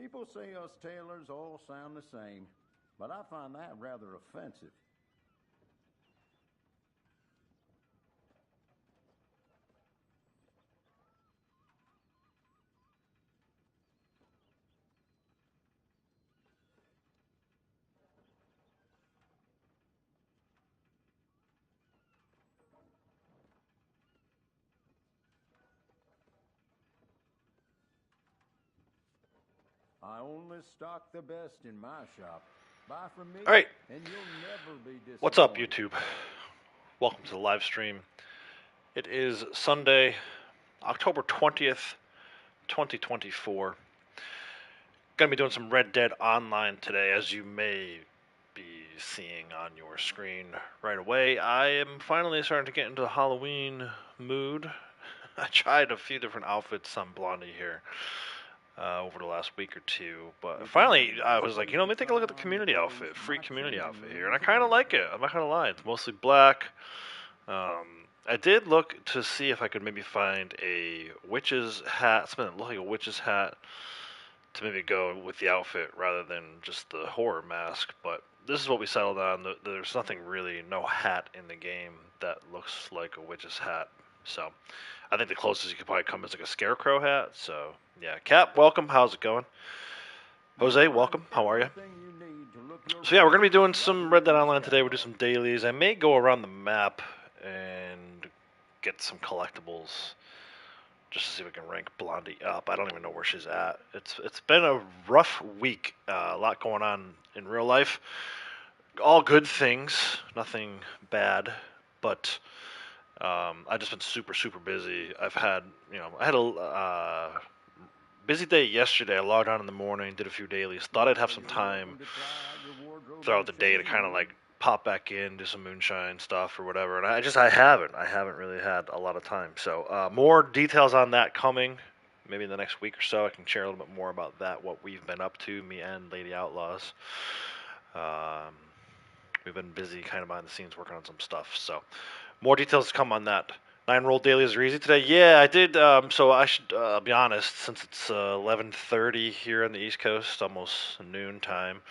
People say us tailors all sound the same, but I find that rather offensive. I only stock the best in my shop. Buy from me, All right. and you'll never be disappointed. What's up, YouTube? Welcome to the live stream. It is Sunday, October 20th, 2024. Gonna be doing some Red Dead Online today, as you may be seeing on your screen right away. I am finally starting to get into the Halloween mood. I tried a few different outfits on Blondie here over the last week or two, but finally I was like, let me take a look at the community outfit, free community outfit here, and I kind of like it. I'm not gonna lie, it's mostly black. I did look to see if I could maybe find a witch's hat, something that looked like a witch's hat, to maybe go with the outfit rather than just the horror mask, but this is what we settled on. There's nothing really, no hat in the game that looks like a witch's hat, so I think the closest you could probably come is like a scarecrow hat. So yeah, Cap, welcome. How's it going? Jose, welcome. How are you? So yeah, we're gonna be doing some Red Dead Online today. We'll do some dailies. I may go around the map and get some collectibles just to see if we can rank Blondie up. I don't even know where she's at. It's been a rough week. A lot going on in real life. All good things, nothing bad, but I've just been super busy. I had a busy day yesterday. I logged on in the morning, did a few dailies. Thought I'd have some time throughout the day to kind of like pop back in, do some moonshine stuff or whatever. And I haven't really had a lot of time. So more details on that coming. Maybe in the next week or so, I can share a little bit more about that, what we've been up to, me and Lady Outlaws. We've been busy kind of behind the scenes working on some stuff. So more details to come on that. 9 roll dailies are easy today. Yeah, I did. So I should be honest, since it's 11:30 here on the East Coast, almost noon time.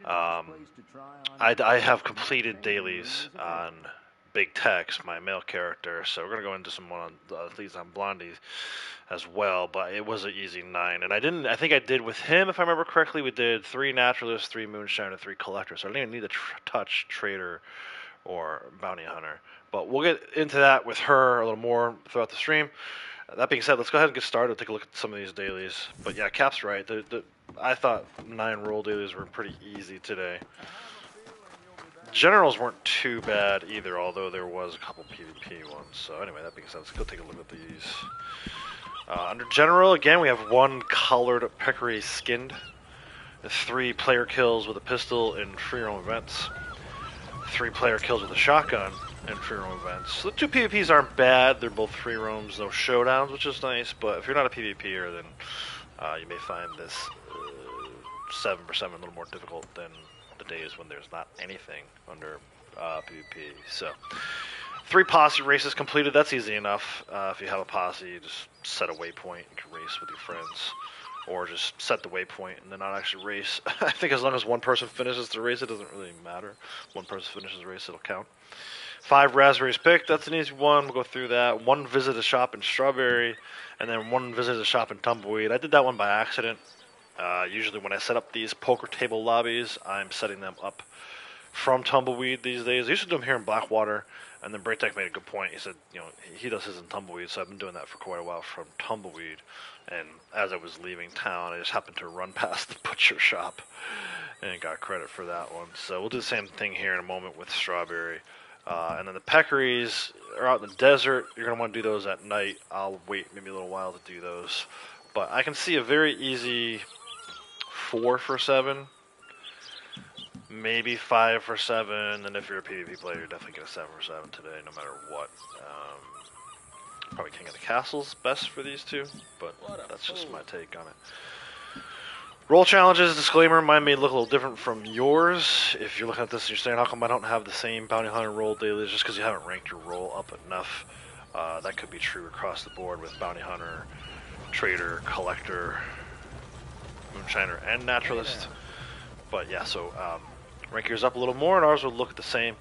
I have completed dailies on Big Tex, my male character. So we're gonna go into some more on these on Blondie as well. But it was an easy 9, and I think I did with him, if I remember correctly. We did 3 naturalists, 3 moonshine, and 3 collectors. So I didn't even need to touch trader or bounty hunter. But we'll get into that with her a little more throughout the stream. That being said, let's go ahead and get started. Take a look at some of these dailies. But yeah, Cap's right. I thought 9 roll dailies were pretty easy today. Generals weren't too bad either, although there was a couple PvP ones. So anyway, that being said, let's go take a look at these. Under General, again, we have 1 collared peccary skinned, 3 player kills with a pistol in free roam events, 3 player kills with a shotgun in free roam events. So the 2 PvPs aren't bad. They're both free roams, no showdowns, which is nice. But if you're not a PvPer, then you may find this 7x7 a little more difficult than the days when there's not anything under PvP. So 3 posse races completed. That's easy enough. If you have a posse, you just set a waypoint. You can race with your friends. Or just set the waypoint and then not actually race. I think as long as 1 person finishes the race, it doesn't really matter. 1 person finishes the race, it'll count. 5 raspberries picked, that's an easy one. We'll go through that. 1 visit a shop in Strawberry, and then 1 visit a shop in Tumbleweed. I did that one by accident. Usually when I set up these poker table lobbies, I'm setting them up from Tumbleweed these days. I used to do them here in Blackwater, and then Braytech made a good point. He said, he does his in Tumbleweed, so I've been doing that for quite a while from Tumbleweed. And as I was leaving town, I just happened to run past the butcher shop and got credit for that one. So we'll do the same thing here in a moment with Strawberry. And then the peccaries are out in the desert. You're going to want to do those at night. I'll wait maybe a little while to do those. But I can see a very easy 4 for 7. Maybe 5 for 7. And if you're a PvP player, you're definitely get a 7 for 7 today, no matter what. Probably King of the Castle's best for these 2, but that's just my take on it. Roll challenges, disclaimer, mine may look a little different from yours. If you're looking at this and you're saying, how come I don't have the same bounty hunter roll daily? It's just because you haven't ranked your roll up enough. That could be true across the board with bounty hunter, trader, collector, Moonshiner and Naturalist. But yeah, so rank yours up a little more, and ours will look the same.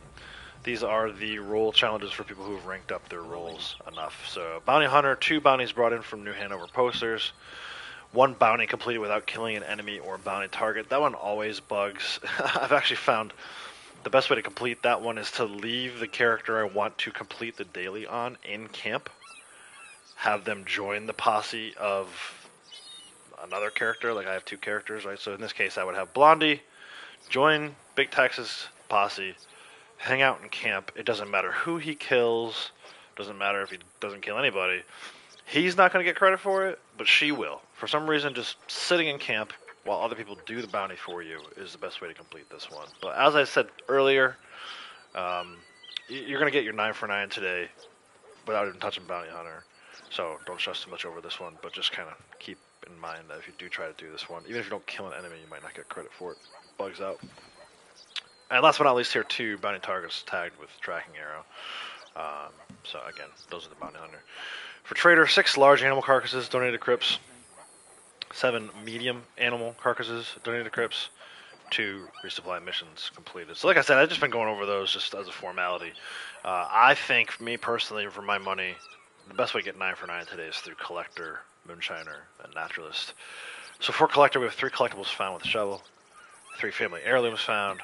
These are the role challenges for people who have ranked up their roles enough. So Bounty Hunter, 2 bounties brought in from New Hanover posters. 1 bounty completed without killing an enemy or bounty target. That one always bugs. I've actually found the best way to complete that one is to leave the character I want to complete the daily on in camp. Have them join the posse of another character. Like I have 2 characters, right? So in this case I would have Blondie join Big Texas posse, hang out in camp. It doesn't matter who he kills. Doesn't matter if he doesn't kill anybody. He's not going to get credit for it, but she will. For some reason, just sitting in camp while other people do the bounty for you is the best way to complete this one. But as I said earlier, you're going to get your 9 for 9 today without even touching Bounty Hunter. So don't stress too much over this one, but just kind of keep in mind that if you do try to do this one, even if you don't kill an enemy, you might not get credit for it. Bugs out. And last but not least here, 2 bounty targets tagged with tracking arrow. So again, those are the bounty hunter. For trader, 6 large animal carcasses donated to crypts, 7 medium animal carcasses donated to crypts, 2 resupply missions completed. So like I said, I've just been going over those just as a formality. I think, for me personally, for my money, the best way to get 9 for 9 today is through Collector, Moonshiner, and Naturalist. So for Collector, we have 3 collectibles found with a shovel, 3 family heirlooms found,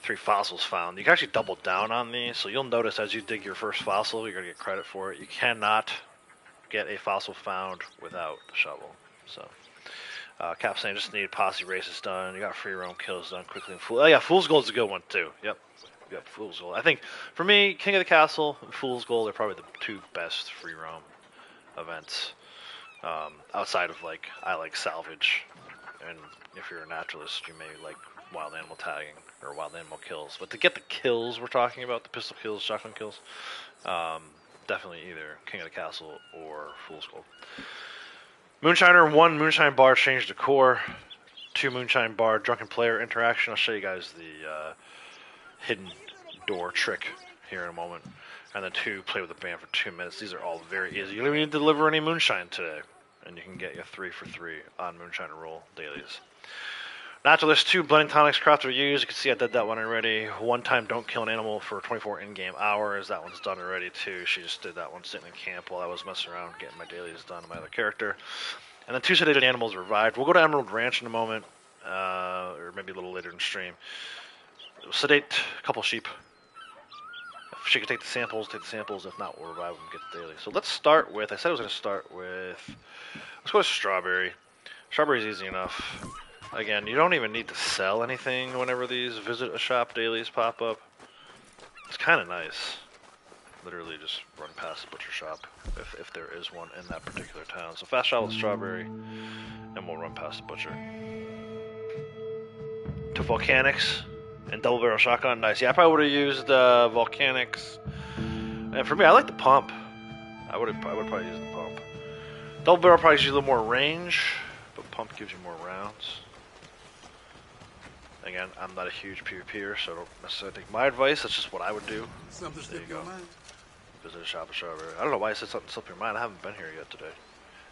3 fossils found. You can actually double down on these, so you'll notice as you dig your first fossil, you're going to get credit for it. You cannot get a fossil found without the shovel. So, Cap saying just need posse races done. You got free roam kills done quickly. Oh yeah, Fool's Gold's a good one too. Yep, Fool's Gold. I think for me, King of the Castle and Fool's Gold are probably the 2 best free roam events. Outside of like, I like salvage, and if you're a naturalist, you may like wild animal tagging or wild animal kills. But to get the kills we're talking about, the pistol kills, shotgun kills, definitely either King of the Castle or Fool's Gold. Moonshiner, 1 Moonshine Bar change decor, 2 Moonshine Bar drunken player interaction. I'll show you guys the hidden door trick here in a moment. And then 2 play with the band for 2 minutes. These are all very easy. You don't even need to deliver any moonshine today. And you can get your 3 for 3 on Moonshiner Roll dailies. Naturalist, 2 blending tonics crafted or used. You can see I did that one already. 1 time don't kill an animal for 24 in-game hours. That one's done already too. She just did that one sitting in camp while I was messing around getting my dailies done on my other character. And then 2 sedated animals revived. We'll go to Emerald Ranch in a moment, or maybe a little later in the stream. Sedate a couple sheep. If she can take the samples, take the samples. If not, we'll revive them and get the daily. So let's start with, I said I was going to start with, let's go with Strawberry. Strawberry's easy enough. Again, you don't even need to sell anything whenever these visit a shop dailies pop up. It's kind of nice. Literally just run past the butcher shop if there is one in that particular town. So fast travel with Strawberry, and we'll run past the butcher. To Volcanics and double barrel shotgun, nice. Yeah, I probably would have used Volcanics. And for me, I like the pump. I would probably use the pump. Double barrel probably gives you a little more range, but pump gives you more rounds. Again, I'm not a huge PvPer, so don't necessarily take my advice. That's just what I would do. Something There you slip go. your mind? Visit a shop at Strawberry. I don't know why I said something slip your mind. I haven't been here yet today.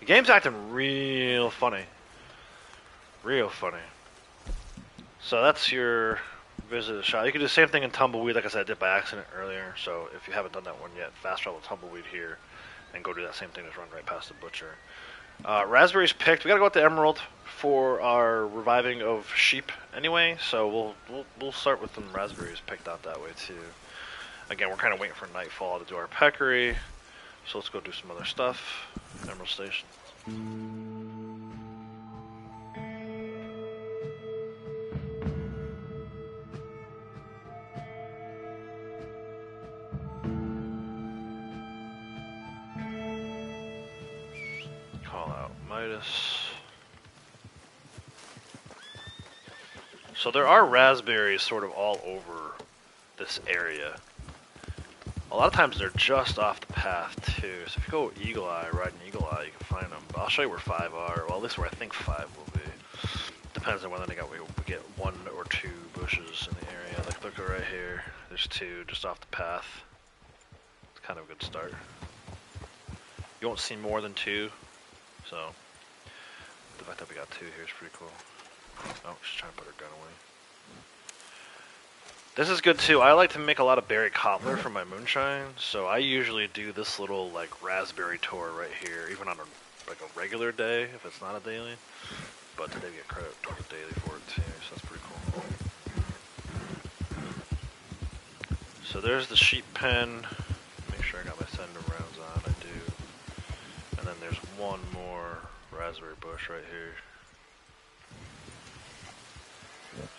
The game's acting real funny. Real funny. So that's your visit a shop. You can do the same thing in Tumbleweed. Like I said, I did by accident earlier. So if you haven't done that one yet, fast travel Tumbleweed here and go do that same thing. Just run right past the butcher. Raspberries picked. We gotta go out to Emerald for our reviving of sheep anyway. So we'll start with some raspberries picked out that way too. Again, we're kind of waiting for nightfall to do our peccary. So let's go do some other stuff. Emerald Station. Call out Midas. So there are raspberries sort of all over this area. A lot of times they're just off the path too. So if you go Eagle Eye, riding Eagle Eye, you can find them. But I'll show you where 5 are. Well, at least where I think 5 will be. Depends on whether we get 1 or 2 bushes in the area. Like look right here. There's 2 just off the path. It's kind of a good start. You won't see more than 2. So The fact that we got 2 here is pretty cool. Oh, she's trying to put her gun away. This is good too. I like to make a lot of berry cobbler for my moonshine, so I usually do this little like raspberry tour right here, even on a regular day if it's not a daily. But today we get credit toward the daily for it too, so that's pretty cool. So there's the sheep pen. Make sure I got my sender rounds on. I do. And then there's one more raspberry bush right here.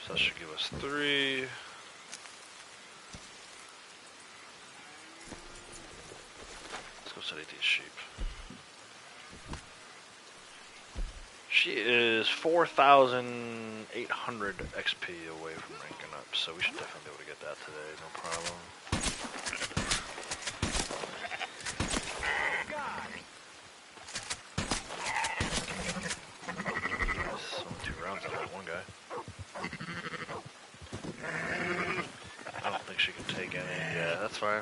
So that should give us 3. Let's go study these sheep. She is 4,800 XP away from ranking up, so we should definitely be able to get that today, no problem. Nice. Only 2 rounds out of that one guy. I don't think she can take any. Yeah, that's fine.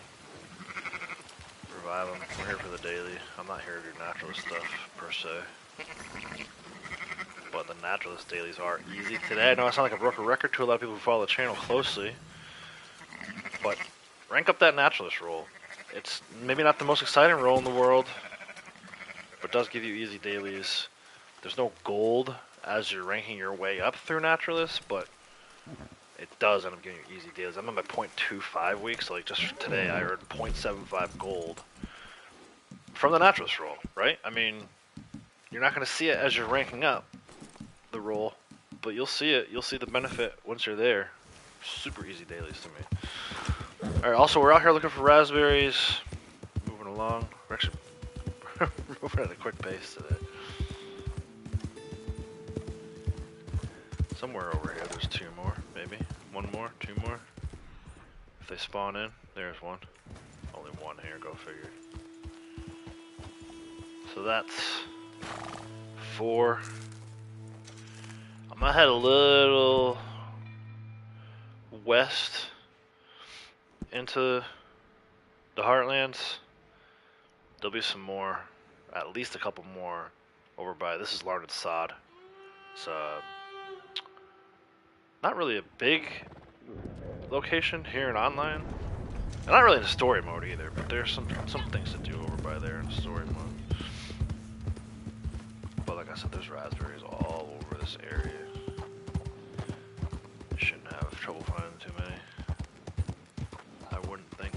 Revive him. We're here for the daily. I'm not here to do naturalist stuff, per se. But the naturalist dailies are easy today. I know I sound like a broken record to a lot of people who follow the channel closely. But rank up that naturalist role. It's maybe not the most exciting role in the world, but does give you easy dailies. There's no gold as you're ranking your way up through naturalist, but it does end up giving you easy dailies. I'm on my 0.25 week, so like just today I earned 0.75 gold from the naturalist role, right? I mean, you're not going to see it as you're ranking up the role, but you'll see it. You'll see the benefit once you're there. Super easy dailies to me. Alright, also we're out here looking for raspberries. Moving along. We're actually moving at a quick pace today. Somewhere over here there's 2 more, maybe. 1 more, 2 more. If they spawn in, there's 1. Only 1 here, go figure. So that's 4. I'm gonna head a little west into the Heartlands. There'll be some more, at least a couple more over by, this is Larned Sod. It's not really a big location here in online. And not really in story mode either, but there's some things to do over by there in story mode. But like I said, there's raspberries all over this area. You shouldn't have trouble finding too many. I wouldn't think.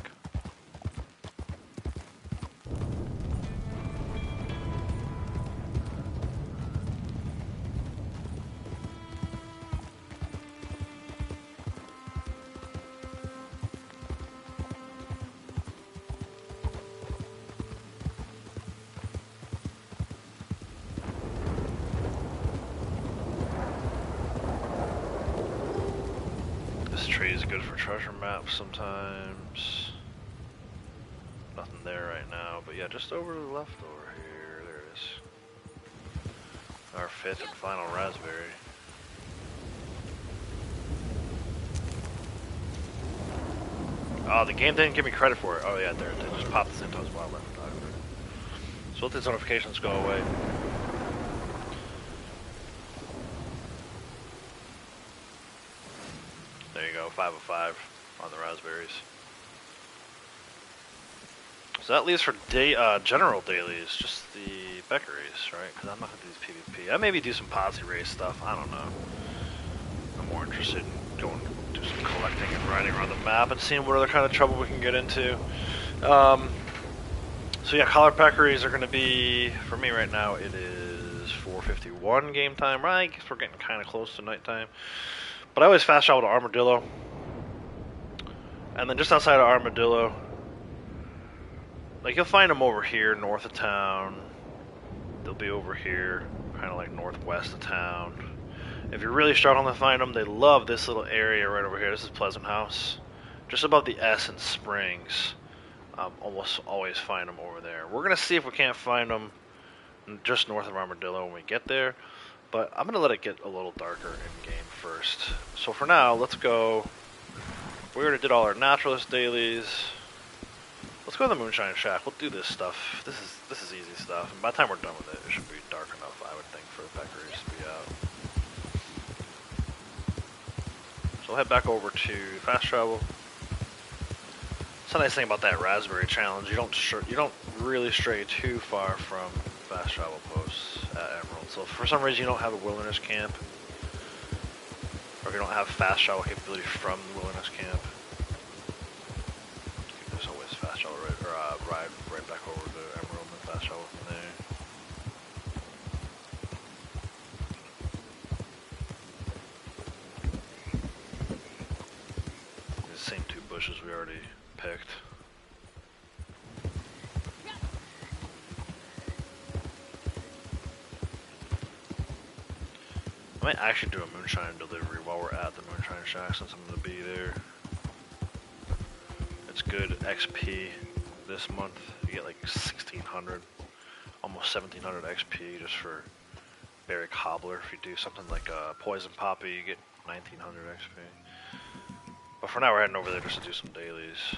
Tree is good for treasure maps sometimes. Nothing there right now, but yeah, just over to the left over here, there it is. Our 5th and final raspberry. Oh, the game didn't give me credit for it. Oh yeah, there it did. Just popped this into his wildlife. So let these notifications go away. There you go, 5 of 5 on the raspberries. So that leaves for general dailies, just the Beckeries, right? Because I'm not going to do these PvP. I maybe do some posse race stuff, I don't know. I'm more interested in going do some collecting and riding around the map and seeing what other kind of trouble we can get into. So yeah, collar Beckeries are going to be, for me right now, it is 4:51 game time, right? I guess we're getting kind of close to nighttime. But I always fast travel to Armadillo. And then just outside of Armadillo, like you'll find them over here north of town. They'll be over here, kind of like northwest of town. If you're really struggling to find them, they love this little area right over here. This is Pleasant House. Just above the S in Springs. Almost always find them over there. We're going to see if we can't find them just north of Armadillo when we get there. But I'm going to let it get a little darker in-game first. So for now, let's go. We already did all our naturalist dailies. Let's go to the Moonshine Shack. We'll do this stuff. This is easy stuff. And by the time we're done with it, it should be dark enough, I would think, for the Beckeries. So we'll head back over to fast travel. It's a nice thing about that raspberry challenge. You don't really stray too far from fast travel posts at Emerald. So if for some reason you don't have a wilderness camp, or if you don't have fast travel capability from the wilderness camp, there's always fast travel ride right back over to Emerald and fast travel from there. The same two bushes we already picked. I might actually do a moonshine delivery while we're at the moonshine shack since I'm going to be there. It's good XP this month. You get like 1600, almost 1700 XP just for berry cobbler. If you do something like a poison poppy, you get 1900 XP. But for now, we're heading over there just to do some dailies,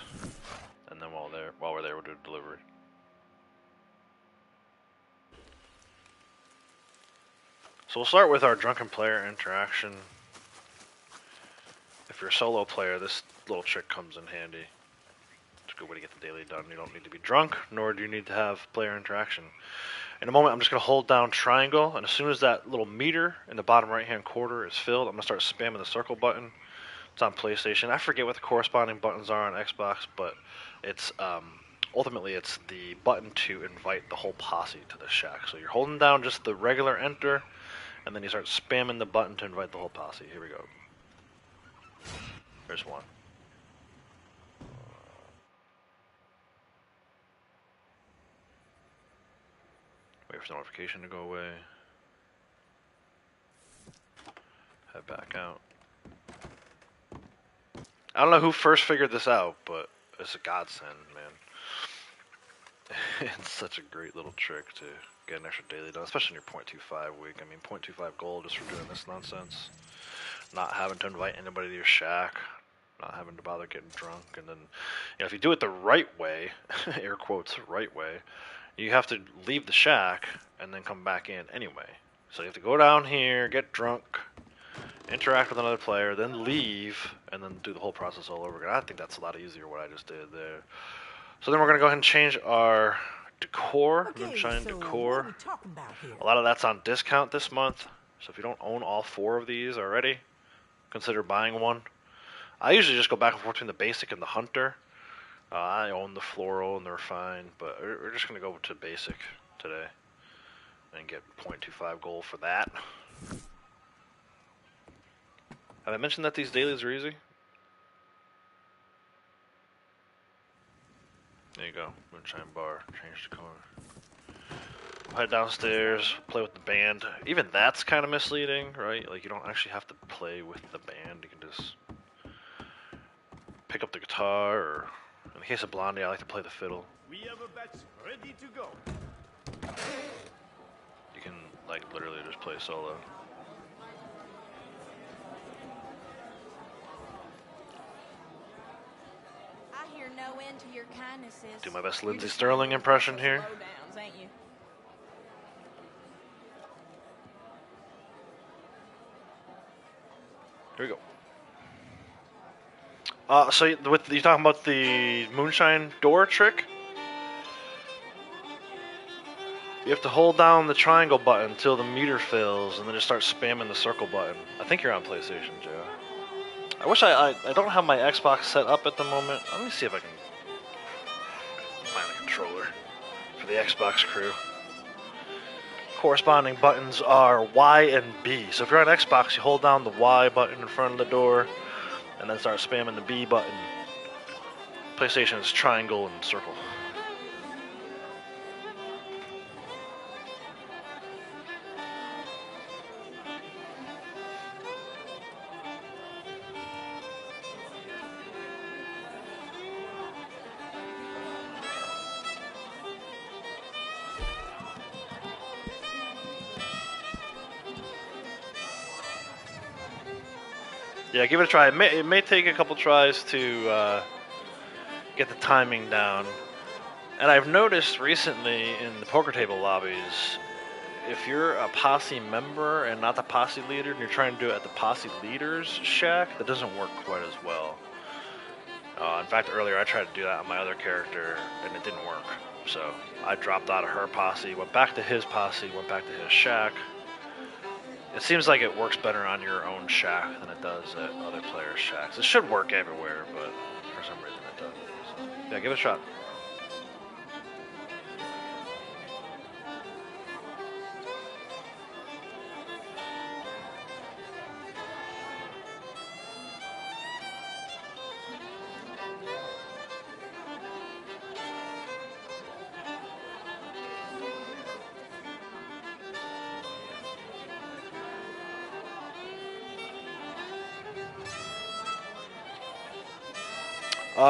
and then while we're there, we'll do a delivery. So we'll start with our drunken player interaction. If you're a solo player, this little trick comes in handy. It's a good way to get the daily done. You don't need to be drunk, nor do you need to have player interaction. In a moment, I'm just going to hold down triangle, and as soon as that little meter in the bottom right-hand corner is filled, I'm going to start spamming the circle button. It's on PlayStation. I forget what the corresponding buttons are on Xbox, but it's ultimately it's the button to invite the whole posse to the shack. So you're holding down just the regular enter, and then you start spamming the button to invite the whole posse. Here we go. There's one. Wait for the notification to go away. Head back out. I don't know who first figured this out, but it's a godsend, man. It's such a great little trick to get an extra daily done, especially in your 0.25 week. I mean, 0.25 gold just for doing this nonsense. Not having to invite anybody to your shack, not having to bother getting drunk, and then, you know, if you do it the right way, air quotes, right way, you have to leave the shack and then come back in anyway. So you have to go down here, get drunk, interact with another player, then leave, and then do the whole process all over again. I think that's a lot easier what I just did there. So then we're going to go ahead and change our decor, okay, moonshine so decor. what are we talking about here? A lot of that's on discount this month, so if you don't own all 4 of these already, consider buying one. I usually just go back and forth between the basic and the hunter. I own the floral and they're fine, but we're just going to go to basic today and get 0.25 gold for that. Have I mentioned that these dailies are easy? There you go, moonshine bar, change the color. Head downstairs, play with the band. Even that's kind of misleading, right? Like, you don't actually have to play with the band. You can just pick up the guitar, or in the case of Blondie, I like to play the fiddle. We have a batch ready to go. You can, like, literally just play solo. I hear no end to your kindnesses. Do my best Lindsay Sterling impression here. Slowdowns, ain't you? Here we go. So you talking about the moonshine door trick? You have to hold down the triangle button until the meter fills, and then just start spamming the circle button. I think you're on PlayStation, Joe. I wish I don't have my Xbox set up at the moment. Let me see if I can find a controller for the Xbox crew. Corresponding buttons are Y and B. So if you're on Xbox, you hold down the Y button in front of the door, and then start spamming the B button. PlayStation is triangle and circle. Yeah, give it a try. It may take a couple tries to get the timing down. And I've noticed recently in the poker table lobbies, if you're a posse member and not the posse leader, and you're trying to do it at the posse leader's shack, that doesn't work quite as well. In fact, earlier I tried to do that on my other character, and it didn't work. So I dropped out of her posse, went back to his posse, went back to his shack. It seems like it works better on your own shack than it does at other players' shacks. It should work everywhere, but for some reason it doesn't. So, yeah, give it a shot.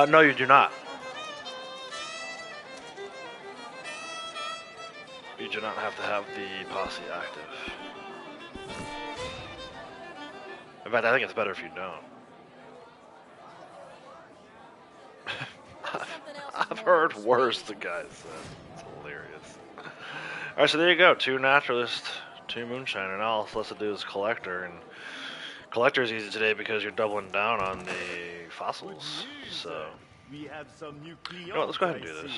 No, you do not. You do not have to have the posse active. In fact, I think it's better if you don't. I've heard worse, the guy said. It's hilarious. Alright, so there you go. 2 naturalist, 2 moonshiner. Now all left to do is collector, and collector is easy today because you're doubling down on the fossils. So, we have some new you know what, let's go ahead and do this.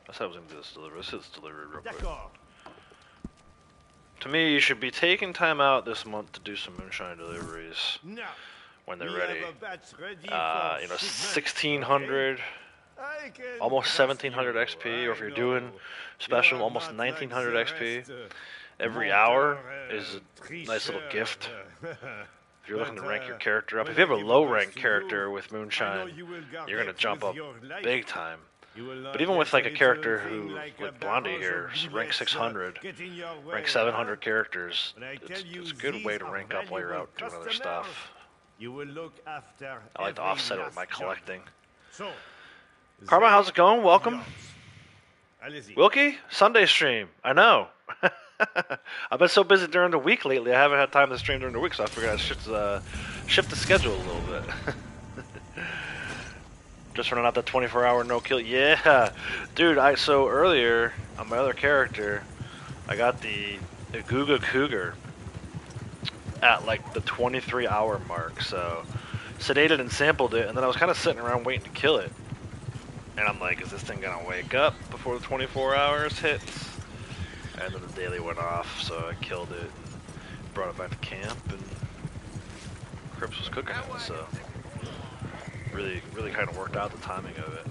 I said I was going to do this delivery. Let's do this delivery real quick. To me, you should be taking time out this month to do some moonshine deliveries when they're ready. You know, 1600, almost 1700 XP, or if you're doing special, almost 1900 XP. Every hour is a nice little gift. If you're looking to rank your character up, if you have a low rank character with moonshine, you're going to jump up big time. But even with like a character who, like Blondie here, rank 600, rank 700 characters, it's a good way to rank up while you're out doing other stuff. I like to offset it with my collecting. Karma, how's it going? Welcome. Wilkie, Sunday stream. I know. I've been so busy during the week lately, I haven't had time to stream during the week, so I figured I'd shift the schedule a little bit. Just running out that 24-hour no-kill. Yeah! Dude, so earlier, on my other character, I got the Guga Cougar at like the 23-hour mark, so sedated and sampled it, and then I was kind of sitting around waiting to kill it. And I'm like, is this thing gonna wake up before the 24 hours hits? And then the daily went off, so I killed it, and brought it back to camp, and Crips was cooking it, so really kind of worked out the timing of it.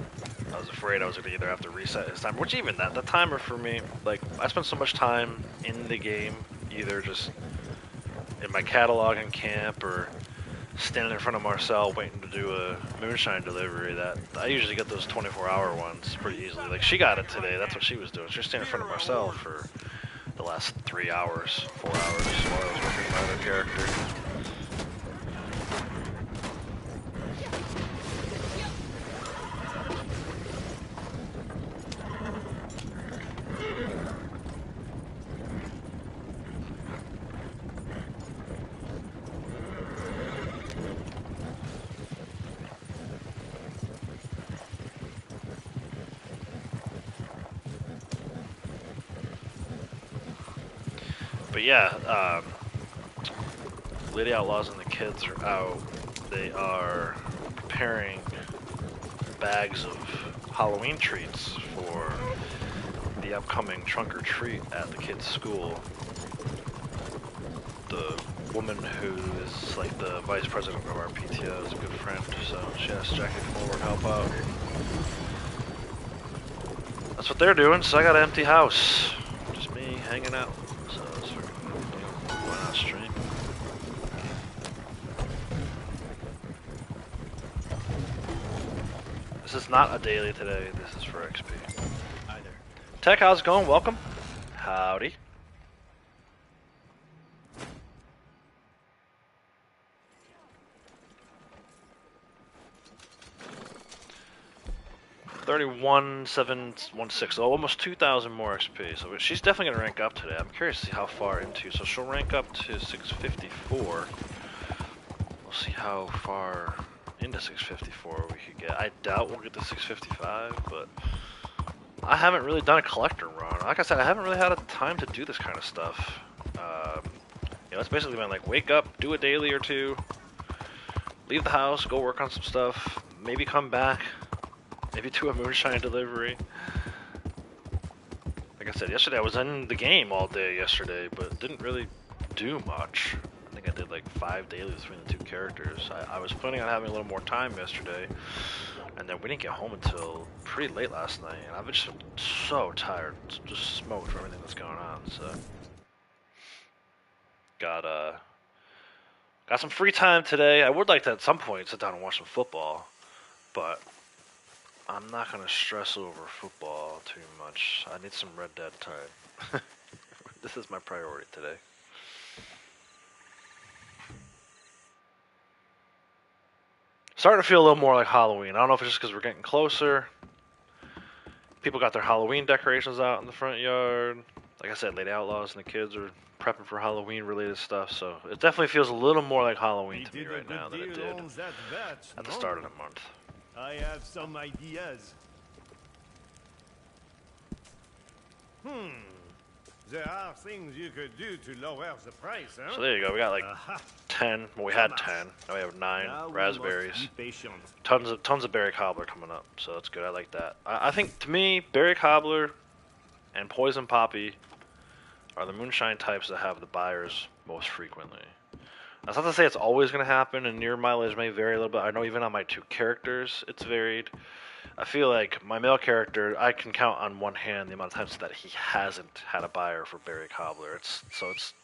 I was afraid I was going to either have to reset his timer, which even that, the timer for me, like, I spent so much time in the game, either just in my catalog in camp, or standing in front of Marcel waiting to do a moonshine delivery, that I usually get those 24-hour ones pretty easily. Like, she got it today, that's what she was doing. She was standing in front of Marcel for the last 3 hours, 4 hours, while I was working my other character. But yeah, Lady Outlaws and the kids are out. They are preparing bags of Halloween treats for the upcoming trunk or treat at the kids' school. The woman who is like the vice president of our PTO is a good friend, so she asked Jackie to come over and help out. That's what they're doing, so I got an empty house. Just me hanging out. So it's why not stream? This is not a daily today, this is for XP. Hi there. Tech, how's it going? Welcome. Howdy. $31,716, oh, almost 2,000 more XP. So she's definitely gonna rank up today. I'm curious to see how far into. So she'll rank up to 654. We'll see how far into 654 we could get. I doubt we'll get to 655, but I haven't really done a collector run. Like I said, I haven't really had a time to do this kind of stuff. It's basically been like wake up, do a daily or two, leave the house, go work on some stuff, maybe come back, maybe do a moonshine delivery. Like I said, yesterday I was in the game all day yesterday, but didn't really do much. I think I did like 5 dailies between the 2 characters. I was planning on having a little more time yesterday, and then we didn't get home until pretty late last night, and I've been just so tired, just smoked from everything that's going on, so. Got some free time today. I would like to at some point sit down and watch some football, but I'm not gonna stress over football too much. I need some Red Dead time. This is my priority today. Starting to feel a little more like Halloween. I don't know if it's just because we're getting closer. People got their Halloween decorations out in the front yard. Like I said, Lady Outlaws and the kids are prepping for Halloween related stuff, so it definitely feels a little more like Halloween to me right now than it did at the start of the month. I have some ideas. There are things you could do to lower the price, huh? So there you go, we got like 10, well we had 10, now we have 9 raspberries. Tons of berry cobbler coming up, so that's good, I like that. I think, to me, berry cobbler and poison poppy are the moonshine types that have the buyers most frequently. That's not to say it's always going to happen, and your mileage may vary a little bit. I know even on my 2 characters, it's varied. I feel like my male character, I can count on one hand the amount of times that he hasn't had a buyer for berry cobbler. It's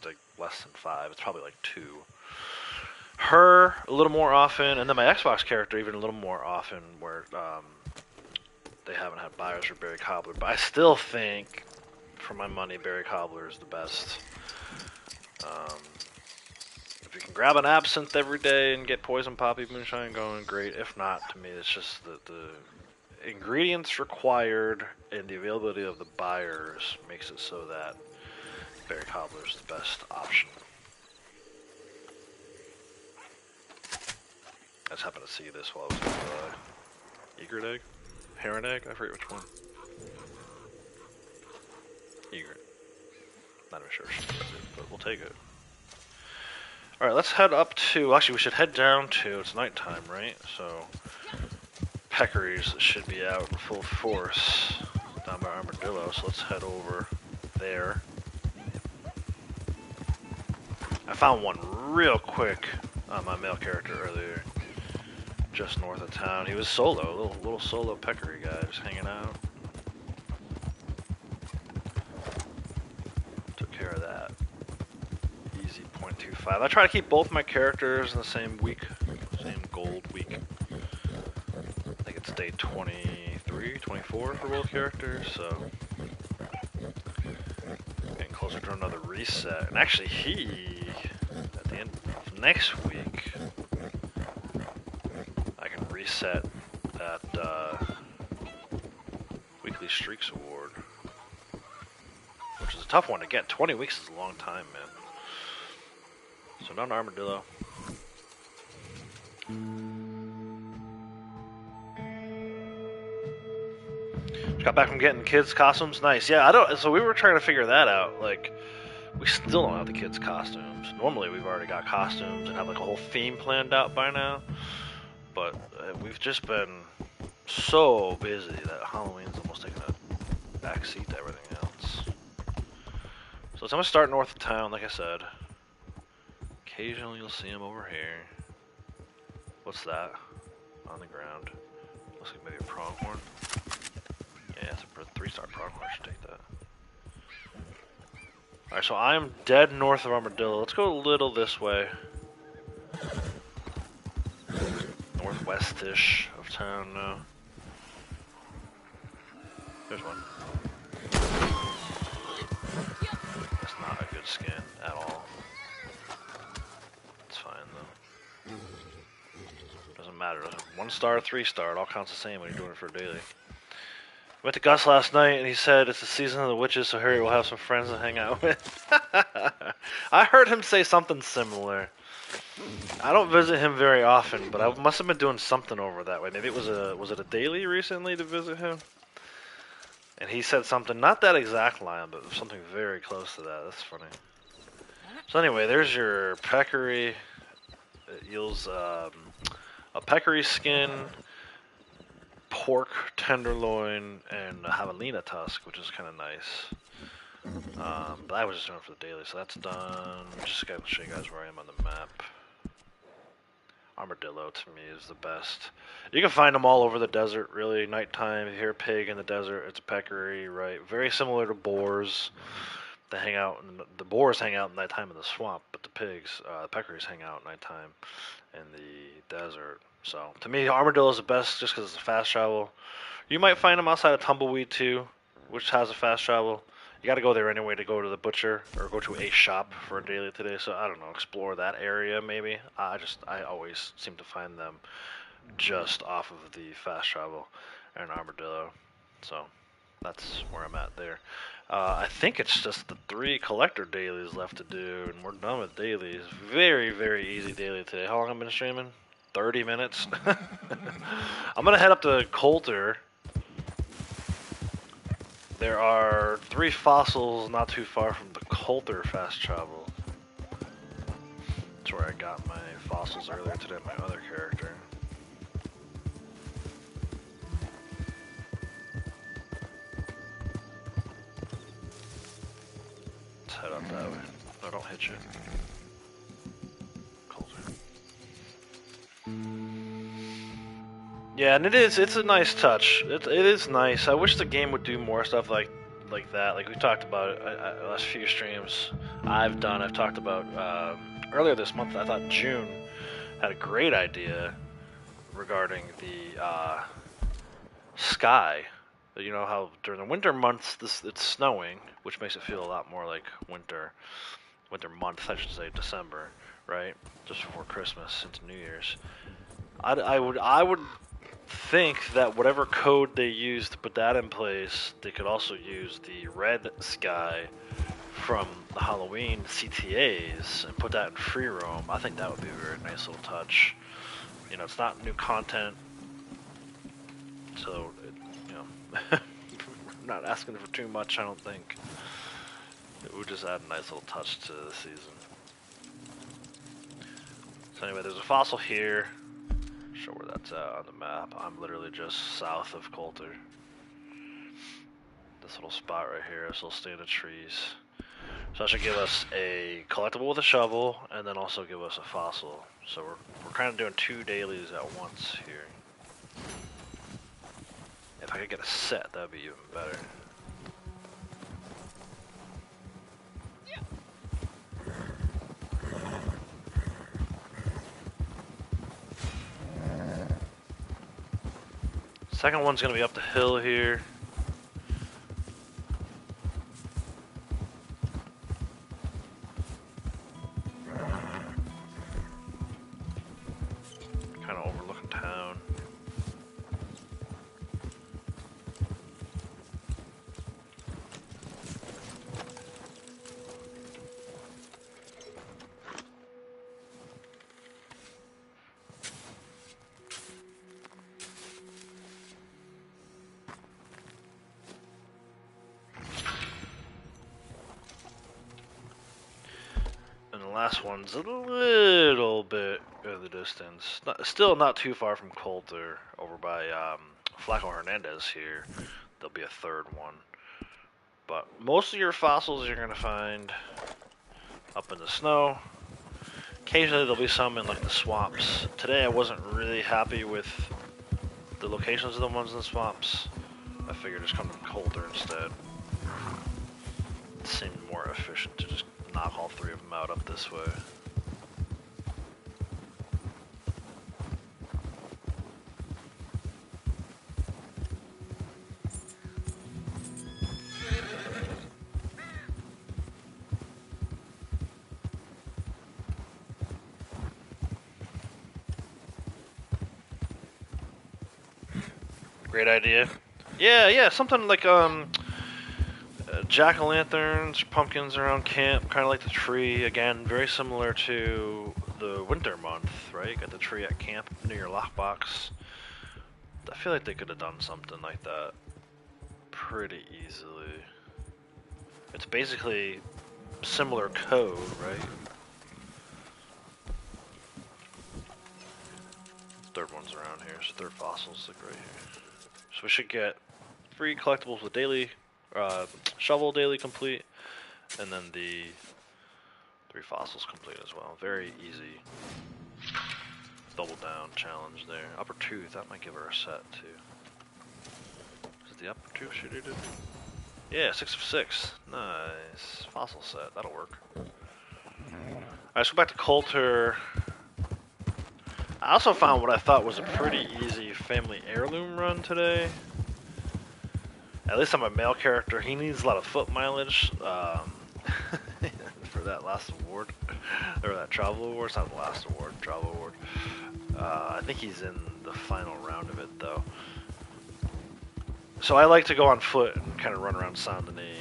like less than 5. It's probably like 2. Her a little more often, and then my Xbox character even a little more often, where they haven't had buyers for berry cobbler. But I still think, for my money, berry cobbler is the best. If you can grab an absinthe every day and get poison poppy moonshine going, great. If not, to me, it's just the ingredients required and the availability of the buyers makes it so that berry cobbler is the best option. I just happened to see this while I was with egret egg? Heron egg? I forget which one. Egret. Not even sure, but we'll take it. Alright, let's head up to... Actually, we should head down to... It's nighttime, right? So, peccaries should be out in full force down by Armadillo, so let's head over there. I found one real quick on my male character earlier, just north of town. He was solo, a little solo peccary guy, just hanging out. Took care of that. Easy 0.25. I try to keep both my characters in the same week, same gold week. I think it's day 23, 24 for both characters, so getting closer to another reset. And actually, at the end of next week, I can reset that Weekly Streaks Award, which is a tough one to get. 20 weeks is a long time, man. So down to Armadillo. Just got back from getting kids' costumes. Nice. Yeah, so we were trying to figure that out. Like, we still don't have the kids' costumes. Normally we've already got costumes and have like a whole theme planned out by now. But we've just been so busy that Halloween's almost taken a backseat to everything else. So I'm gonna start north of town, like I said. Occasionally you'll see him over here. What's that? On the ground. Looks like maybe a pronghorn. Yeah, it's a 3-star pronghorn. I should take that. Alright, so I'm dead north of Armadillo. Let's go a little this way. Northwest-ish of town now. There's one. That's not a good skin at all. It's fine though. Doesn't matter. 1-star, 3-star, it all counts the same when you're doing it for a daily. Went to Gus last night and he said it's the season of the witches, so Harry will have some friends to hang out with. I heard him say something similar. I don't visit him very often, but I must have been doing something over that way. Maybe it was it a daily recently to visit him? And he said something, not that exact line, but something very close to that. That's funny. So anyway, there's your peccary. It yields a peccary skin, pork tenderloin, and a javelina tusk, which is kind of nice. But I was just doing it for the daily, so that's done. Just gotta show you guys where I am on the map. Armadillo to me is the best. You can find them all over the desert, really. Nighttime, if you hear a pig in the desert, it's a peccary, right? Very similar to boars. They hang out, the boars hang out at nighttime in the swamp, but the pigs, the peccaries hang out at nighttime in the desert. So to me, armadillo is the best just because it's a fast travel. You might find them outside of Tumbleweed too, which has a fast travel. You got to go there anyway to go to the butcher or go to a shop for a daily today. So I don't know, explore that area maybe. I always seem to find them just off of the fast travel and armadillo. So that's where I'm at there. I think it's just the 3 collector dailies left to do, and we're done with dailies. Very, very easy daily today. How long have I been streaming? 30 minutes. I'm gonna head up to Coulter. There are 3 fossils not too far from the Coulter fast travel. That's where I got my fossils earlier today, my other character. Let's head up that way. No, don't hit you. Coulter. Yeah, and it's a nice touch. It is nice. I wish the game would do more stuff like that. Like we talked about last few streams I've talked about earlier this month. I thought June had a great idea regarding the sky. You know how during the winter months it's snowing, which makes it feel a lot more like winter month, I should say, December, right? Just before Christmas into New Year's. I would think that whatever code they used to put that in place, they could also use the red sky from the Halloween CTAs and put that in free roam. I think that would be a very nice little touch. You know, it's not new content, so I'm not asking for too much. I don't think it would just add a nice little touch to the season. So anyway, there's a fossil here. Show where that's at on the map. I'm literally just south of Coulter. This little spot right here, this little stand of trees. So that should give us a collectible with a shovel, and then also give us a fossil. So we're kind of doing 2 dailies at once here. If I could get a set, that'd be even better. Second one's gonna be up the hill here. Kind of overlooking town. Last one's a little bit in the distance. Still not too far from Coulter, over by Flaco Hernandez here. There'll be a 3rd one. But most of your fossils you're going to find up in the snow. Occasionally there'll be some in like the swamps. Today I wasn't really happy with the locations of the ones in the swamps. I figured just come to Coulter instead. It seemed more efficient to just knock all 3 of them out up this way. Great idea. Yeah, something like jack-o'-lanterns, pumpkins around camp, kind of like the tree. Again, very similar to the winter month, right? You got the tree at camp near your lockbox. I feel like they could have done something like that. pretty easily. It's basically similar code, right? Third one's around here, so third fossil's like right here. So we should get 3 collectibles with daily, shovel daily complete, and then the 3 fossils complete as well. Very easy. Double down challenge there. Upper tooth, that might give her a set too. Is it the upper tooth? Should it? Yeah, 6 of 6. Nice. Fossil set, that'll work. Alright, let's go back to Coulter. I also found what I thought was a pretty easy family heirloom run today. At least I'm a male character. He needs a lot of foot mileage for that last award. Or that travel award. It's not the last award, travel award. I think he's in the final round of it though. So I like to go on foot and kind of run around Saint Denis.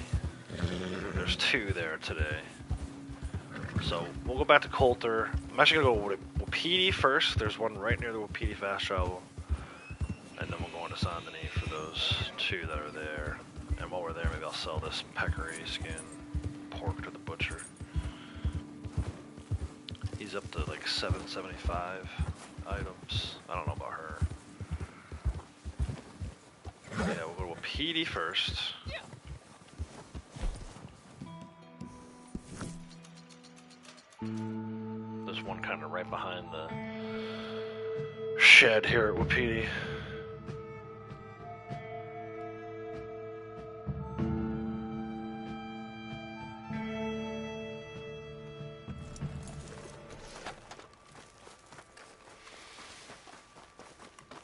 There's 2 there today. So we'll go back to Coulter. I'm actually going to go with Wapiti first. There's one right near the Wapiti fast travel. And then we'll go on to Saint Denis for those 2 that are there. And while we're there, maybe I'll sell this peccary skin pork to the butcher. He's up to like 775 items. I don't know about her. Yeah, we'll go to Wapiti first. There's one kind of right behind the shed here at Wapiti.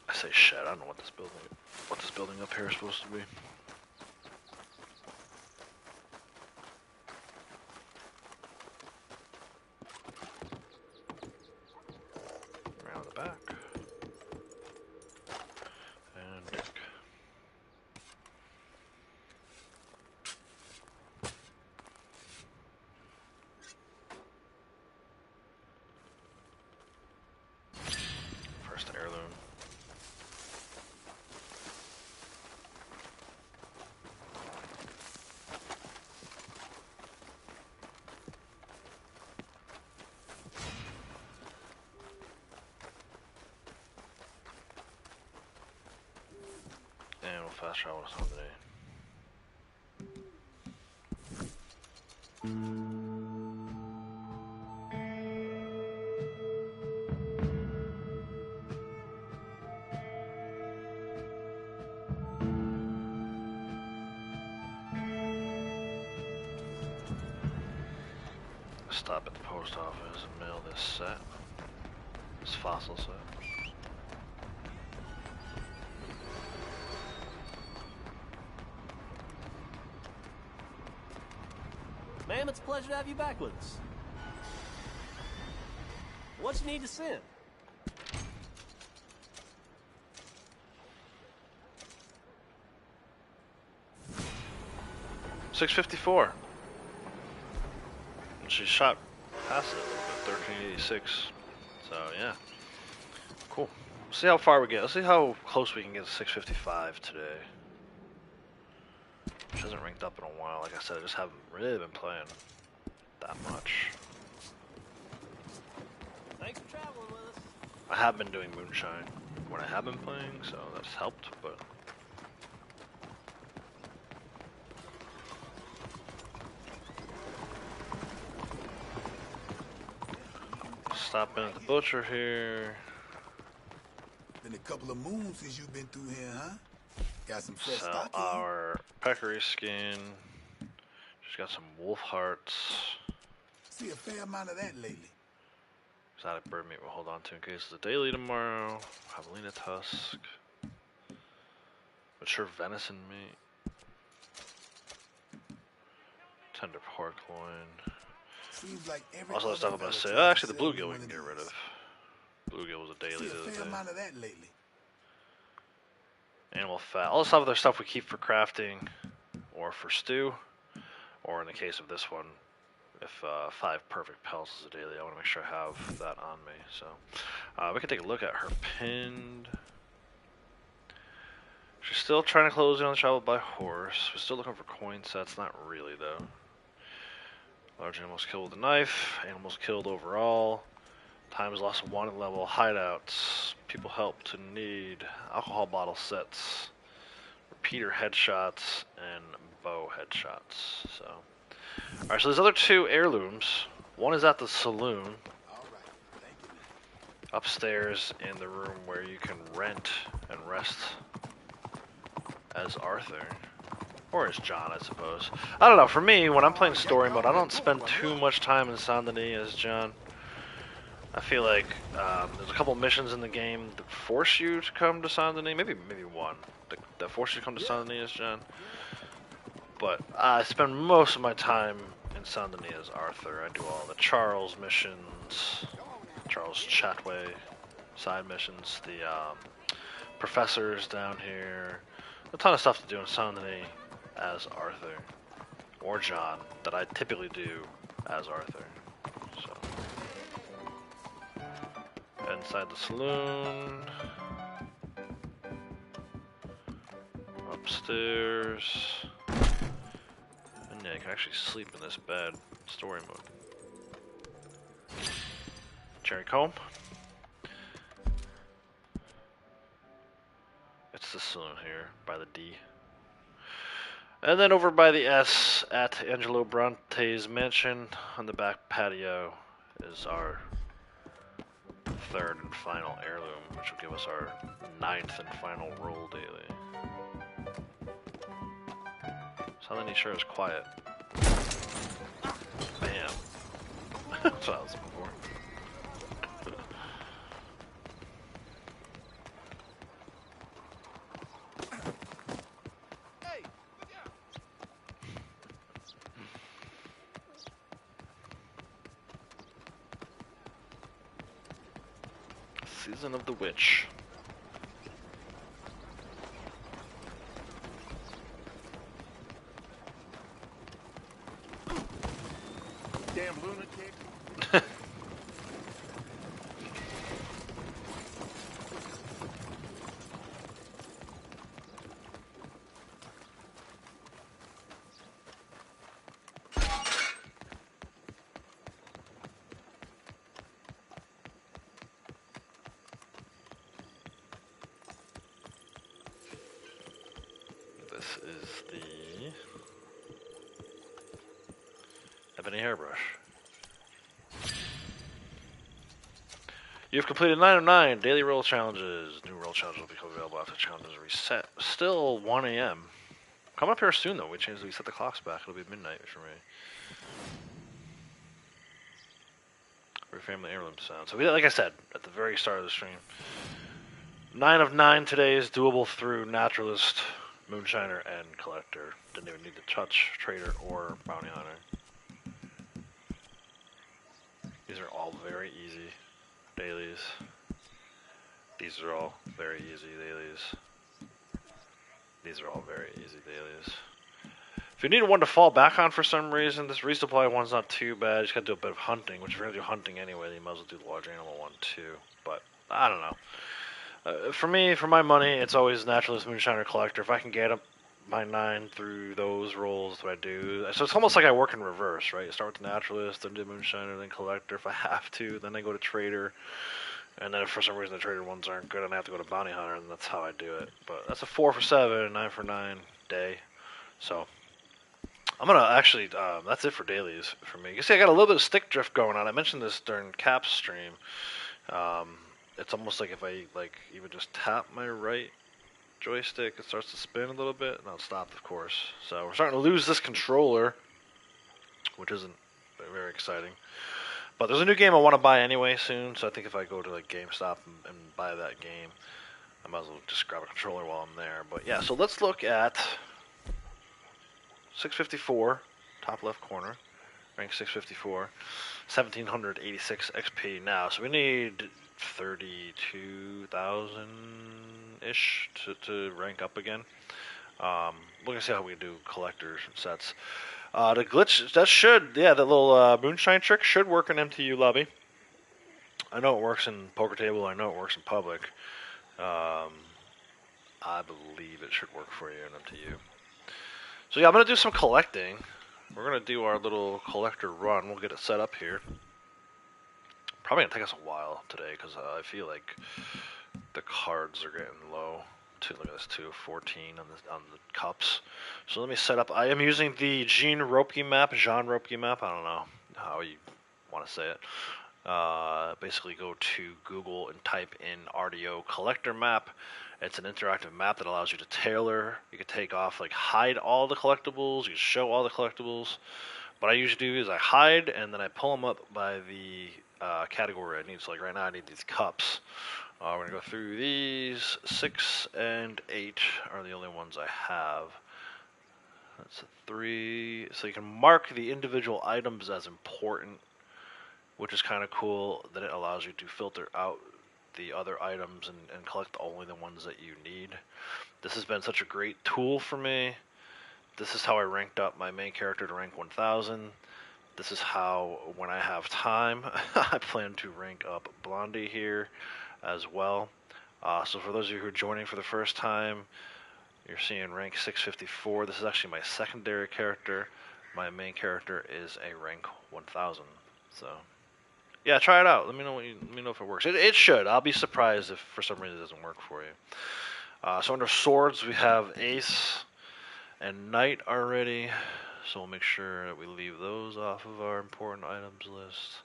I say shed, I don't know what this building up here is supposed to be. Around the back. And Dick. First heirloom. And we'll fast travel to Saint Denis. Stop at the post office and mail this set. This fossil set. Ma'am, it's a pleasure to have you back with us. What you need to send? $654. And she shot past it a little bit, 1386. So yeah, cool. See how far we get. Let's see how close we can get to 655 today. Which hasn't ranked up in a while. Like I said, I just haven't really been playing that much. Thanks for traveling with us. I have been doing moonshine when I have been playing, so that's helped, but stop in at the butcher here. Been a couple of moons since you've been through here, huh? Got some fresh Sell stock in? our peccary skin. She's got some wolf hearts. See a fair amount of that lately. Exotic bird meat we'll hold on to in case it's a daily tomorrow. Javelina tusk. Mature venison meat. Tender pork loin. Seems like every Also, the other stuff I'm gonna fella say. trying to Actually, the sell me bluegill we one can of get rid these. of. Bluegill was a daily See the a other fair day. amount of that lately. Animal fat. All the stuff other stuff we keep for crafting or for stew. Or in the case of this one, if 5 perfect pelts is a daily, I want to make sure I have that on me. So we can take a look at her pinned. She's still trying to close in on the travel by horse. We're still looking for coin sets. Not really, though. Large animals killed with a knife. Animals killed overall. Time is lost of wanted level. Hideouts. People help to need. Alcohol bottle sets. Repeater headshots. And bow headshots. So, alright, so there's other 2 heirlooms. One is at the saloon. All right. Thank you, man. Upstairs in the room where you can rent and rest as Arthur. Or as John, I suppose. I don't know, for me, when I'm playing story mode, I don't spend too much time in Saint Denis as John. I feel like there's a couple missions in the game that force you to come to Saint Denis. Maybe one that force you to come to Saint Denis as John. But I spend most of my time in Saint Denis as Arthur. I do all the Charles missions, Charles Chatway side missions, the professors down here. A ton of stuff to do in Saint Denis as Arthur. Or John, that I typically do as Arthur. So. Inside the saloon. Upstairs. And yeah, you can actually sleep in this bed. Story mode. Cherry comb. It's the saloon here, by the D. And then over by the S at Angelo Bronte's mansion on the back patio is our 3rd and final heirloom, which will give us our 9th and final roll daily. Suddenly sure is quiet. Bam. That's what I was looking for. Season of the Witch. Damn lunatic. This is the ebony hairbrush. You've completed 9 of 9 daily roll challenges. New roll challenges will become available after challenges reset. Still 1 a.m. Coming up here soon, though. We set the clocks back. It'll be midnight for me. Very family heirloom sound. So, like I said at the very start of the stream, 9 of 9 today is doable through Naturalist, Moonshiner, and Collector. Didn't even need to touch Trader or Bounty Hunter. These are all very easy dailies. These are all very easy dailies. These are all very easy dailies. If you need one to fall back on for some reason, this resupply one's not too bad. You just gotta do a bit of hunting, which if you're gonna do hunting anyway, you might as well do the large animal one too. But I don't know. For me, for my money, it's always Naturalist, Moonshiner, Collector. If I can get my 9 through those rolls, what I do. So it's almost like I work in reverse, right? You start with the Naturalist, then do Moonshiner, then Collector if I have to, then I go to Trader. And then if for some reason the Trader ones aren't good and I have to go to Bounty Hunter, and that's how I do it. But that's a 4 for 7, 9 for 9 day. So I'm going to actually, that's it for dailies for me. You see, I got a little bit of stick drift going on. I mentioned this during Cap's stream. It's almost like if I even just tap my right joystick, it starts to spin a little bit, and I'll stop, of course. So we're starting to lose this controller, which isn't very exciting. But there's a new game I want to buy anyway soon, so I think if I go to like GameStop and buy that game, I might as well just grab a controller while I'm there. But yeah, so let's look at 654, top left corner, rank 654, 1786 XP now. So we need 32,000-ish to rank up again. We're going to see how we do collectors and sets. The glitch, that should, yeah, that little moonshine trick should work in MTU lobby. I know it works in poker table. I know it works in public. I believe it should work for you and up to you. So yeah, I'm going to do some collecting. We're going to do our little collector run. We'll get it set up here. Probably going to take us a while today because I feel like the cards are getting low. Look at this, 214 on the cups. So let me set up. I am using the Jean Ropke map. I don't know how you want to say it. Basically go to Google and type in RDO collector map. It's an interactive map that allows you to tailor. You can take off, like, hide all the collectibles. You can show all the collectibles. What I usually do is I hide and then I pull them up by the category I need. So like right now I need these cups. We're going to go through these. 6 and 8 are the only ones I have. That's a 3. So you can mark the individual items as important, which is kind of cool. That it allows you to filter out the other items and collect only the ones that you need. This has been such a great tool for me. This is how I ranked up my main character to rank 1000. This is how, when I have time, I plan to rank up Blondie here as well. So for those of you who are joining for the first time, you're seeing rank 654. This is actually my secondary character. My main character is a rank 1000. So yeah, try it out. Let me know if it works. It should. I'll be surprised if for some reason it doesn't work for you. So under swords we have Ace and Knight already. So we'll make sure that we leave those off of our important items list.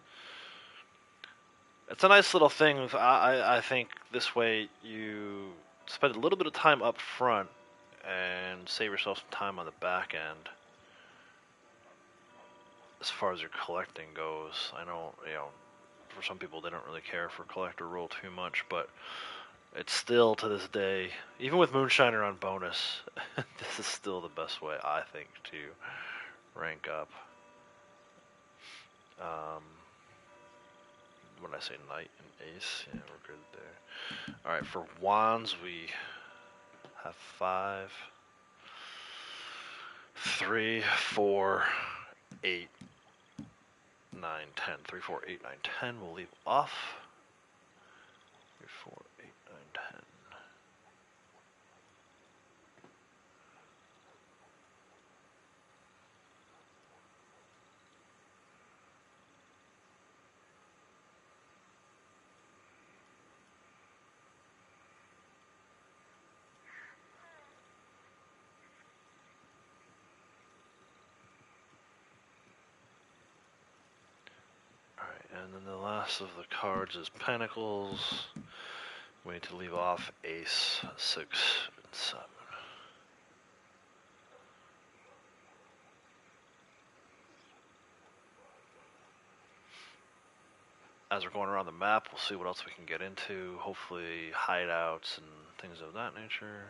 It's a nice little thing. I think this way you spend a little bit of time up front and save yourself some time on the back end. As far as your collecting goes, I know, for some people they don't really care for collector roll too much, but it's still, to this day, even with Moonshiner on bonus, this is still the best way, I think, to rank up. When I say Knight and Ace, yeah, we're good there. Alright, for wands, we have 5, 3, 4, 8, 9, 10. 3, 4, 8, 9, 10. We'll leave off. 3, 4, 8, 9, 10. And then the last of the cards is Pentacles. We need to leave off Ace, 6, and 7. As we're going around the map, we'll see what else we can get into. Hopefully hideouts and things of that nature.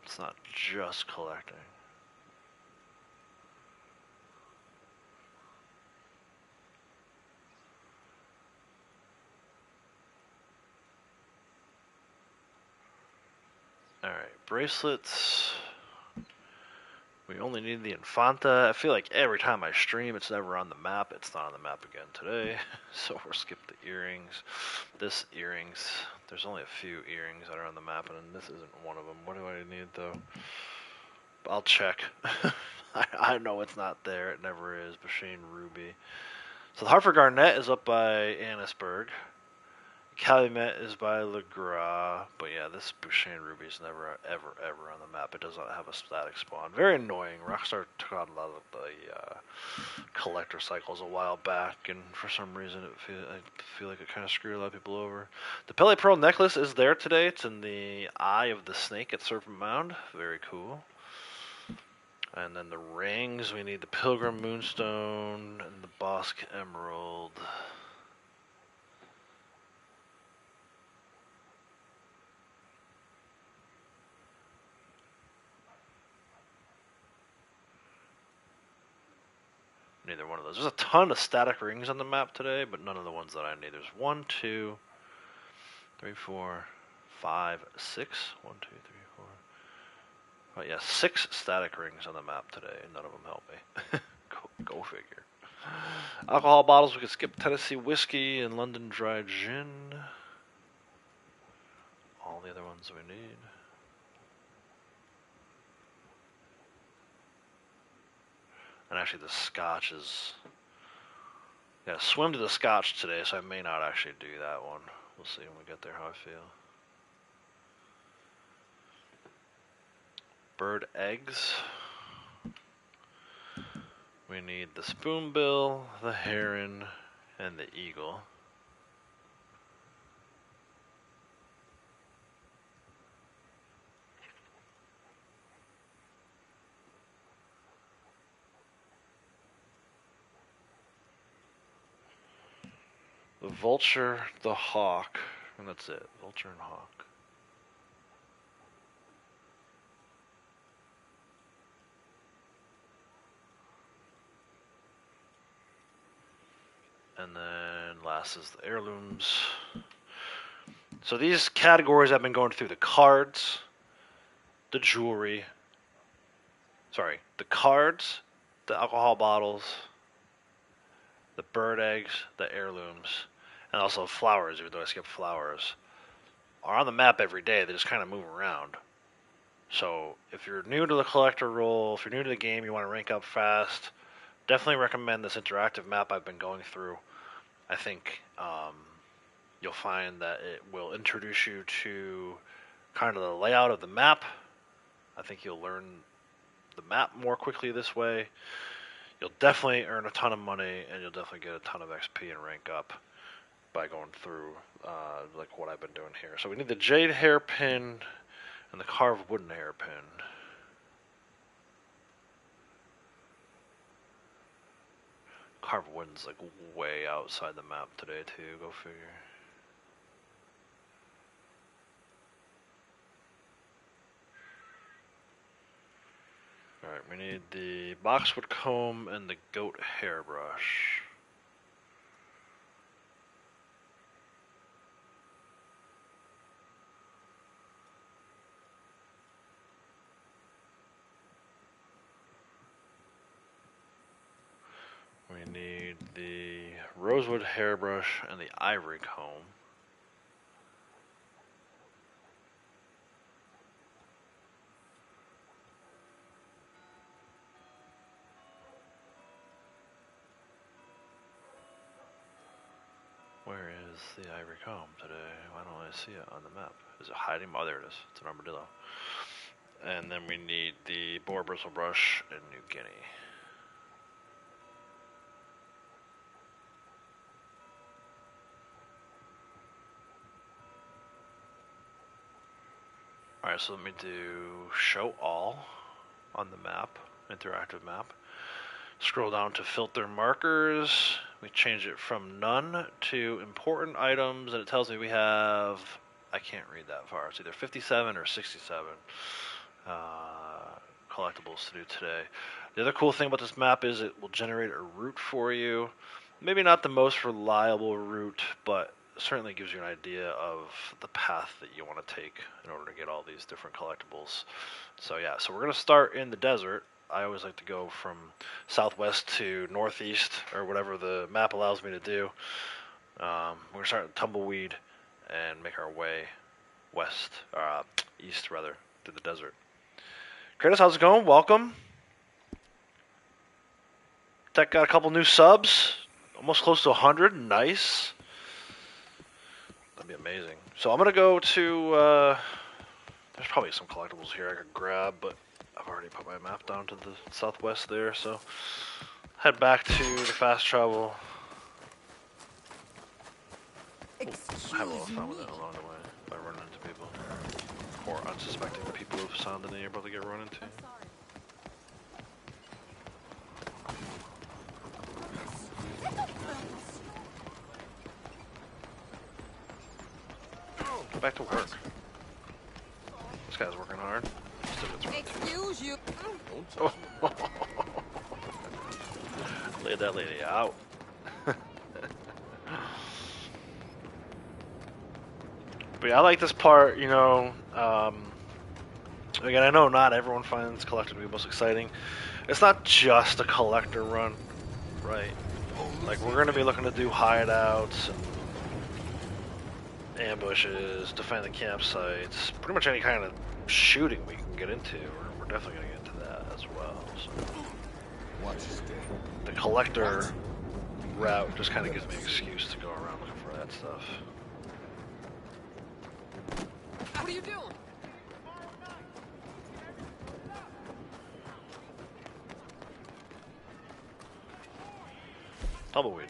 It's not just collecting. Alright, bracelets. We only need the Infanta. I feel like every time I stream, it's never on the map. It's not on the map again today. So we'll skip the earrings. This earrings, there's only a few earrings that are on the map, and this isn't one of them. What do I need, though? I'll check. I know it's not there. It never is. Bashane Ruby. So the Hartford Garnet is up by Annisburg. Calumet is by LeGras, but yeah, this Bouchane Ruby is never, ever on the map. It does not have a static spawn. Very annoying. Rockstar took out a lot of the collector cycles a while back, and for some reason I feel like it kind of screwed a lot of people over. The Pele Pearl necklace is there today. It's in the eye of the snake at Serpent Mound. Very cool. And then the rings, we need the Pilgrim Moonstone and the Bosque Emerald. Neither one of those. There's a ton of static rings on the map today, but none of the ones that I need. There's 1, 2, 3, 4, 5, 6. 1, 2, 3, 4. Oh yeah, 6 static rings on the map today, and none of them help me. Go figure. Alcohol bottles, we could skip Tennessee whiskey and London dry gin. All the other ones we need. And actually the scotch is... Gotta swim to the scotch today, so I may not actually do that one. We'll see when we get there how I feel. Bird eggs. We need the spoonbill, the heron, and the eagle. The vulture, the hawk, and that's it. Vulture and hawk. And then last is the heirlooms. So these categories I've been going through: the cards, the jewelry, the cards, the alcohol bottles, the bird eggs, the heirlooms, and also flowers, even though I skipped flowers, are on the map every day. They just kind of move around. So if you're new to the collector role, if you're new to the game, you want to rank up fast, definitely recommend this interactive map I've been going through. I think you'll find that it will introduce you to kind of the layout of the map. I think you'll learn the map more quickly this way. You'll definitely earn a ton of money, and you'll definitely get a ton of XP and rank up by going through like what I've been doing here. So we need the jade hairpin and the carved wooden hairpin. Carved wooden's like way outside the map today too, go figure. Alright, we need the boxwood comb and the goat hairbrush. We need the rosewood hairbrush and the ivory comb. Where is the ivory comb today? Why don't I see it on the map? Is it hiding? Oh, there it is. It's an armadillo. And then we need the boar bristle brush and New Guinea. Alright, so let me do show all on the map, interactive map. Scroll down to filter markers. We change it from none to important items, and it tells me we have, I can't read that far, it's either 57 or 67 collectibles to do today. The other cool thing about this map is it will generate a route for you. Maybe not the most reliable route, but certainly gives you an idea of the path that you want to take in order to get all these different collectibles. So yeah, so we're going to start in the desert. I always like to go from southwest to northeast, or whatever the map allows me to do. We're going to start at Tumbleweed and make our way west, east rather, through the desert. Kratos, how's it going? Welcome. Tech got a couple new subs, almost close to 100. Nice. That'd be amazing. So I'm going to go to, there's probably some collectibles here I could grab, but I've already put my map down to the southwest there, so head back to the fast travel. I have a little fun with it along the way by running into people. Or unsuspecting people who've sound that you're about to get run into. Get back to work. This guy's working hard. Excuse you. Oh. Lay that lady out. But yeah, I like this part, you know. Again, I know not everyone finds collector to be most exciting. It's not just a collector run, right. Like, we're going to be looking to do hideouts and ambushes, defend the campsites, pretty much any kind of shooting we can get into. We're definitely going to get into that as well. So. Watch your step. The collector route just kind of gives me an excuse to go around looking for that stuff. What are you doing? Tumbleweed.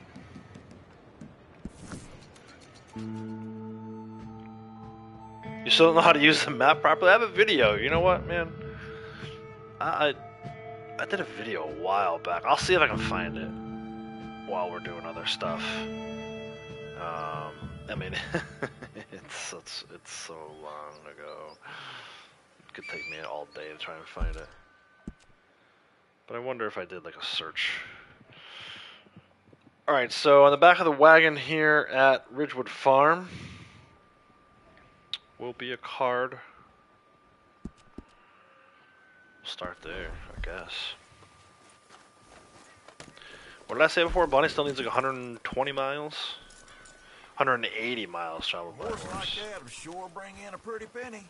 You still don't know how to use the map properly? I have a video. You know what, man? I did a video a while back. I'll see if I can find it while we're doing other stuff. I mean, it's so long ago. It could take me all day to try and find it. But I wonder if I did like a search. Alright, so on the back of the wagon here at Ridgewood Farm will be a card. We'll start there, I guess. What did I say before? Bonnie still needs like 120 miles? 180 miles traveled by Horse horse. like that will sure bring in a pretty penny.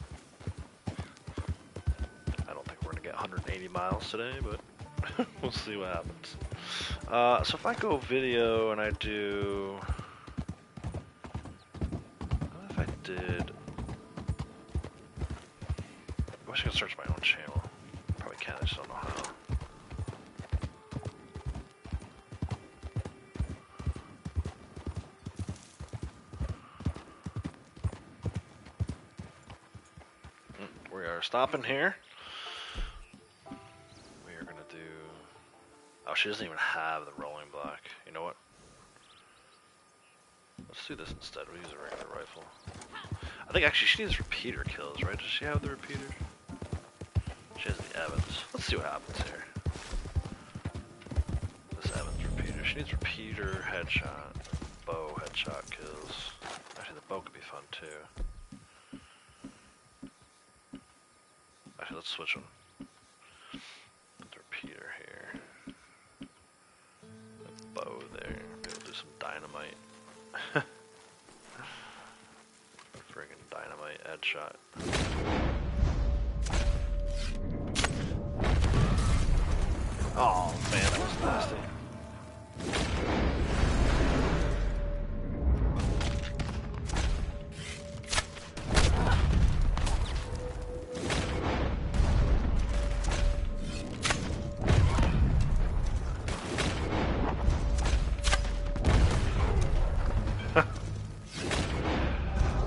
I don't think we're gonna get 180 miles today, but we'll see what happens. So if I go video and I do... What if I did... I wish I could search my own channel. Probably can, I just don't know how. We are stopping here. We are gonna do... Oh, she doesn't even have the rolling block. You know what? Let's do this instead. We'll use a regular rifle. I think actually she needs repeater kills, right? Does she have the repeaters? She has the Evans. Let's see what happens here. This Evans repeater. She needs repeater, headshot, bow, headshot kills. Actually, the bow could be fun too. Actually, let's switch them. Put the repeater here. The bow there. Maybe we'll do some dynamite. Friggin' dynamite headshot. Oh man, that was nasty.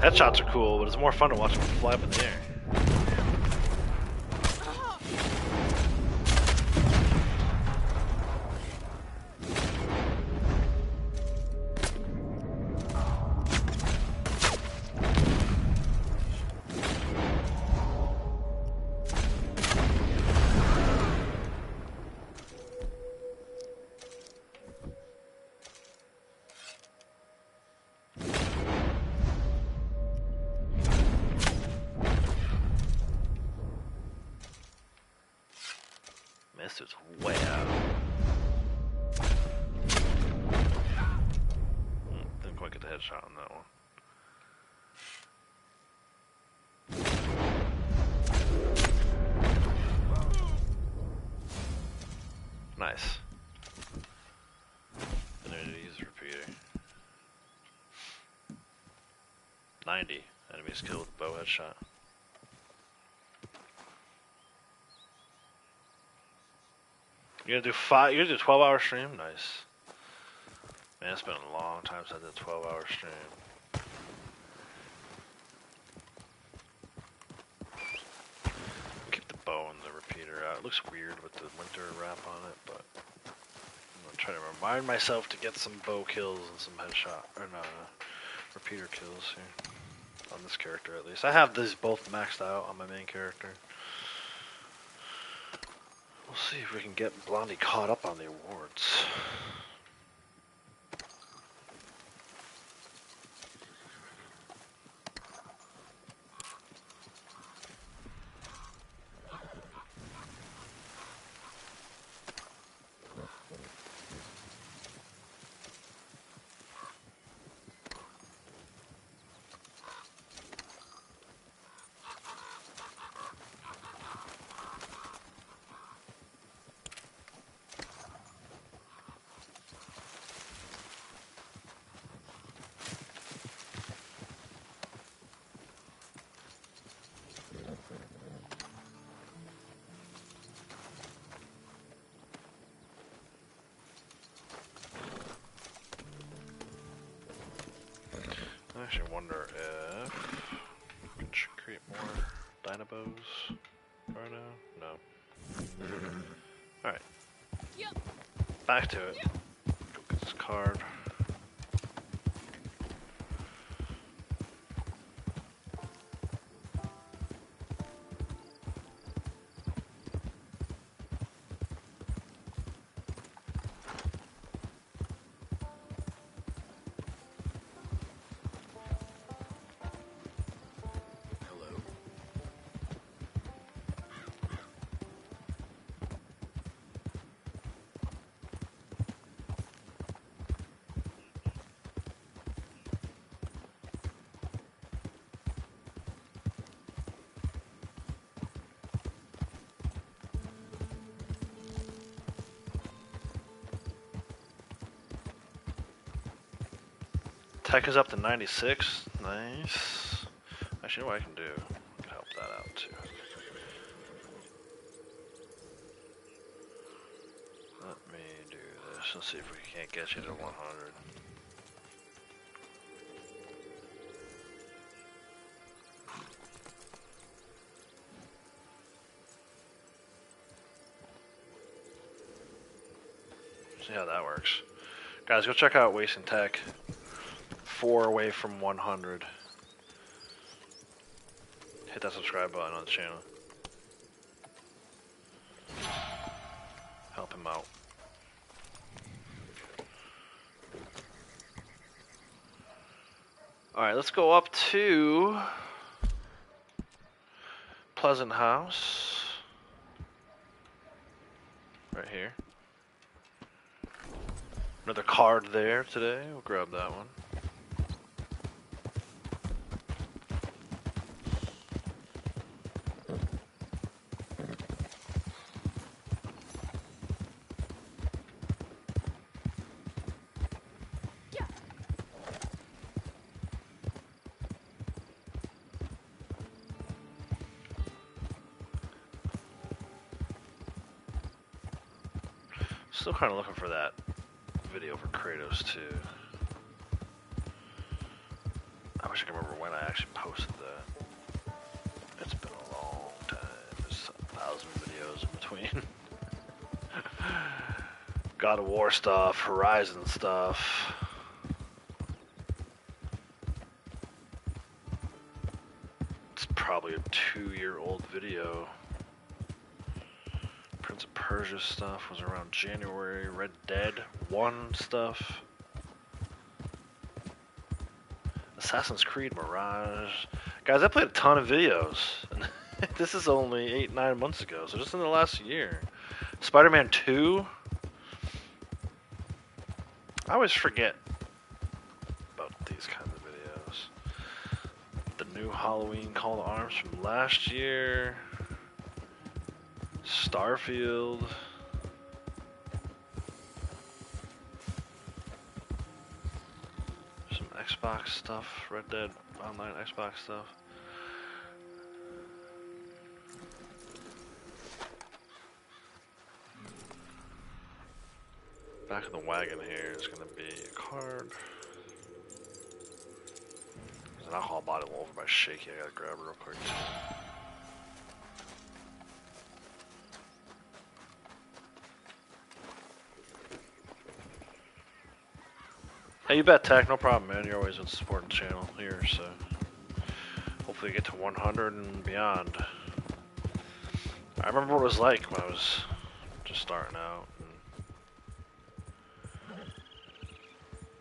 Headshots are cool, but it's more fun to watch them fly up in the air. This is way out. Didn't quite get the headshot on that one. Nice. Been ready to use the repeater. 90 enemies killed with a bow headshot. You're gonna do 5? You're gonna do a 12-hour stream? Nice. Man, it's been a long time since I did a 12-hour stream. Keep the bow and the repeater out. It looks weird with the winter wrap on it, but I'm gonna try to remind myself to get some bow kills and some headshot or no, repeater kills here on this character at least. I have these both maxed out on my main character. We'll see if we can get Blondie caught up on the awards. Actually wonder if we can create more dynamos right now. No. Alright. Yep. Back to it. Go get this card. Hello. Tech is up to 96. Nice. Actually, you know what I can do? I can help that out too. Let me do this. Let's see if we can't get you to 100. See how that works. Guys, go check out Wasting Tech. 4 away from 100. Hit that subscribe button on the channel. Help him out. Alright, let's go up to Pleasant House. Right here. Another card there today. We'll grab that one. Still kind of looking for that video for Kratos too. I wish I could remember when I actually posted that. It's been a long time. There's 1,000 videos in between. God of War stuff, Horizon stuff. It's probably a 2-year-old video. Prince of Persia stuff was around January. Red Dead 1 stuff. Assassin's Creed Mirage. Guys, I played a ton of videos. This is only 8-9 months ago, so just in the last year. Spider-Man 2. I always forget about these kinds of videos. The new Halloween Call to Arms from last year. Starfield. Some Xbox stuff. Red Dead Online Xbox stuff. Back of the wagon here is going to be a card. There's an alcohol bottle over by Shaky. I gotta grab it real quick. Hey, you bet, Tech. No problem, man. You're always been supporting the channel here, so hopefully get to 100 and beyond. I remember what it was like when I was just starting out and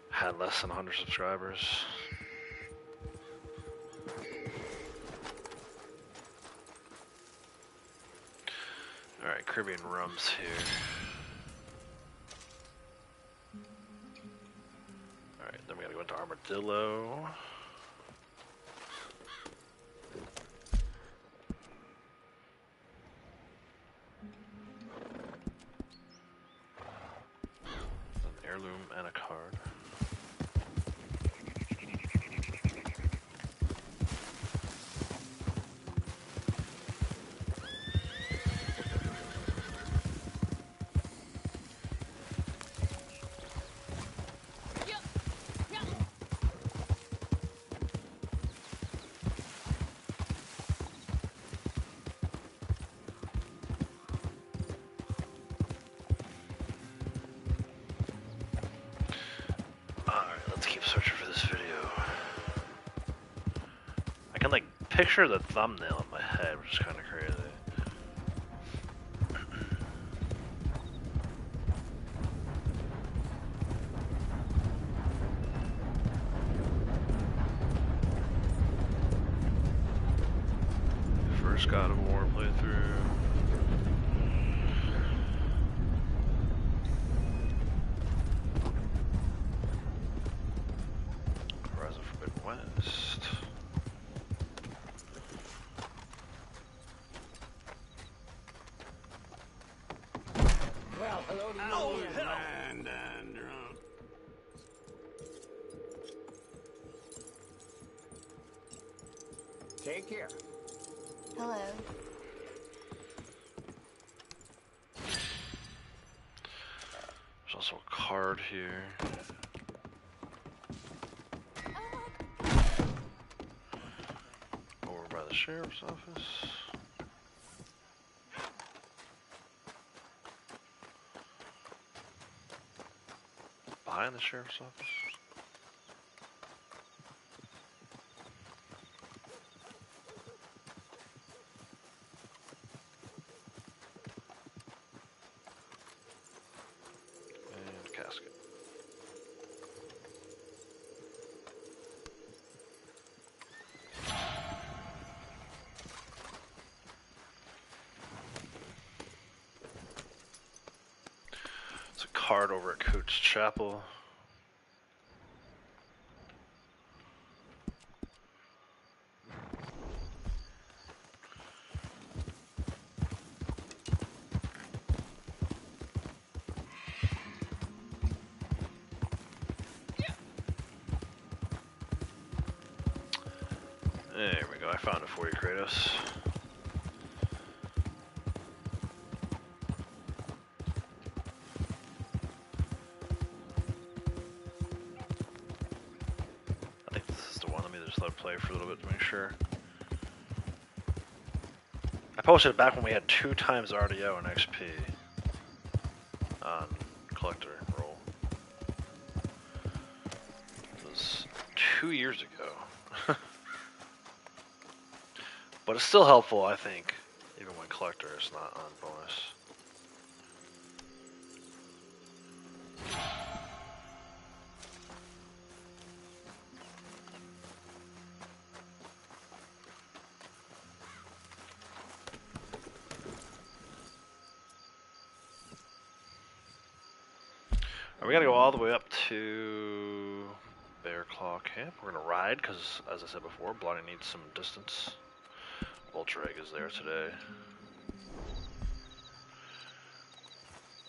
had less than 100 subscribers. Alright, Caribbean Rums here. Alright, then we gotta go into Armadillo. An heirloom and a card. keep searching for this video. I can like picture the thumbnail in my head, which is kind of crazy. First God of War playthrough. Horizon Forbidden West. Well, hello to you. Oh, man, and drunk. Take care. Hello. There's also a card here. Over by the sheriff's office. Behind the sheriff's office. And casket. It's a card over at Coots Chapel. There we go, I found it for you, Kratos. I think this is the one. Let me just let it play for a little bit to make sure. I posted it back when we had 2 times RDO and XP on collector roll. It was 2 years ago. But it's still helpful, I think, even when collector is not on bonus. We gotta go all the way up to Bear Claw Camp. We're gonna ride because, as I said before, Bloody needs some distance. Ultra Egg is there today.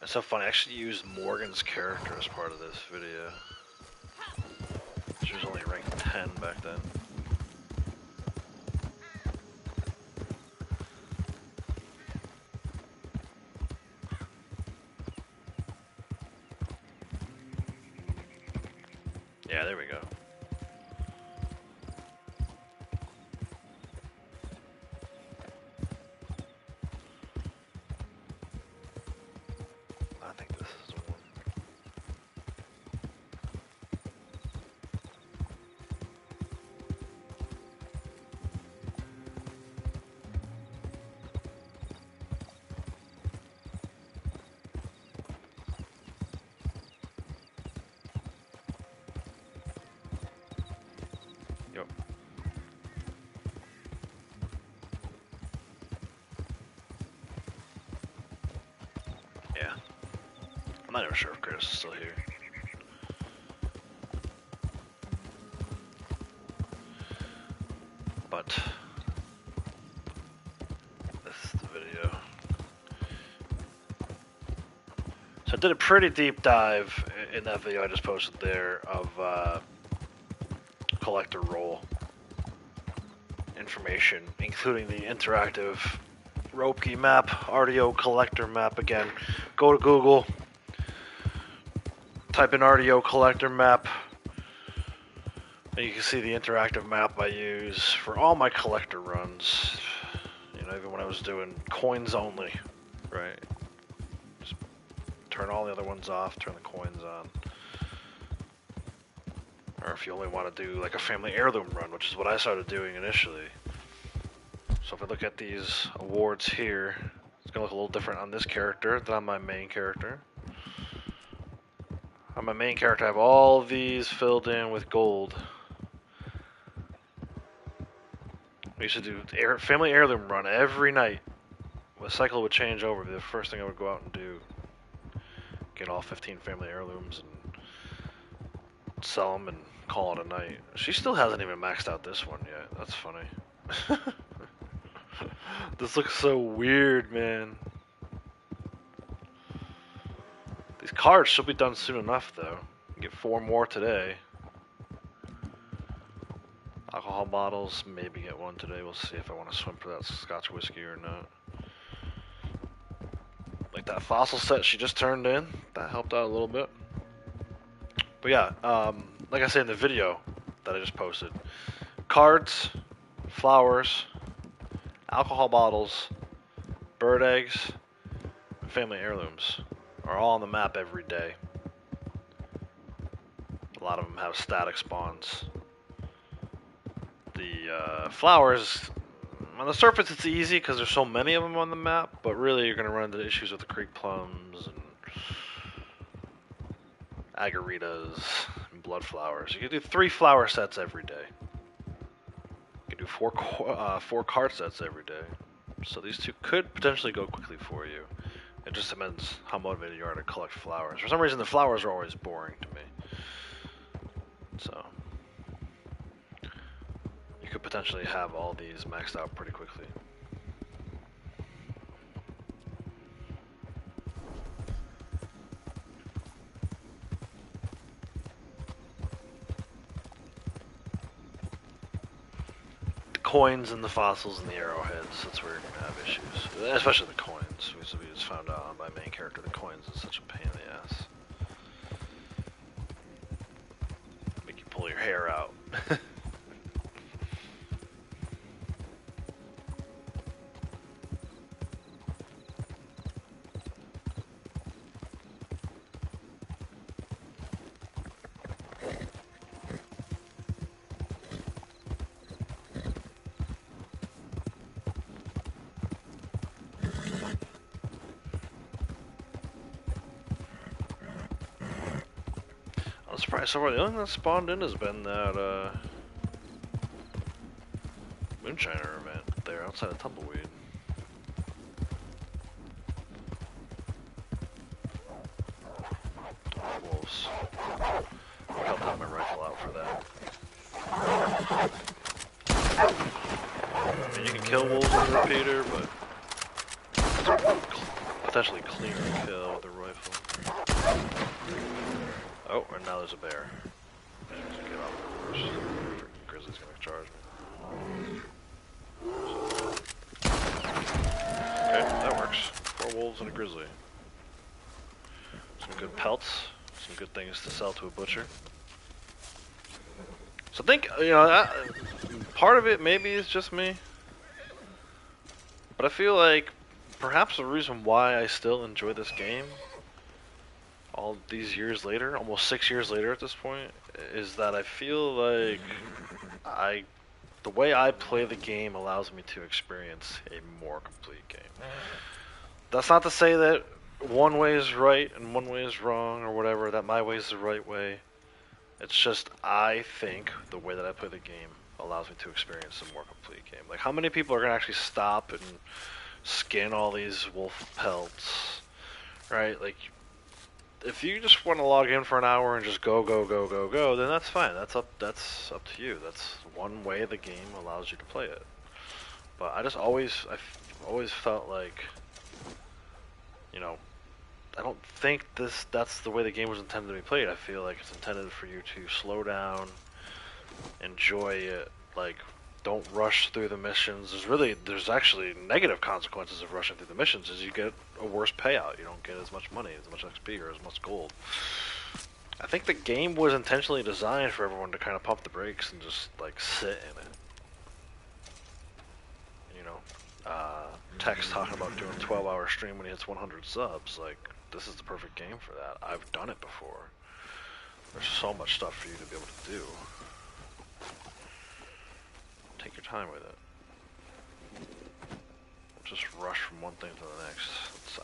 It's so funny, I actually used Morgan's character as part of this video. She was only ranked 10 back then. Yeah, there we go. I think this is the one. Yep. Yeah. I'm not even sure if Kratos is still here. But this is the video. So I did a pretty deep dive in that video I just posted there of collector role information, including the interactive rope key map, RDO collector map. Again, go to Google, type in RDO collector map, and you can see the interactive map I use for all my collector runs. You know, even when I was doing coins only, right? Just turn all the other ones off, turn the coins on. or if you only want to do like a family heirloom run, which is what I started doing initially. So if I look at these awards here, it's gonna look a little different on this character than on my main character. On my main character, I have all of these filled in with gold. We used to do family heirloom run every night. The cycle would change over. The first thing I would go out and do, get all 15 family heirlooms and sell them and call it a night. She still hasn't even maxed out this one yet. That's funny. This looks so weird, man. These cards should be done soon enough, though. Get 4 more today. Alcohol bottles, maybe get 1 today. We'll see if I want to swim for that Scotch whiskey or not. Like that fossil set she just turned in, that helped out a little bit. But yeah, like I said in the video that I just posted, cards, flowers, alcohol bottles, bird eggs, and family heirlooms are all on the map every day. A lot of them have static spawns. The flowers, on the surface it's easy because there's so many of them on the map, but really you're going to run into issues with the creek plums and agaritas and blood flowers. You can do 3 flower sets every day. You can do 4 card sets every day. So these 2 could potentially go quickly for you. It just depends how motivated you are to collect flowers. For some reason the flowers are always boring to me. So you could potentially have all these maxed out pretty quickly. The coins and the fossils and the arrowheads, that's where you're going to have issues. Especially the coins. We just found out on my main character the coins is such a pain in the ass. Make you pull your hair out. I'm surprised so far the only thing that spawned in has been that moonshiner event there outside of Tumbleweed. Wolves. I'll have my rifle out for that. I mean, you can kill wolves with a repeater, but it's potentially cleaner to kill with a rifle. Oh, and now there's a bear. Get off the horse. Freaking grizzly's gonna charge me. Okay, that works. 4 wolves and a grizzly. Some good pelts. Some good things to sell to a butcher. So I think, you know, part of it maybe is just me. But I feel like perhaps the reason why I still enjoy this game all these years later, almost 6 years later at this point, is that I feel like the way I play the game allows me to experience a more complete game. That's not to say that one way is right and one way is wrong or whatever, that my way is the right way. It's just I think the way that I play the game allows me to experience a more complete game. Like, how many people are going to actually stop and skin all these wolf pelts, right? Like, if you just want to log in for an hour and just go, then that's fine. That's up to you. That's one way the game allows you to play it. But I've always felt like, you know, I don't think that's the way the game was intended to be played. I feel like it's intended for you to slow down, enjoy it, like, don't rush through the missions. There's actually negative consequences of rushing through the missions, is you get a worse payout. You don't get as much money, as much XP, or as much gold. I think the game was intentionally designed for everyone to kind of pump the brakes and just, like, sit in it. You know, Tech's talking about doing a 12-hour stream when he hits 100 subs. Like, this is the perfect game for that. I've done it before. There's so much stuff for you to be able to do. Take your time with it. Just rush from one thing to the next.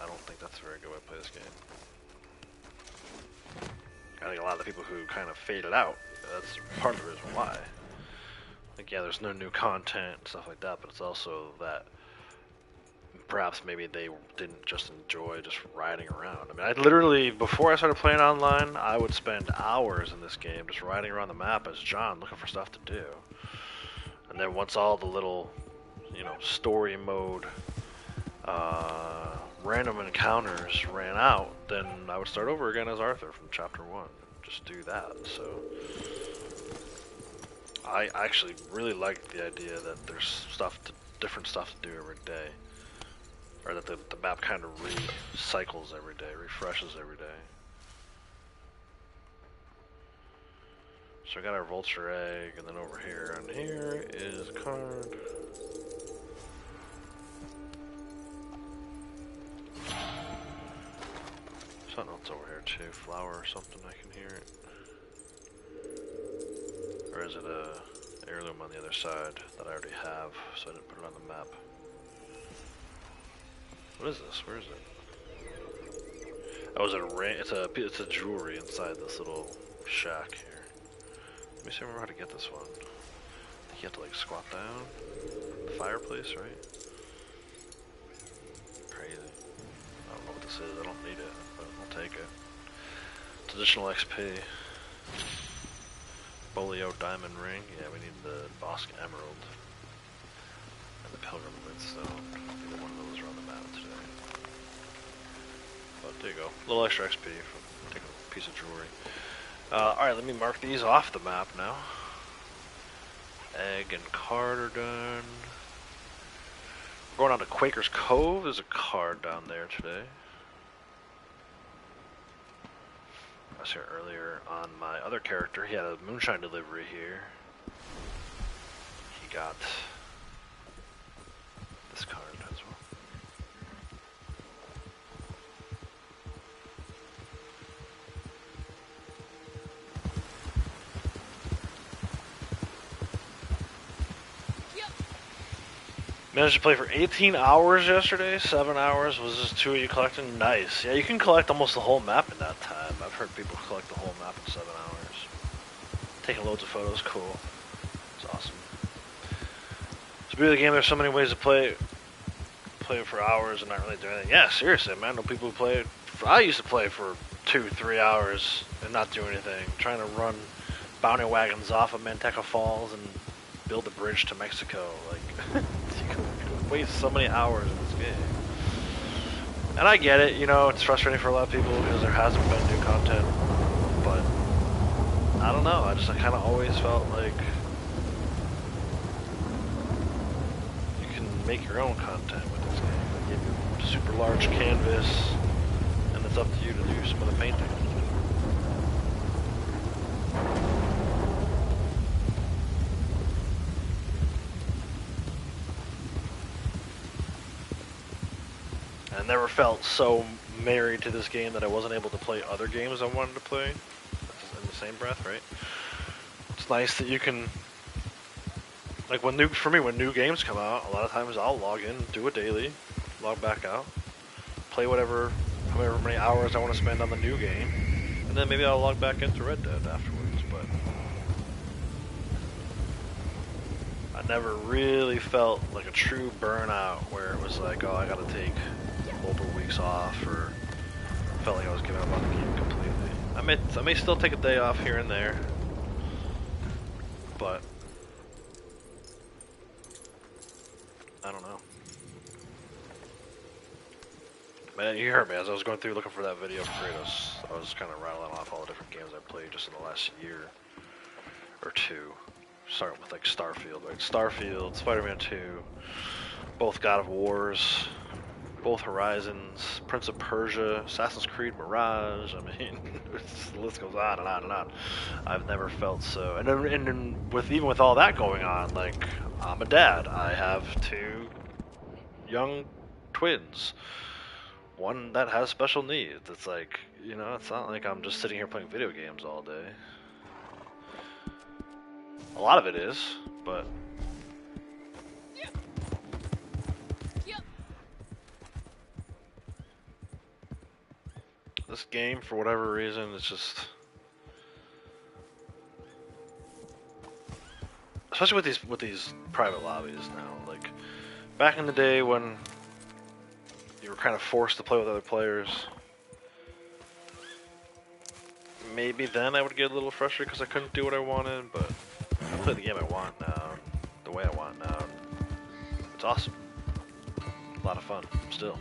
I don't think that's a very good way to play this game. I think a lot of the people who kind of faded out, that's part of the reason why. Like, yeah, there's no new content and stuff like that, but it's also that perhaps maybe they didn't just enjoy just riding around. I mean, I literally, before I started playing online, I would spend hours in this game just riding around the map as John, looking for stuff to do. And then once all the little, you know, story mode, random encounters ran out, then I would start over again as Arthur from chapter 1. Just do that. So I actually really like the idea that there's different stuff to do every day. Or that the map kind of recycles every day, refreshes every day. So I got our vulture egg, and then over here, and here is a card. Something else over here too, flower or something, I can hear it. Or is it a heirloom on the other side that I already have, so I didn't put it on the map. What is this? Where is it? Oh, is it a ring? It's a jewelry inside this little shack here. Let me see if I remember how to get this one. I think you have to like squat down. The fireplace, right? Crazy. I don't know what this is. I don't need it, but I'll take it. It's additional XP. Bolio diamond ring. Yeah, we need the Bosk emerald. And the pilgrim glintstone. Either one of those are on the map today. But there you go. A little extra XP from taking a piece of jewelry. Alright, let me mark these off the map now. Egg and card are done. We're going on to Quaker's Cove. There's a card down there today. I was here earlier on my other character. He had a moonshine delivery here. He got this card as well. Managed to play for 18 hours yesterday. 7 hours. Was this 2 of you collecting? Nice. Yeah, you can collect almost the whole map in that time. I've heard people collect the whole map in 7 hours. Taking loads of photos. Cool. It's awesome. It's a beautiful game. There's so many ways to play it for hours and not really do anything. Yeah, seriously, man. I know people who play it. I used to play for 2-3 hours and not do anything. Trying to run bounty wagons off of Manteca Falls and build a bridge to Mexico. Like, you can waste so many hours in this game. And I get it, you know, it's frustrating for a lot of people because there hasn't been new content. But I don't know. I kind of always felt like you can make your own content with this game. They give you a super large canvas, and it's up to you to do some of the painting. I never felt so married to this game that I wasn't able to play other games I wanted to play in the same breath, right? It's nice that you can, like, when new games come out, a lot of times I'll log in, do a daily, log back out, play however many hours I want to spend on the new game, and then maybe I'll log back into Red Dead afterwards. But I never really felt like a true burnout where it was like, oh, I gotta take multiple weeks off, or felt like I was giving up on the game completely. I may still take a day off here and there, but I don't know. Man, you heard me as I was going through looking for that video for Kratos. I was kind of rattling off all the different games I played just in the last year or two. Starting with like Starfield, right? Starfield, Spider-Man 2, both God of Wars, both Horizons, Prince of Persia, Assassin's Creed Mirage. I mean, the list goes on and on and on. I've never felt so. And then even with all that going on, like, I'm a dad. I have 2 young twins. one that has special needs. It's like, you know, it's not like I'm just sitting here playing video games all day. A lot of it is, but this game, for whatever reason, it's just, especially with these private lobbies now. Like back in the day when you were kind of forced to play with other players, maybe then I would get a little frustrated because I couldn't do what I wanted. But I play the game I want now, the way I want now. It's awesome. A lot of fun still.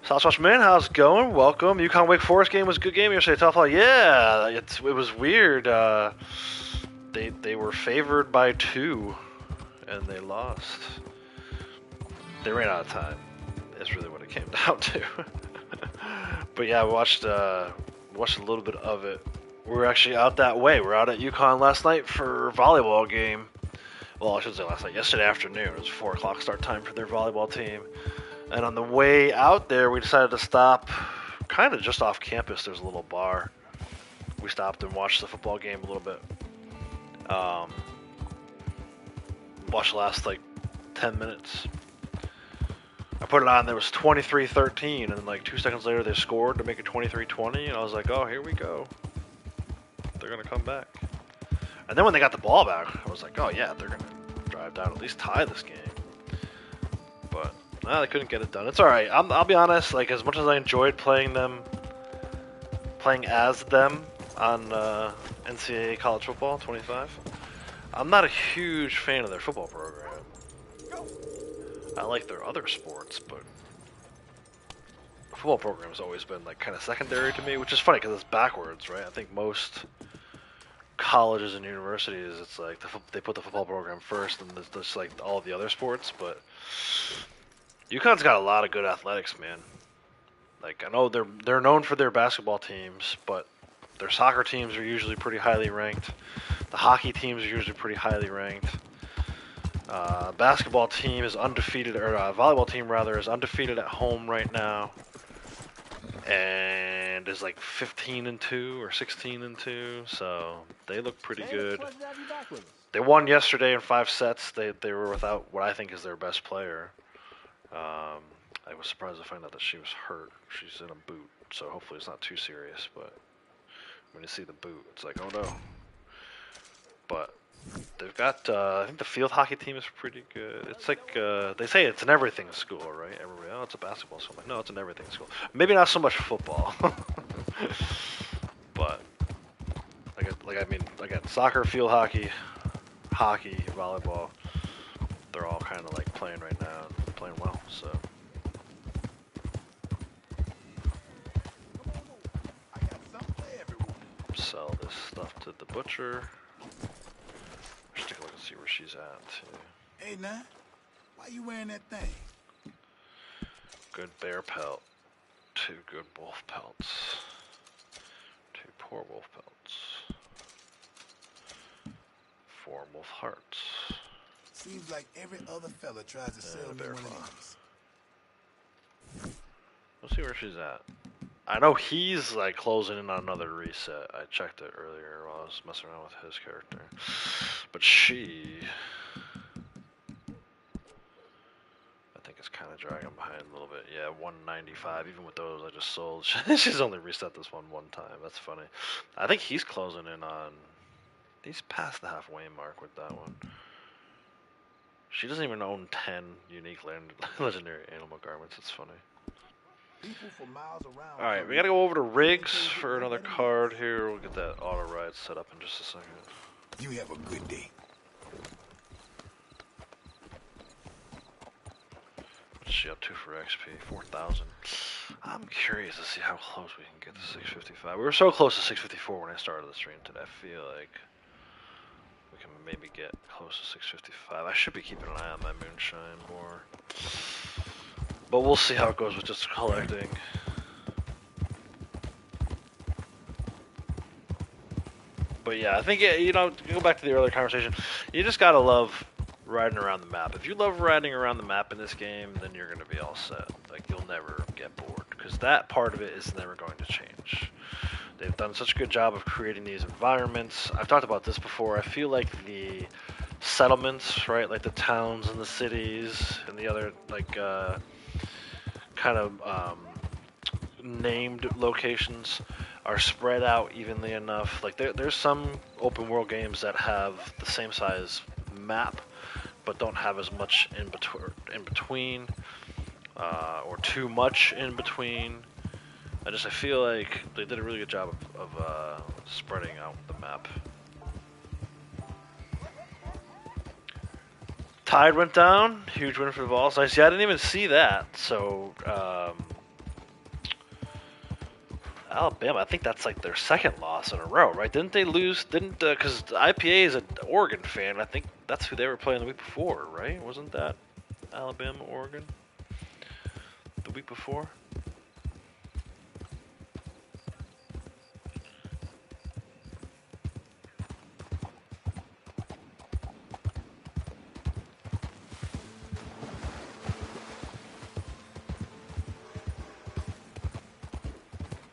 Southwatch Man, how's it going? Welcome. UConn Wake Forest game was a good game yesterday. Tough all. Yeah, it was weird. They were favored by 2, and they lost. They ran out of time. That's really what it came down to. But yeah, I watched a little bit of it. We were actually out that way. We were out at UConn last night for a volleyball game. Well, I shouldn't say last night. Yesterday afternoon. It was 4 o'clock start time for their volleyball team. And on the way out there, we decided to stop kind of just off campus. There's a little bar. We stopped and watched the football game a little bit. Watched the last, 10 minutes. I put it on, there was 23-13, and 2 seconds later they scored to make it 23-20, and I was like, oh, here we go. They're going to come back. And then when they got the ball back, I was like, oh yeah, they're going to drive down, at least tie this game. But no, they couldn't get it done. It's alright. I'll be honest, as much as I enjoyed playing as them on NCAA College Football 25, I'm not a huge fan of their football program. I like their other sports, but the football program has always been kind of secondary to me, which is funny because it's backwards, right? I think most colleges and universities, it's they put the football program first, and there's just all the other sports. But UConn's got a lot of good athletics, man. I know they're known for their basketball teams, but their soccer teams are usually pretty highly ranked. The hockey teams are usually pretty highly ranked. Basketball team is undefeated, or volleyball team rather is undefeated at home right now, and is 15-2 or 16-2. So they look pretty good. They won yesterday in 5 sets. They were without what I think is their best player. I was surprised to find out that she was hurt. She's in a boot, so hopefully it's not too serious. But when you see the boot, it's like, oh no. But they've got, I think the field hockey team is pretty good. It's they say it's an everything school, right? Everybody, oh, it's a basketball school. I'm like, no, it's an everything school. Maybe not so much football. But, again, soccer, field hockey, volleyball, they're all kind of playing right now and playing well, so. Sell this stuff to the butcher. Just take a look and see where she's at, too. Hey, now, why you wearing that thing? Good bear pelt. 2 good wolf pelts. 2 poor wolf pelts. 4 wolf hearts. Seems like every other fella tries to sell me one of these. Let's see where she's at. I know he's closing in on another reset. I checked it earlier while I was messing around with his character. But she, I think it's kind of dragging behind a little bit. Yeah, 195. Even with those I just sold, she's only reset this one time. That's funny. I think he's closing in on. He's past the halfway mark with that one. She doesn't even own 10 unique legendary animal garments. It's funny. Alright, we gotta go over to Riggs for another card here. We'll get that auto ride set up in just a second. You have a good day. What's she up to for XP? 4,000. I'm curious to see how close we can get to 655. We were so close to 654 when I started the stream today. I feel like we can maybe get close to 655. I should be keeping an eye on my moonshine more. But we'll see how it goes with just collecting. But yeah, I think, to go back to the earlier conversation, you just gotta love riding around the map. If you love riding around the map in this game, then you're going to be all set. Like, you'll never get bored, because that part of it is never going to change. They've done such a good job of creating these environments. I've talked about this before. I feel like the settlements, right, like the towns and the cities and the other, like, kind of named locations are spread out evenly enough. Like, there's some open world games that have the same size map, but don't have as much in between, or too much in between. I feel like they did a really good job of spreading out the map. Tide went down, huge win for the Vols. Nice. Yeah, I didn't even see that. So Alabama, I think that's like their second loss in a row, right? Didn't they lose? Because IPA is an Oregon fan. I think that's who they were playing the week before, right? Wasn't that Alabama, Oregon the week before?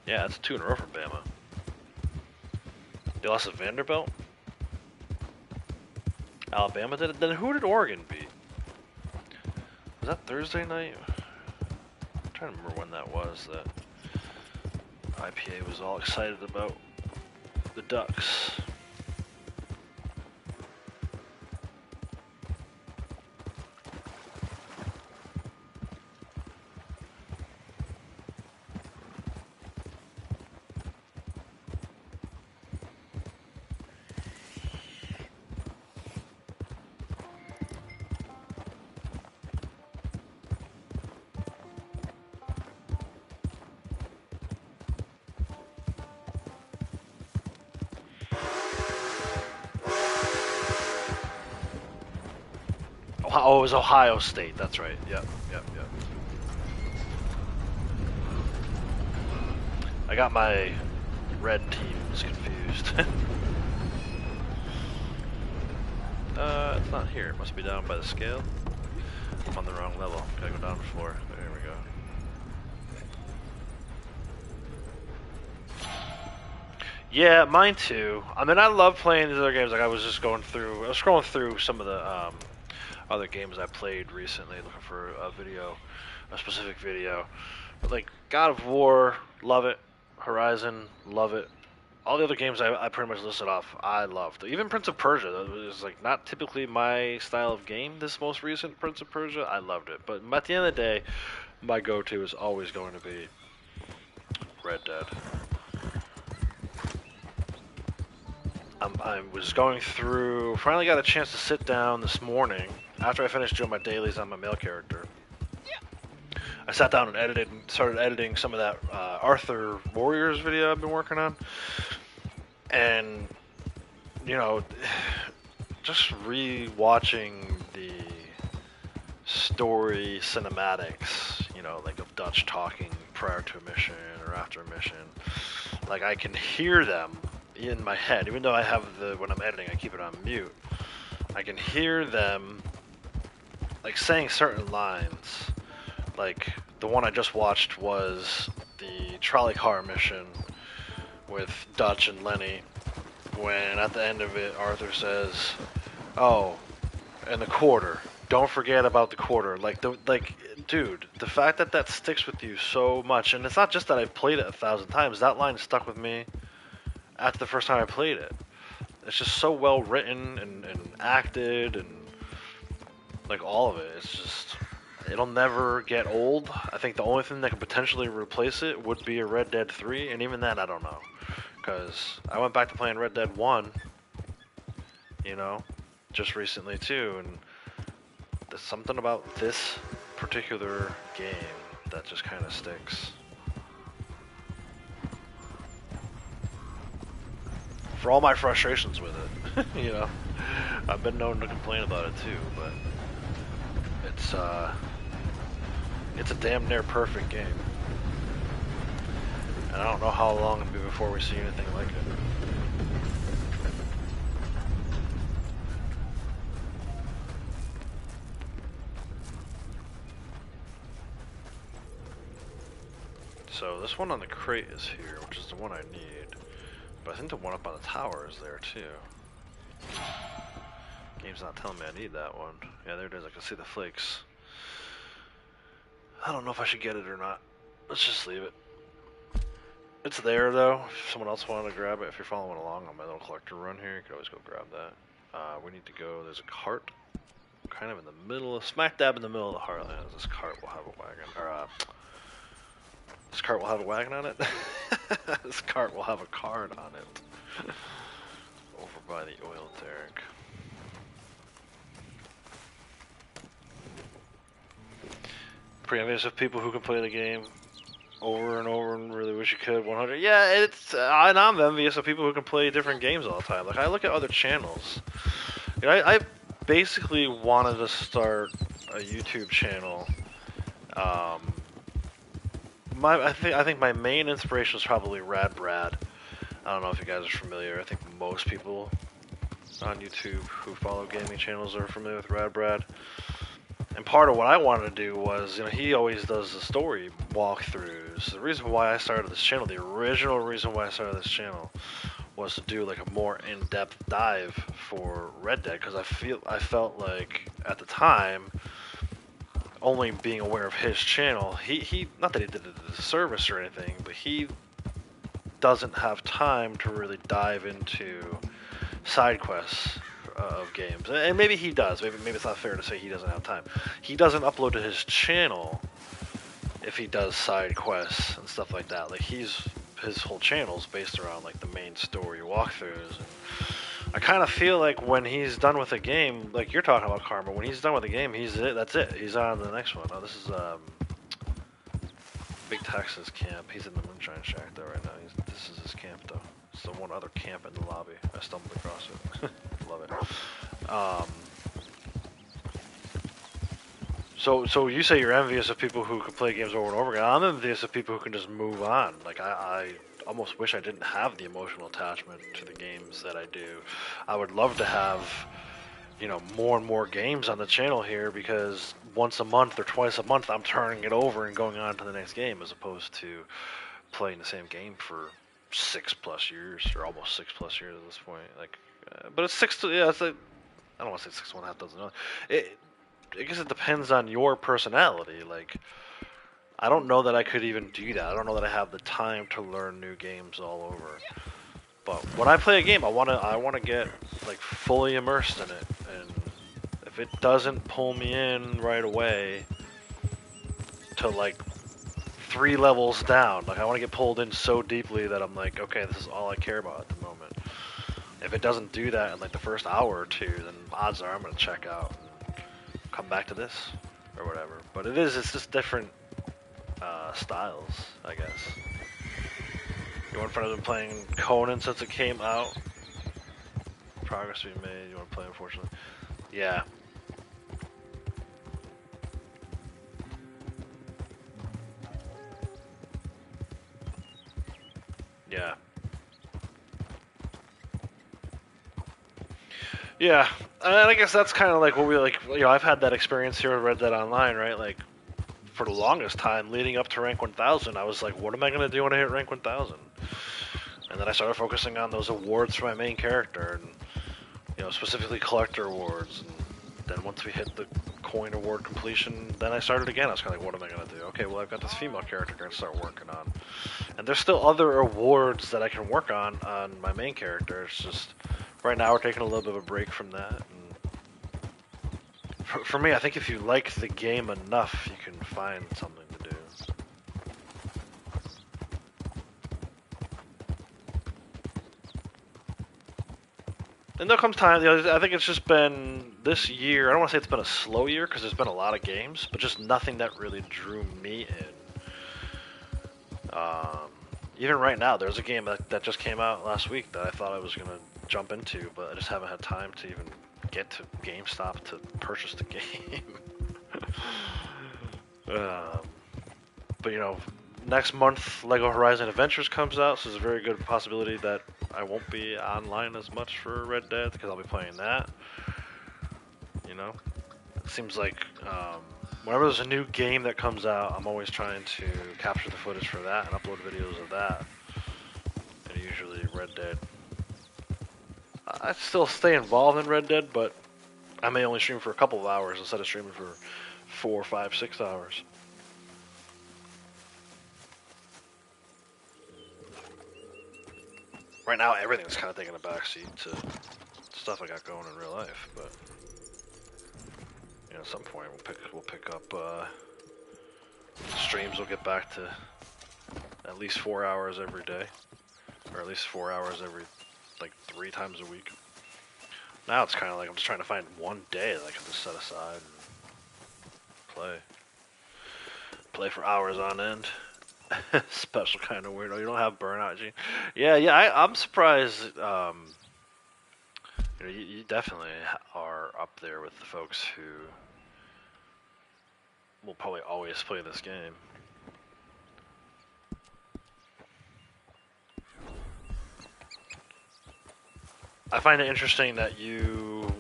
Yeah, that's 2 in a row for Bama. They lost to Vanderbilt. Alabama did it. Then who did Oregon beat? Was that Thursday night? I'm trying to remember when that was. That IPA was all excited about the Ducks. Oh, it was Ohio State. That's right. Yep. I got my red teams confused. It's not here. It must be down by the scale. I'm on the wrong level. Gotta go down the floor. There we go. Yeah, mine too. I mean, I love playing these other games. Like, I was scrolling through some of the other games I played recently, looking for a specific video. But like God of War, love it. Horizon, love it. All the other games I pretty much listed off, I loved. Even Prince of Persia, that was like not typically my style of game. This most recent Prince of Persia, I loved it. But at the end of the day, my go-to is always going to be Red Dead. I was going through, finally got a chance to sit down this morning after I finished doing my dailies on my male character. I sat down and started editing some of that Arthur Warriors video I've been working on. And, you know, just re-watching the story cinematics, you know, like of Dutch talking prior to a mission or after a mission. Like, I can hear them in my head, even though I have when I'm editing, I keep it on mute. I can hear them, like, saying certain lines. Like, the one I just watched was the trolley car mission with Dutch and Lenny, when at the end of it, Arthur says, "Oh, and the quarter. Don't forget about the quarter." Dude, the fact that sticks with you so much, and it's not just that I've played it 1,000 times. That line stuck with me after the first time I played it. It's just so well written and acted, and like all of it. It's just, it'll never get old. I think the only thing that could potentially replace it would be a Red Dead 3, and even then I don't know. Because I went back to playing Red Dead 1, you know, just recently too, and there's something about this particular game that just kind of sticks. For all my frustrations with it, you know, I've been known to complain about it too, but it's a damn near perfect game. And I don't know how long it'll be before we see anything like it. So this one on the crate is here, which is the one I need. But I think the one up on the tower is there too. Game's not telling me I need that one. Yeah, there it is. I can see the flakes. I don't know if I should get it or not. Let's just leave it. It's there though. If someone else wanted to grab it, if you're following along on my little collector run here, you could always go grab that. We need to go. There's a cart, kind of in the middle, smack dab in the middle of the heartland. This cart will have a wagon, or this cart will have a wagon on it. This cart will have a card on it. Over by the oil derrick. Pretty envious of people who can play the game over and over and really wish you could 100. Yeah, it's and I'm envious of people who can play different games all the time. Like I look at other channels. You know, I basically wanted to start a YouTube channel. I think my main inspiration is probably Rad Brad. I don't know if you guys are familiar. I think most people on YouTube who follow gaming channels are familiar with Rad Brad. And part of what I wanted to do was, you know, he always does the story walkthroughs. The reason why I started this channel, the original reason why I started this channel, was to do like a more in-depth dive for Red Dead, because I felt like at the time, only being aware of his channel, he not that he did a disservice or anything, but he doesn't have time to really dive into side quests of games, and maybe he does. Maybe it's not fair to say he doesn't have time. He doesn't upload to his channel if he does side quests and stuff like that. Like his whole channel's based around like the main story walkthroughs. And I kind of feel like when he's done with a game, like you're talking about Karma, when he's done with the game, that's it. He's on to the next one. Oh, this is Big Texas camp. He's in the Moonshine Shack though right now. This is his camp though. It's the one other camp in the lobby. I stumbled across it. Love it. So you say you're envious of people who can play games over and over again. I'm envious of people who can just move on. Like I almost wish I didn't have the emotional attachment to the games that I do. I would love to have, you know, more and more games on the channel here, because once a month or twice a month I'm turning it over and going on to the next game, as opposed to playing the same game for 6+ years, or almost 6+ years at this point. Like, but it's it's like, I don't want to say 6.5 dozen. I guess it depends on your personality. Like, I don't know that I could even do that. I don't know that I have the time to learn new games all over. But when I play a game, I wanna get like fully immersed in it. And if it doesn't pull me in right away to like 3 levels down, like I want to get pulled in so deeply that I'm like, okay, this is all I care about at the moment. If it doesn't do that in like the first hour or two, then odds are I'm gonna check out and come back to this or whatever. But it's just different styles, I guess. One friend has been playing Conan since it came out. Progress we made. You want to play, unfortunately. Yeah. Yeah. Yeah, and I guess that's kind of like what we like. You know, I've had that experience here with Red Dead Online, right? Like, for the longest time, leading up to rank 1000, I was like, what am I gonna do when I hit rank 1000? And then I started focusing on those awards for my main character, and you know, specifically collector awards. And then once we hit the coin award completion, then I started again. I was kind of like, what am I gonna do? Okay, well, I've got this female character I'm gonna start working on, and there's still other awards that I can work on my main character. It's just right now we're taking a little bit of a break from that. And for me, I think if you like the game enough, you can find something to do. And there'll come time, you know, I think it's just been this year, I don't want to say it's been a slow year, because there's been a lot of games, but just nothing that really drew me in. Even right now, there's a game that just came out last week that I thought I was going to jump into, but I just haven't had time to even get to GameStop to purchase the game. But you know, next month Lego Horizon Adventures comes out, so there's a very good possibility that I won't be online as much for Red Dead, because I'll be playing that. You know, it seems like Whenever there's a new game that comes out, I'm always trying to capture the footage for that and upload videos of that. And usually Red Dead. I still stay involved in Red Dead, but I may only stream for a couple of hours instead of streaming for 4, 5, 6 hours. Right now, everything's kind of taking a backseat to stuff I got going in real life, but you know, at some point we'll pick up streams. Will get back to at least 4 hours every day, or at least 4 hours every like 3 times a week. Now it's kind of like I'm just trying to find one day that I can just set aside and play for hours on end. Special kind of weirdo. You don't have burnout, Gene? Yeah. I'm surprised. You know, you definitely are up there with the folks who will probably always play this game. I find it interesting that you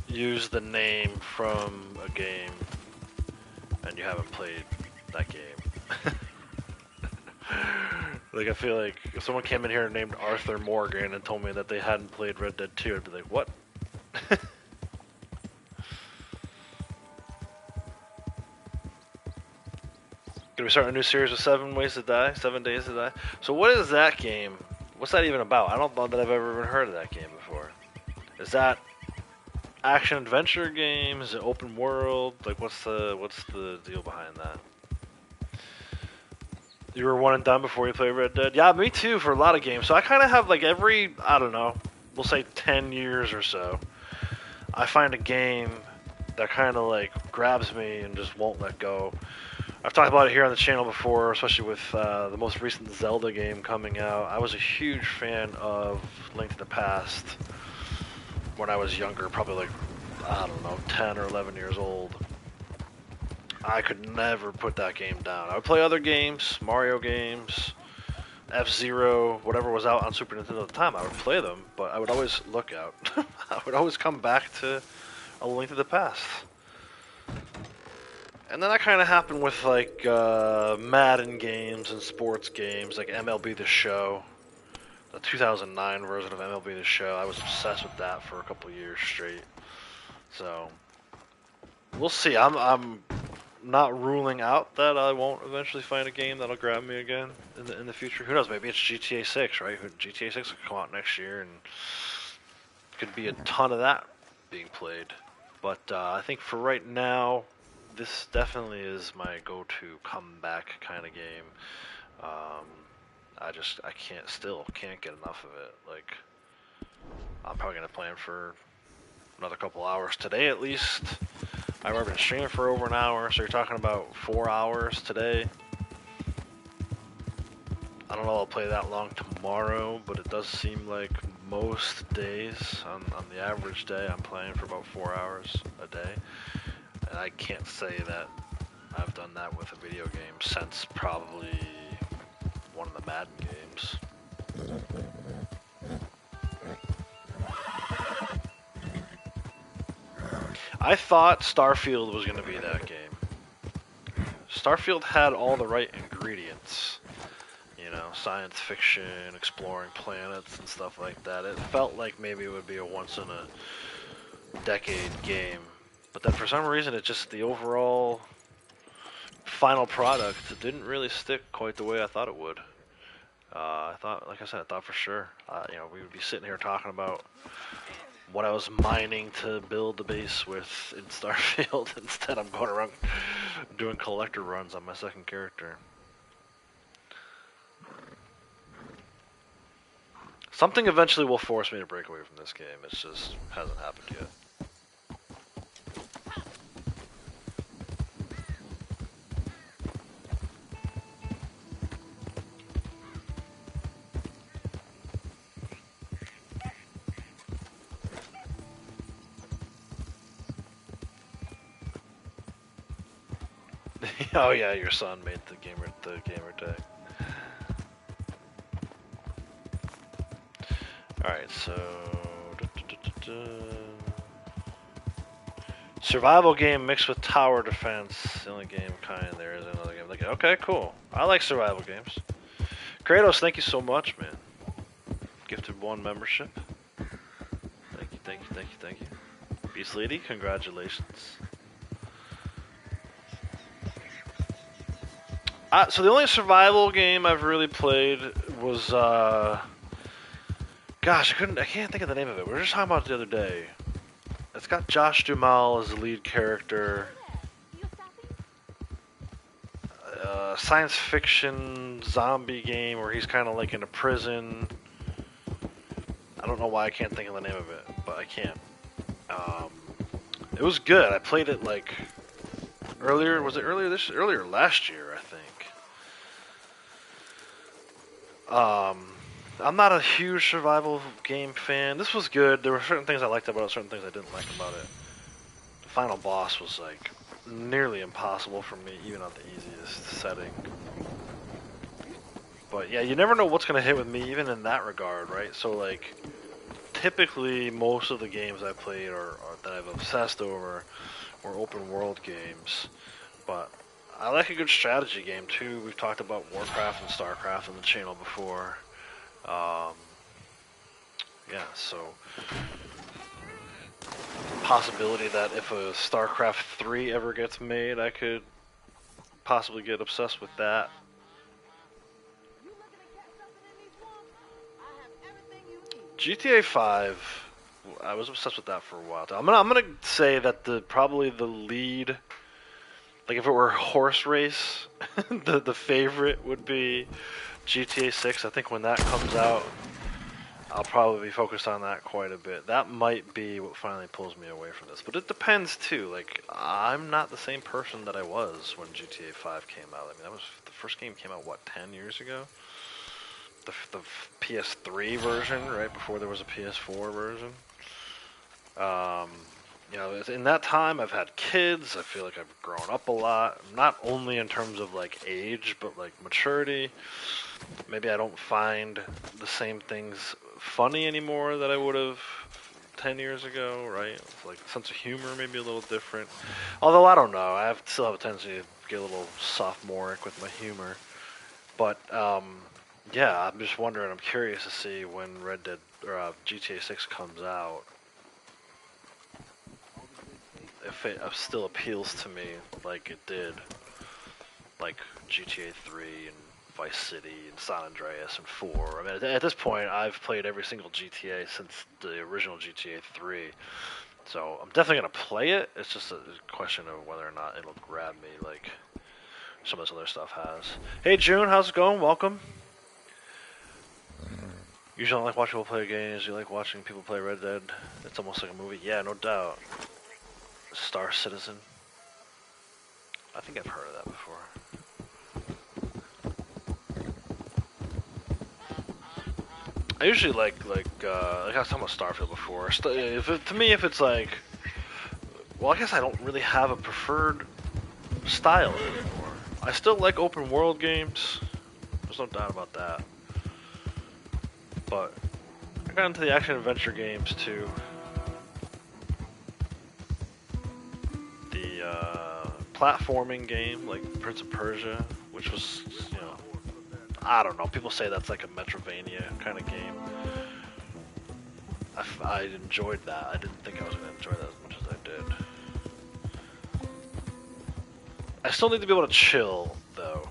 use the name from a game and you haven't played that game. Like, I feel like if someone came in here named Arthur Morgan and told me that they hadn't played Red Dead 2, I'd be like, what? Gonna be starting a new series with 7 Days to Die. So what is that game? What's that even about? I don't know that I've ever even heard of that game before. Is that action adventure game? Is it open world? Like, what's the deal behind that? You were one and done before you played Red Dead? Yeah, me too, for a lot of games. So I kind of have, like, every, I don't know, we'll say 10 years or so, I find a game that kind of, like, grabs me and just won't let go. I've talked about it here on the channel before, especially with the most recent Zelda game coming out. I was a huge fan of Link to the Past when I was younger, probably, like, I don't know, 10 or 11 years old. I could never put that game down. I would play other games, Mario games, F-Zero, whatever was out on Super Nintendo at the time. I would play them, but I would always look out. I would always come back to A Link to the Past. And then that kind of happened with, like, Madden games and sports games, like MLB The Show. The 2009 version of MLB The Show. I was obsessed with that for a couple years straight. So, we'll see. I'm not ruling out that I won't eventually find a game that'll grab me again in the future. Who knows? Maybe it's GTA 6, right? GTA 6 will come out next year, and could be a ton of that being played. But I think for right now, this definitely is my go-to comeback kind of game. I can't get enough of it. Like, I'm probably gonna play it for another couple hours today at least. I've already been streaming for over an hour, so you're talking about 4 hours today. I don't know if I'll play that long tomorrow, but it does seem like most days, on the average day, I'm playing for about 4 hours a day. And I can't say that I've done that with a video game since probably one of the Madden games. I thought Starfield was going to be that game. Starfield had all the right ingredients. You know, science fiction, exploring planets and stuff like that. It felt like maybe it would be a once-in-a-decade game. But then for some reason, it just, the overall final product didn't really stick quite the way I thought it would. I thought, like I said, I thought for sure, you know, we would be sitting here talking about what I was mining to build the base with in Starfield. Instead, I'm going around doing collector runs on my second character. Something eventually will force me to break away from this game. It just hasn't happened yet. Oh yeah, your son made the gamer tag. All right, so Survival game mixed with tower defense. The only game kind there is another game. Like, okay, cool. I like survival games. Kratos, thank you so much, man. Gifted 1 membership. Thank you, thank you, thank you, thank you. Beast Lady, congratulations. So the only survival game I've really played was, gosh, I can't think of the name of it. We were just talking about it the other day. It's got Josh Duhamel as the lead character. Science fiction zombie game where he's kind of like in a prison. I don't know why I can't think of the name of it, but I can't. It was good. I played it like earlier. Was it earlier last year? I think. I'm not a huge survival game fan. This was good. There were certain things I liked about it, certain things I didn't like about it. The final boss was like nearly impossible for me, even on the easiest setting. But yeah, you never know what's gonna hit with me, even in that regard, right? So like, typically most of the games I played or that I've obsessed over were open world games, but I like a good strategy game too. We've talked about Warcraft and Starcraft on the channel before. Yeah, so possibility that if a Starcraft 3 ever gets made, I could possibly get obsessed with that. GTA 5, I was obsessed with that for a while. I'm gonna say that probably the lead, like if it were a horse race, the favorite would be GTA 6. I think when that comes out, I'll probably be focused on that quite a bit. That might be what finally pulls me away from this. But it depends too. Like, I'm not the same person that I was when GTA 5 came out. I mean, the first game came out, what, 10 years ago? The PS3 version, right before there was a PS4 version. You know, in that time, I've had kids. I feel like I've grown up a lot. Not only in terms of like age, but like maturity. Maybe I don't find the same things funny anymore that I would have 10 years ago, right? It's like sense of humor maybe a little different. Although I don't know, still have a tendency to get a little sophomoric with my humor. But yeah, I'm just wondering. I'm curious to see when Red Dead or GTA 6 comes out, if it still appeals to me like it did, like GTA 3 and Vice City and San Andreas and 4. I mean, at this point, I've played every single GTA since the original GTA 3. So I'm definitely going to play it. It's just a question of whether or not it'll grab me like some of this other stuff has. Hey, June, how's it going? Welcome. Usually don't like watching people play games. You like watching people play Red Dead. It's almost like a movie. Yeah, no doubt. Star Citizen. I think I've heard of that before. I usually like I was talking about Starfield before. To me, if it's like, well, I guess I don't really have a preferred style anymore. I still like open world games. There's no doubt about that. But I got into the action adventure games too. The platforming game like Prince of Persia, which was, you know, I don't know. People say that's like a Metrovania kind of game. I enjoyed that. I didn't think I was going to enjoy that as much as I did. I still need to be able to chill, though.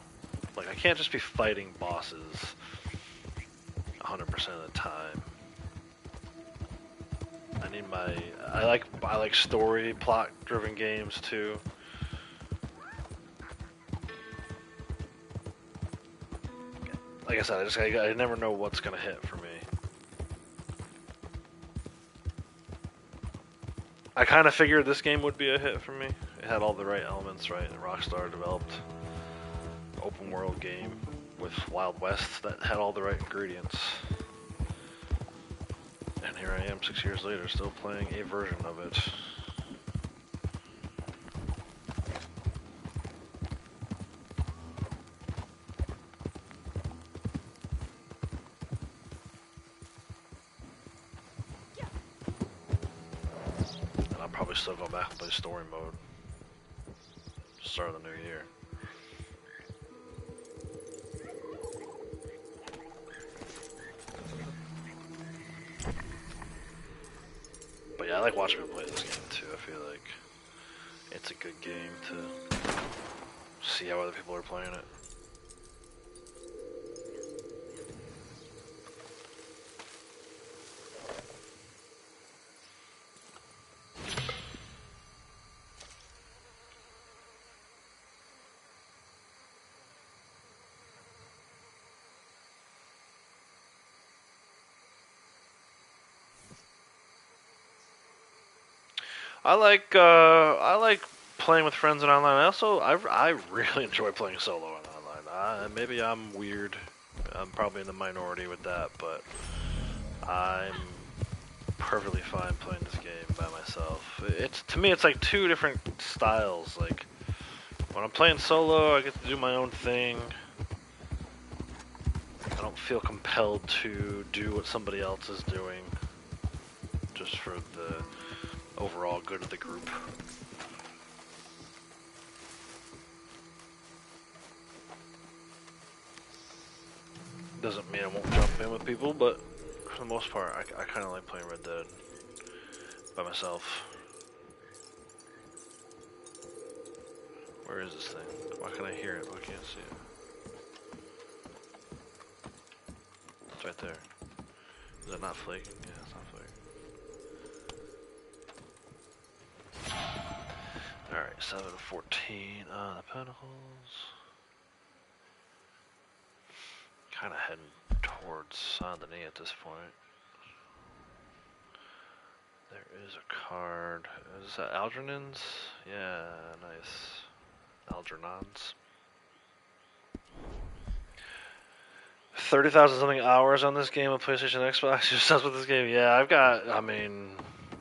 Like, I can't just be fighting bosses 100% of the time. I need I like story, plot-driven games, too. Like I said, I never know what's gonna hit for me. I kind of figured this game would be a hit for me. It had all the right elements, right? Rockstar developed an open world game with Wild West that had all the right ingredients. And here I am 6 years later, still playing a version of it. probably still go back and play story mode. Start of the new year. But yeah, I like watching people play this game too. I feel like it's a good game to see how other people are playing it. I like playing with friends and online. I really enjoy playing solo and online. Maybe I'm weird. I'm probably in the minority with that, but I'm perfectly fine playing this game by myself. To me, it's like two different styles. Like when I'm playing solo, I get to do my own thing. I don't feel compelled to do what somebody else is doing, just for the overall good of the group. Doesn't mean I won't jump in with people, but for the most part, I kind of like playing Red Dead by myself. Where is this thing? Why can I hear it? Why can't I see it? It's right there. Is it not flaking? Yeah, it's not flaking. Alright, 7:14 on the Pentacles. Kind of heading towards Saint Denis at this point. There is a card. Is that Algernon's? Yeah, nice. Algernon's. 30,000 something hours on this game on PlayStation and Xbox. You're obsessed with this game? Yeah, I've got, I mean,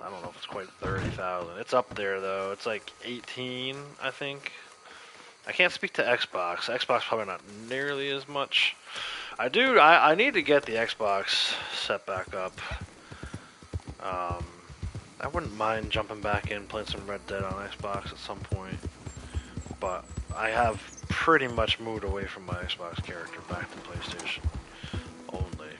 I don't know if it's quite 30,000. It's up there though. It's like 18, I think. I can't speak to Xbox. Xbox probably not nearly as much. I need to get the Xbox set back up. I wouldn't mind jumping back in, playing some Red Dead on Xbox at some point. But I have pretty much moved away from my Xbox character back to PlayStation only.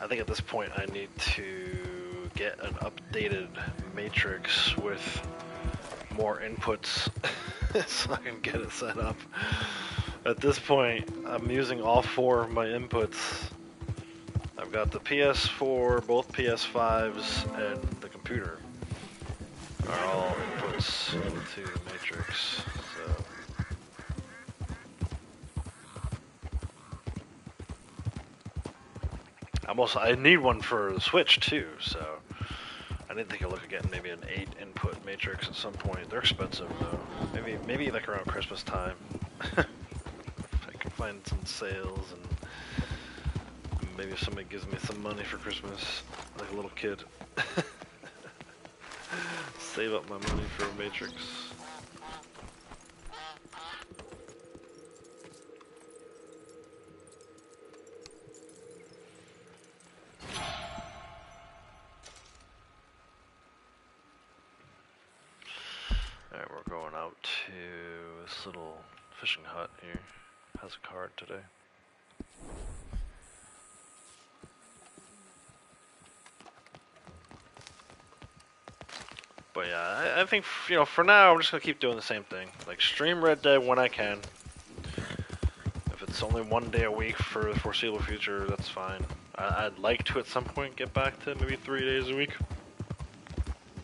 I think at this point I need to get an updated Matrix with more inputs so I can get it set up. At this point, I'm using all four of my inputs. I've got the PS4, both PS5s, and the computer are all inputs into the Matrix. So I need one for the Switch too, so I need to take a look at getting maybe an 8-input Matrix at some point. They're expensive though. Maybe like around Christmas time. If I can find some sales and maybe if somebody gives me some money for Christmas, like a little kid. Save up my money for a Matrix. Alright, we're going out to this little fishing hut here. Has a card today. But yeah, I think, you know, for now, I'm just going to keep doing the same thing. Like, stream Red Dead when I can. If it's only one day a week for the foreseeable future, that's fine. I'd like to, at some point, get back to maybe 3 days a week.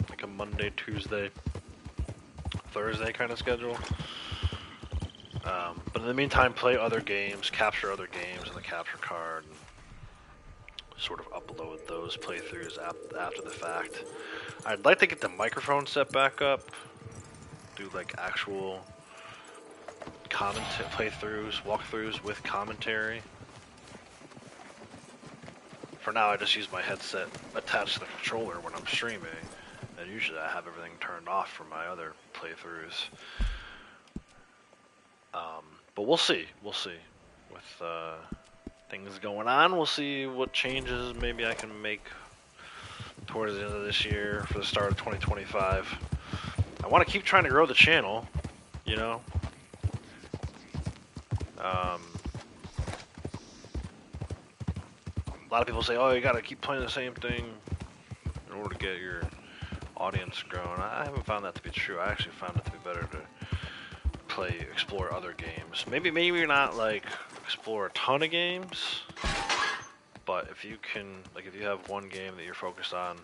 Like a Monday, Tuesday, Thursday kind of schedule. But in the meantime, play other games, capture other games in the capture card, and sort of upload those playthroughs after the fact. I'd like to get the microphone set back up, do like actual playthroughs, walkthroughs with commentary. For now, I just use my headset attached to the controller when I'm streaming, and usually I have everything turned off for my other playthroughs. But we'll see. With things going on, we'll see what changes maybe I can make towards the end of this year for the start of 2025. I want to keep trying to grow the channel, you know. A lot of people say, oh, you gotta keep playing the same thing in order to get your audience growing. I haven't found that to be true. I actually found it to be better to explore other games. Maybe not like explore a ton of games, but if you can, like if you have one game that you're focused on,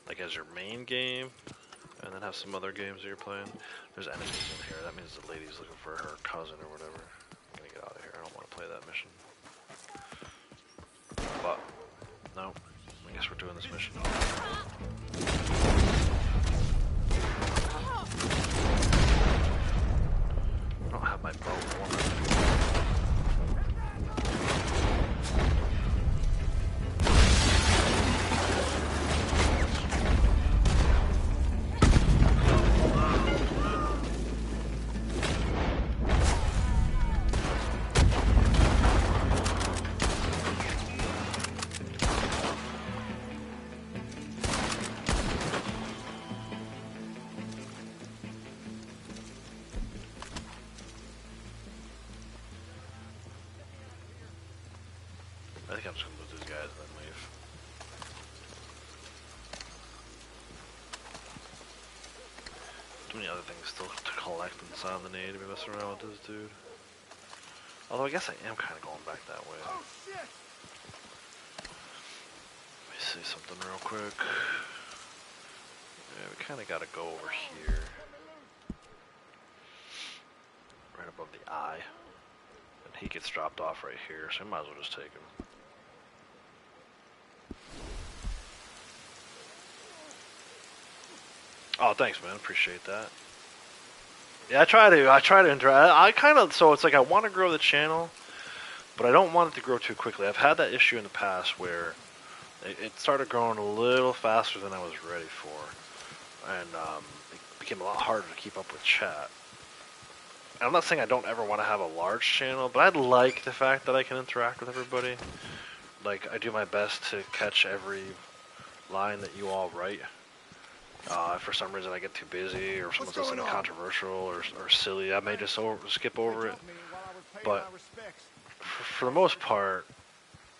like as your main game, and then have some other games that you're playing. There's enemies in here. That means the lady's looking for her cousin or whatever. I'm gonna get out of here. I don't want to play that mission. But, no. I guess we're doing this mission. I don't have my bow warmer. I think I'm just gonna loot these guys and then leave. Too many other things still to collect inside the need to be messing around with this dude. Although I guess I am kind of going back that way. Oh, shit. Let me see something real quick. Yeah, we kind of got to go over here. Right above the eye. And he gets dropped off right here, so I might as well just take him. Oh, thanks, man. Appreciate that. Yeah, I try to interact. I kind of, so it's like I want to grow the channel, but I don't want it to grow too quickly. I've had that issue in the past where it started growing a little faster than I was ready for, and it became a lot harder to keep up with chat. And I'm not saying I don't ever want to have a large channel, but I like the fact that I can interact with everybody. Like, I do my best to catch every line that you all write. If for some reason I get too busy or someone says something controversial or silly, I may just skip over it. But for the most part,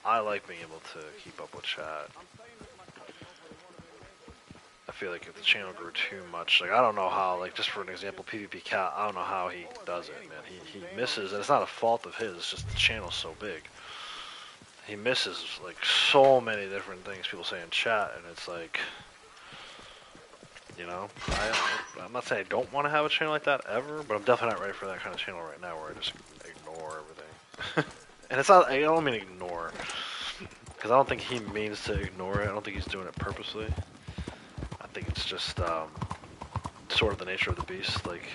I like being able to keep up with chat. I feel like if the channel grew too much, like I don't know how, like just for an example, PvP Cat, I don't know how he does it, man. He misses, and it's not a fault of his, it's just the channel's so big. He misses like so many different things people say in chat, and it's like, you know, I'm not saying I don't want to have a channel like that ever, but I'm definitely not ready for that kind of channel right now where I just ignore everything. And it's not, I don't mean ignore, because I don't think he means to ignore it. I don't think he's doing it purposely. I think it's just sort of the nature of the beast. Like,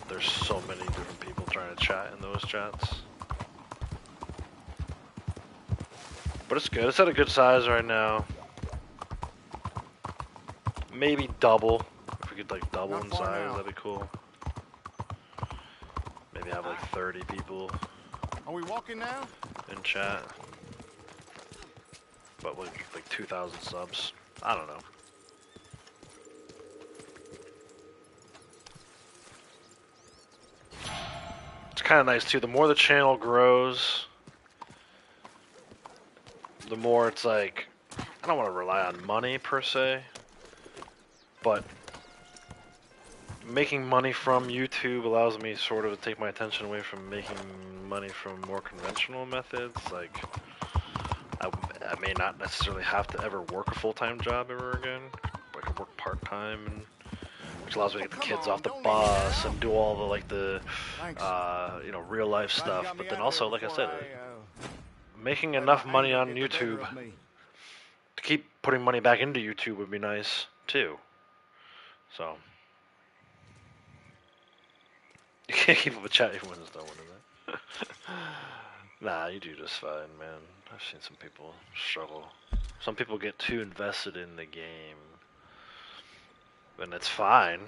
there's so many different people trying to chat in those chats. But it's good. It's at a good size right now. Maybe double. If we could like double in size, that'd be cool. Maybe have like 30 people. Are we walking now? In chat. But like 2,000 subs. I don't know. It's kind of nice too. The more the channel grows, the more it's like, I don't want to rely on money per se, but making money from YouTube allows me sort of to take my attention away from making money from more conventional methods. Like, I may not necessarily have to ever work a full-time job ever again. I can work part-time, which allows me to get the kids off the bus and do all the like the you know, real life stuff. But then also, like I said, making enough money on YouTube to keep putting money back into YouTube would be nice too. So you can't keep up with chat even when there's no one in there. Nah, you do just fine, man. I've seen some people struggle. Some people get too invested in the game, and it's fine.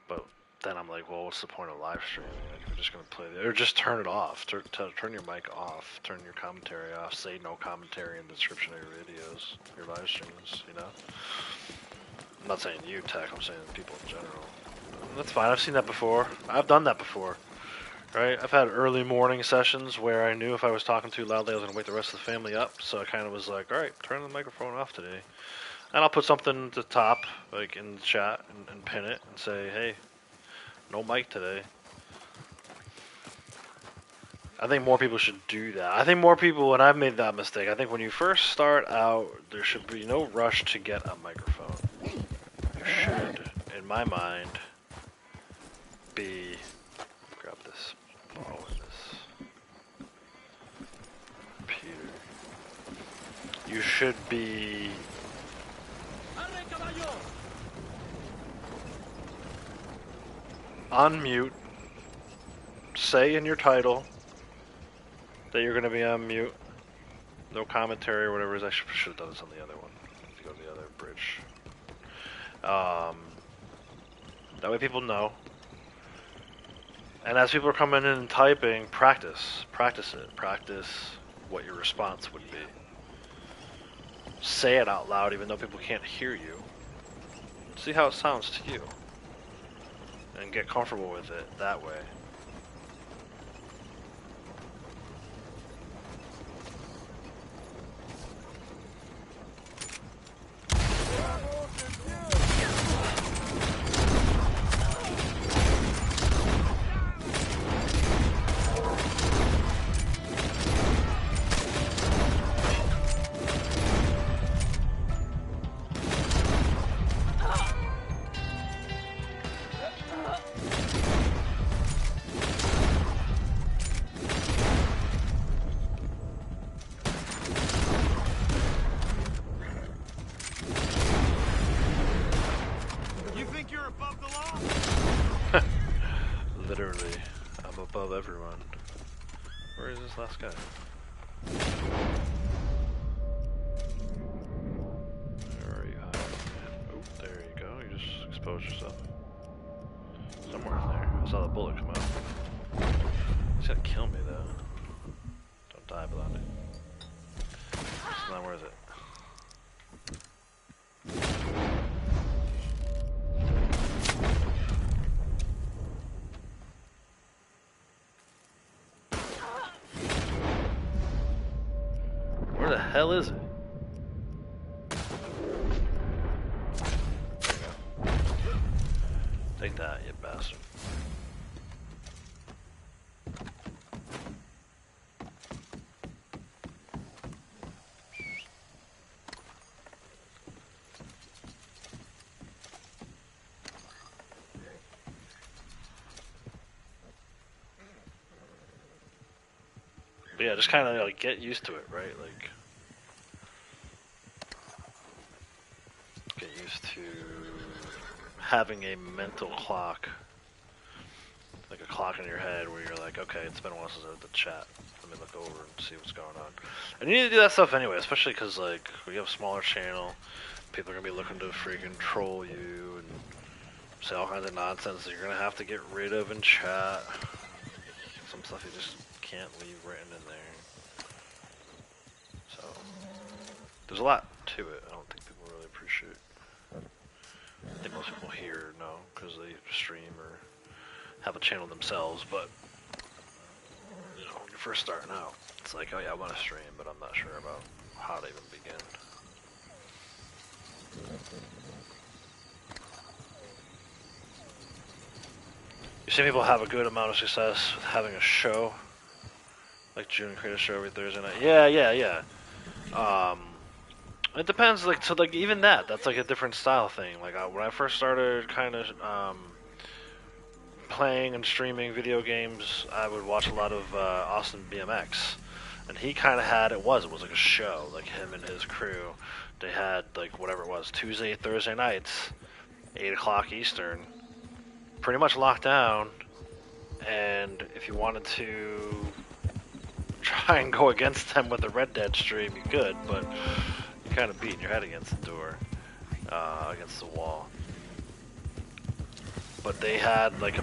But then I'm like, well, what's the point of live streaming? Like, we're just gonna play or just turn it off. Turn your mic off. Turn your commentary off. Say no commentary in the description of your videos, your live streams. You know. I'm not saying you, Tech. I'm saying people in general. And that's fine. I've seen that before. I've done that before. Right? I've had early morning sessions where I knew if I was talking too loudly, I was gonna wake the rest of the family up. So I kind of was like, all right, turn the microphone off today. And I'll put something at the top, like in the chat, and pin it and say, hey, no mic today. I think more people should do that. I think more people, and I've made that mistake, I think when you first start out, there should be no rush to get a microphone. You should, in my mind, be... Grab this bottle in this computer. You should be... on mute, say in your title that you're going to be on mute, no commentary or whatever it is. I should have done this on the other one. If you go to the other bridge. That way people know. And as people are coming in and typing, practice it. Practice what your response would be. Say it out loud even though people can't hear you. See how it sounds to you. And get comfortable with it that way. Literally, I'm above everyone. Where is this last guy? Where are you hiding? Oh, there you go. You just exposed yourself. Somewhere in there. I saw the bullet come out. He's gonna kill me though. Don't die, Blondie. So now where is it? Where the hell is it? There you go. Take that, you bastard. But yeah, just kind of like get used to it, right? Like, get used to having a mental clock, like a clock in your head where you're like, okay, it's been a while since I did the chat. Let me look over and see what's going on. And you need to do that stuff anyway, especially because like we have a smaller channel. People are gonna be looking to freaking troll you and say all kinds of nonsense that you're gonna have to get rid of in chat. Some stuff you just can't leave written in there. So there's a lot to it. I don't think people really appreciate. I think most people here know because they stream or have a channel themselves. But you know, when you're first starting out, it's like, oh yeah, I want to stream, but I'm not sure about how to even begin. You see people have a good amount of success with having a show. Like June create a show every Thursday night. Yeah. It depends. Like so, like even that's like a different style thing. Like when I first started, kind of playing and streaming video games, I would watch a lot of Austin BMX, and he kind of had it was like a show. Like him and his crew, they had like whatever it was, Tuesday, Thursday nights, 8 o'clock Eastern, pretty much locked down. And if you wanted to try and go against them with a Red Dead stream, you could, but you're kind of beating your head against the door, against the wall. but they had like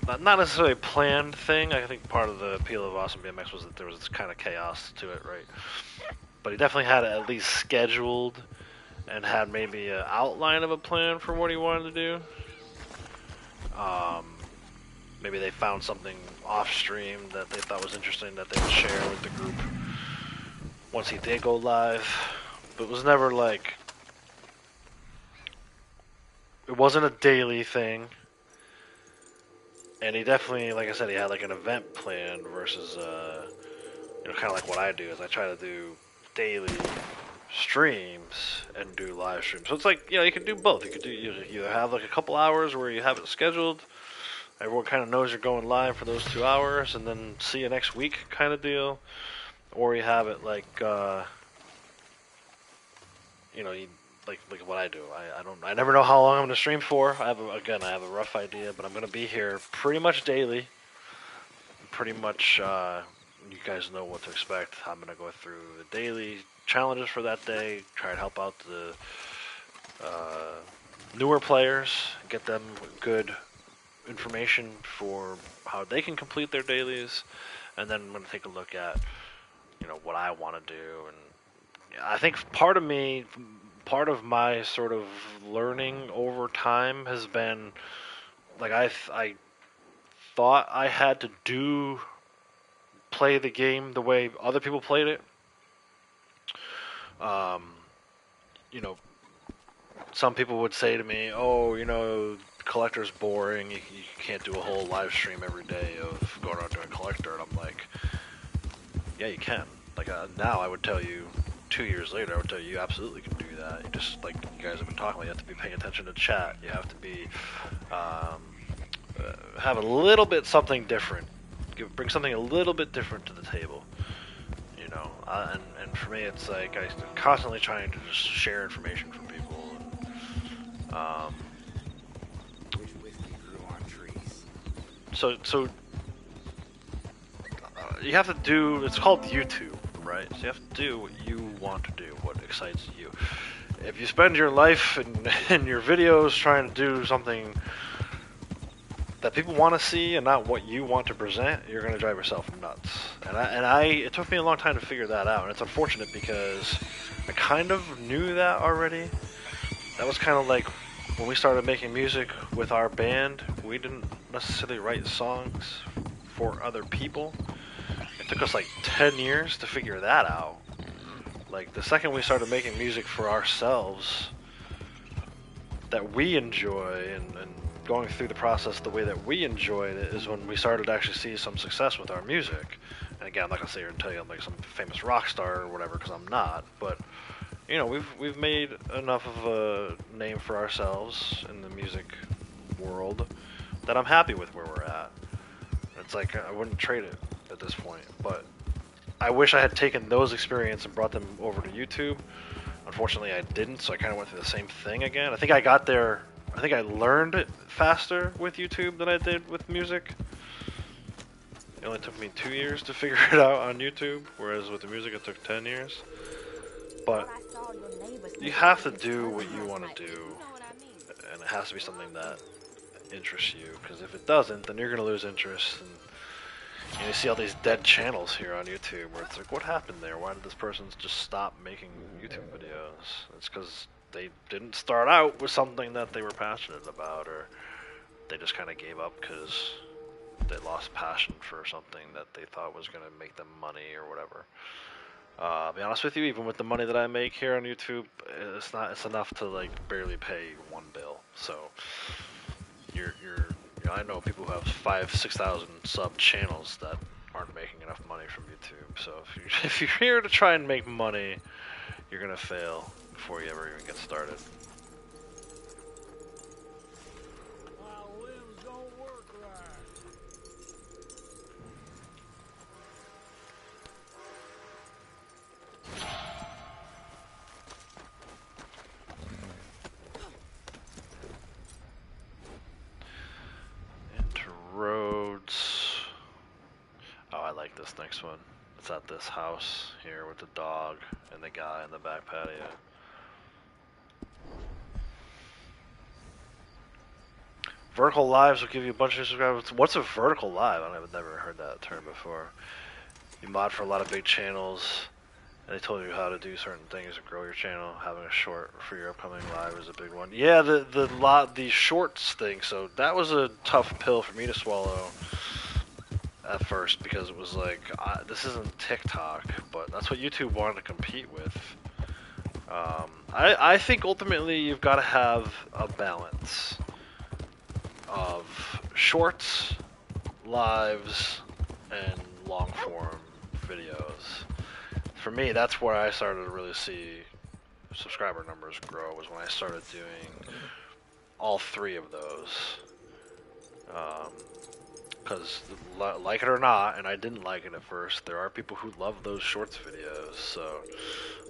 not necessarily a planned thing. I think part of the appeal of Awesome BMX was that there was this kind of chaos to it, right? But he definitely had it at least scheduled and had maybe an outline of a plan for what he wanted to do. Maybe they found something off stream that they thought was interesting that they would share with the group once he did go live. But it was never like, it wasn't a daily thing. And he definitely, like I said, he had like an event planned versus, kind of like what I do is I try to do daily streams and do live streams. So it's like, you can do both. You either have like a couple hours where you have it scheduled, everyone kind of knows you're going live for those 2 hours, and then see you next week kind of deal, or you have it like, like what I do. I never know how long I'm gonna stream for. I have a rough idea, but I'm gonna be here pretty much daily. Pretty much, you guys know what to expect. I'm gonna go through the daily challenges for that day, try and help out the newer players, get them good information for how they can complete their dailies, and then I'm gonna take a look at what I want to do. And I think part of my sort of learning over time has been like I thought I had to play the game the way other people played it. Some people would say to me, "Oh, collector's boring. You can't do a whole live stream every day of going around doing collector." And I'm like, "Yeah, you can." Like now, I would tell you, 2 years later, I would tell you, you absolutely can do that. You just like you guys have been talking about, you have to be paying attention to chat. You have to be have a little bit something different. Bring something a little bit different to the table. And for me, it's like I'm constantly trying to just share information from people. And, Which whiskey grew on trees? so you have to do. It's called YouTube, right? So you have to do what you want to do, what excites you. If you spend your life in your videos trying to do something that people want to see and not what you want to present, you're going to drive yourself nuts. It took me a long time to figure that out, and it's unfortunate because I kind of knew that already. That was kind of like when we started making music with our band, we didn't necessarily write songs for other people. It took us like 10 years to figure that out. Like the second we started making music for ourselves that we enjoy and going through the process the way that we enjoyed it is when we started to actually see some success with our music. And again, I'm not gonna sit here and tell you I'm like some famous rock star or whatever, because I'm not. But we've made enough of a name for ourselves in the music world that I'm happy with where we're at. It's like I wouldn't trade it at this point. But I wish I had taken those experiences and brought them over to YouTube. Unfortunately, I didn't, so I kind of went through the same thing again. I think I got there. I think I learned it faster with YouTube than I did with music. It only took me 2 years to figure it out on YouTube, whereas with the music it took 10 years. But you have to do what you want to do, and it has to be something that interests you, because if it doesn't, then you're going to lose interest. And you see all these dead channels here on YouTube where it's like, what happened there? Why did this person just stop making YouTube videos? It's because they didn't start out with something that they were passionate about, or they just kind of gave up because they lost passion for something that they thought was going to make them money or whatever. I'll be honest with you, even with the money that I make here on YouTube, it's enough to like barely pay one bill. So I know people who have 5,000-6,000 sub channels that aren't making enough money from YouTube. So if you're here to try and make money, you're gonna fail before you ever even get started. My limbs don't work right. Into roads. Oh, I like this next one. It's at this house here with the dog and the guy in the back patio. vertical lives will give you a bunch of subscribers. What's a vertical live? I've never heard that term before. You mod for a lot of big channels, and they told you how to do certain things to grow your channel. Having a short for your upcoming live is a big one. Yeah, the shorts thing. So that was a tough pill for me to swallow at first, because it was like, this isn't TikTok, but that's what YouTube wanted to compete with. I think ultimately you've got to have a balance of shorts, lives, and long form videos. For me, that's where I started to really see subscriber numbers grow, was when I started doing all three of those. Because, like it or not, and I didn't like it at first, there are people who love those shorts videos, so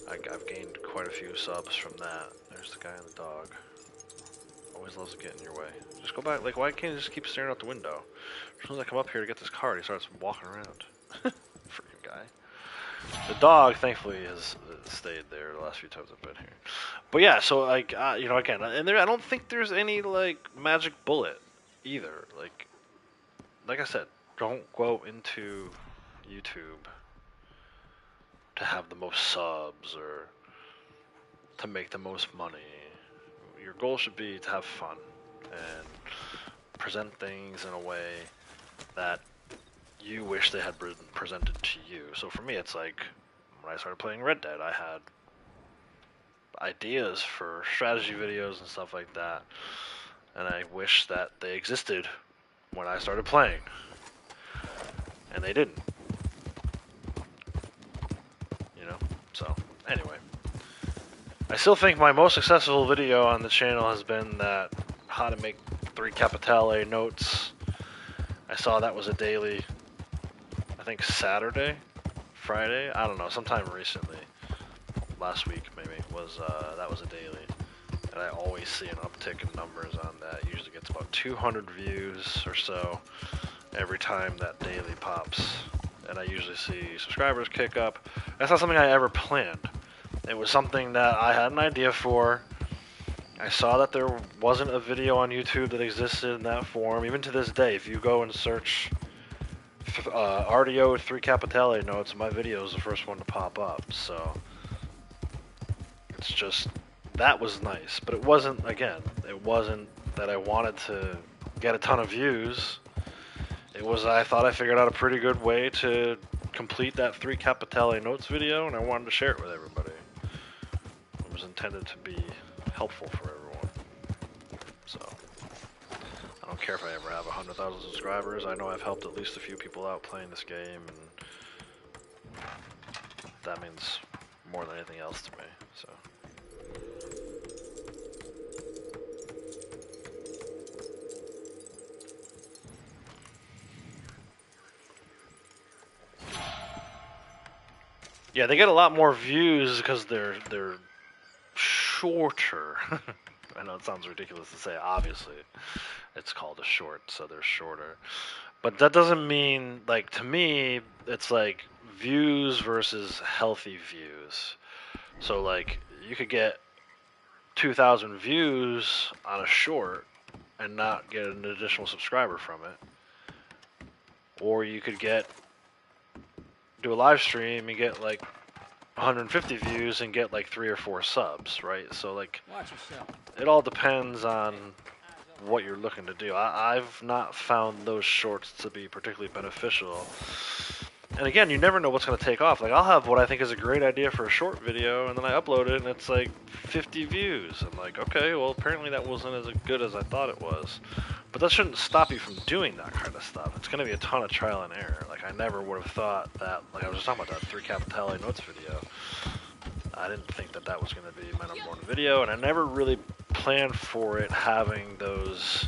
I've gained quite a few subs from that. There's the guy and the dog. Always loves to get in your way. Just go back. Like, why can't you just keep staring out the window? As soon as I come up here to get this card, he starts walking around. Freaking guy. The dog, thankfully, has stayed there the last few times I've been here. But yeah, so like, you know, again, and I don't think there's any like magic bullet either. Like I said, don't go into YouTube to have the most subs or to make the most money. Your goal should be to have fun and present things in a way that you wish they had been presented to you. So for me, it's like, when I started playing Red Dead, I had ideas for strategy videos and stuff like that, and I wish that they existed when I started playing, and they didn't. You know? So, anyway. I still think my most successful video on the channel has been that how to make 3 Capitale notes. I saw that was a daily, I think Saturday, Friday, I don't know, sometime recently, last week maybe, that was a daily. And I always see an uptick in numbers on that. It usually gets about 200 views or so every time that daily pops. And I usually see subscribers kick up. That's not something I ever planned. It was something that I had an idea for. I saw that there wasn't a video on YouTube that existed in that form. Even to this day, if you go and search RDO 3 Capitale notes, my video is the first one to pop up. So it's just, that was nice. But it wasn't, again, it wasn't that I wanted to get a ton of views. It was, I thought I figured out a pretty good way to complete that 3 Capitale notes video, and I wanted to share it with everybody. It was intended to be helpful for everyone. So, I don't care if I ever have 100,000 subscribers. I know I've helped at least a few people out playing this game, and that means more than anything else to me. So. Yeah, they get a lot more views because they're shorter. I know it sounds ridiculous to say, obviously. It's called a short, so they're shorter. But that doesn't mean, like, to me, it's like views versus healthy views. So, like, you could get 2,000 views on a short and not get an additional subscriber from it. Or you could do a live stream and get like 150 views and get like 3 or 4 subs, right? So like, Watch yourself. it all depends on what you're looking to do. I've not found those shorts to be particularly beneficial. And again, you never know what's going to take off. Like, I'll have what I think is a great idea for a short video, and then I upload it, and it's like 50 views. I'm like, okay, well, apparently that wasn't as good as I thought it was. But that shouldn't stop you from doing that kind of stuff. It's going to be a ton of trial and error. Like, I never would have thought that, like I was just talking about that 3 Capitale notes video. I didn't think that that was going to be my number 1 video, and I never really planned for it having those,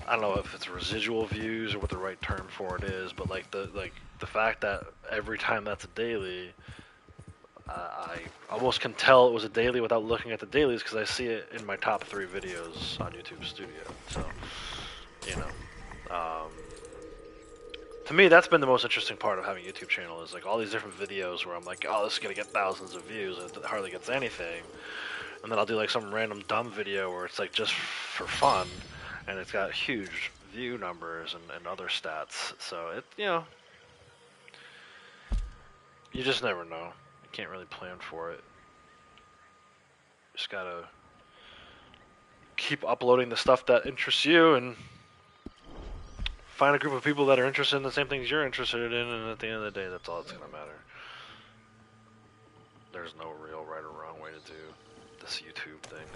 I don't know if it's residual views or what the right term for it is, but like the fact that every time that's a daily, I almost can tell it was a daily without looking at the dailies because I see it in my top 3 videos on YouTube Studio. So, you know, to me, that's been the most interesting part of having a YouTube channel, is like all these different videos where I'm like, oh, this is gonna get thousands of views, and it hardly gets anything. And then I'll do like some random dumb video where it's like just for fun, and it's got huge view numbers and other stats. So it, you just never know. You can't really plan for it. Just gotta keep uploading the stuff that interests you and find a group of people that are interested in the same things you're interested in, and at the end of the day, that's all that's gonna matter. There's no real right or wrong way to do this YouTube thing.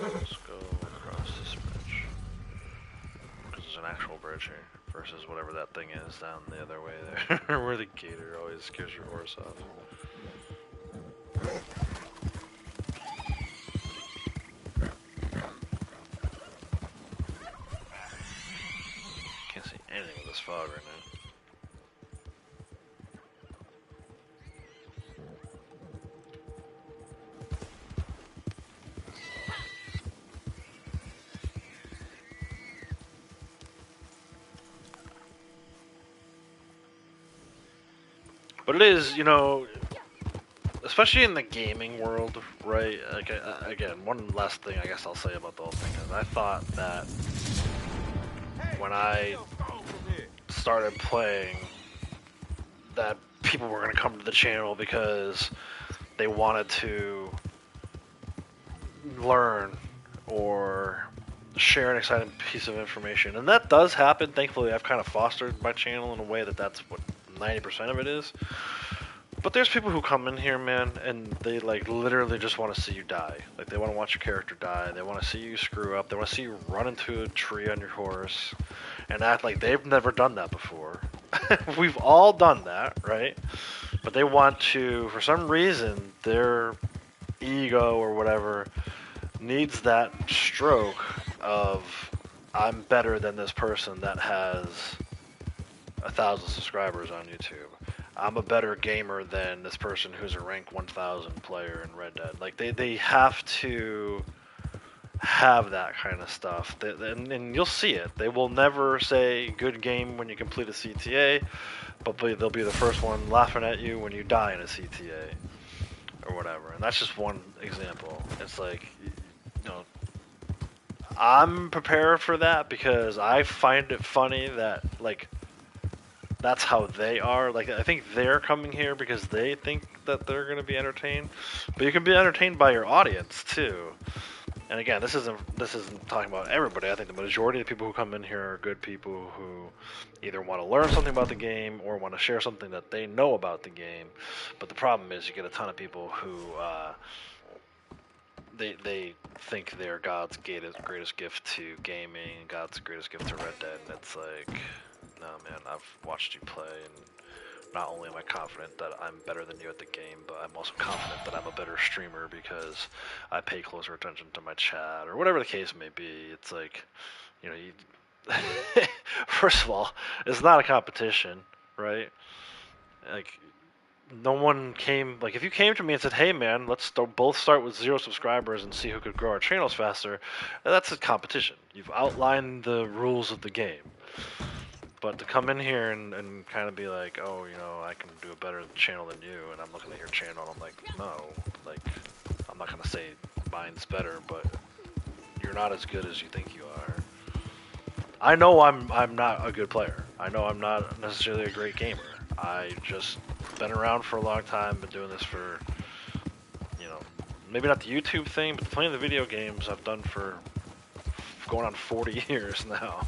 Let's go across this bridge. Because there's an actual bridge here versus whatever that thing is down the other way there. Where the gator always scares your horse off. Can't see anything with this fog right now. But it is, especially in the gaming world, right? Like, again, one last thing I guess I'll say about the whole thing is I thought that when I started playing, that people were going to come to the channel because they wanted to learn or share an exciting piece of information. And that does happen. Thankfully, I've kind of fostered my channel in a way that that's what 90% of it is. But there's people who come in here, man, and they like literally just want to see you die. Like they want to watch your character die. They want to see you screw up. They want to see you run into a tree on your horse and act like they've never done that before. We've all done that, right? But they want to, for some reason, their ego or whatever needs that stroke of I'm better than this person that has 1,000 subscribers on YouTube. I'm a better gamer than this person who's a rank 1,000 player in Red Dead. Like they have to have that kind of stuff, and you'll see it. They will never say good game when you complete a CTA, but they'll be the first one laughing at you when you die in a CTA or whatever. And that's just one example. It's like, I'm prepared for that because I find it funny that like that's how they are. Like I think they're coming here because they think that they're going to be entertained, but you can be entertained by your audience too. And again, this isn't talking about everybody. I think the majority of the people who come in here are good people who either want to learn something about the game or want to share something that they know about the game. But the problem is you get a ton of people who they think they're God's greatest gift to gaming, God's greatest gift to Red Dead, and it's like, no man, I've watched you play, and not only am I confident that I'm better than you at the game, but I'm also confident that I'm a better streamer because I pay closer attention to my chat, or whatever the case may be. It's like, first of all, it's not a competition, right? Like, no one came, like, if you came to me and said, hey man, let's both start with 0 subscribers and see who could grow our channels faster, that's a competition. You've outlined the rules of the game. But to come in here and kind of be like, oh, I can do a better channel than you, and I'm looking at your channel, and I'm like, no, like, I'm not going to say mine's better, but you're not as good as you think you are. I know I'm not a good player. I know I'm not necessarily a great gamer. I just been around for a long time, been doing this for, maybe not the YouTube thing, but playing the video games I've done for going on 40 years now.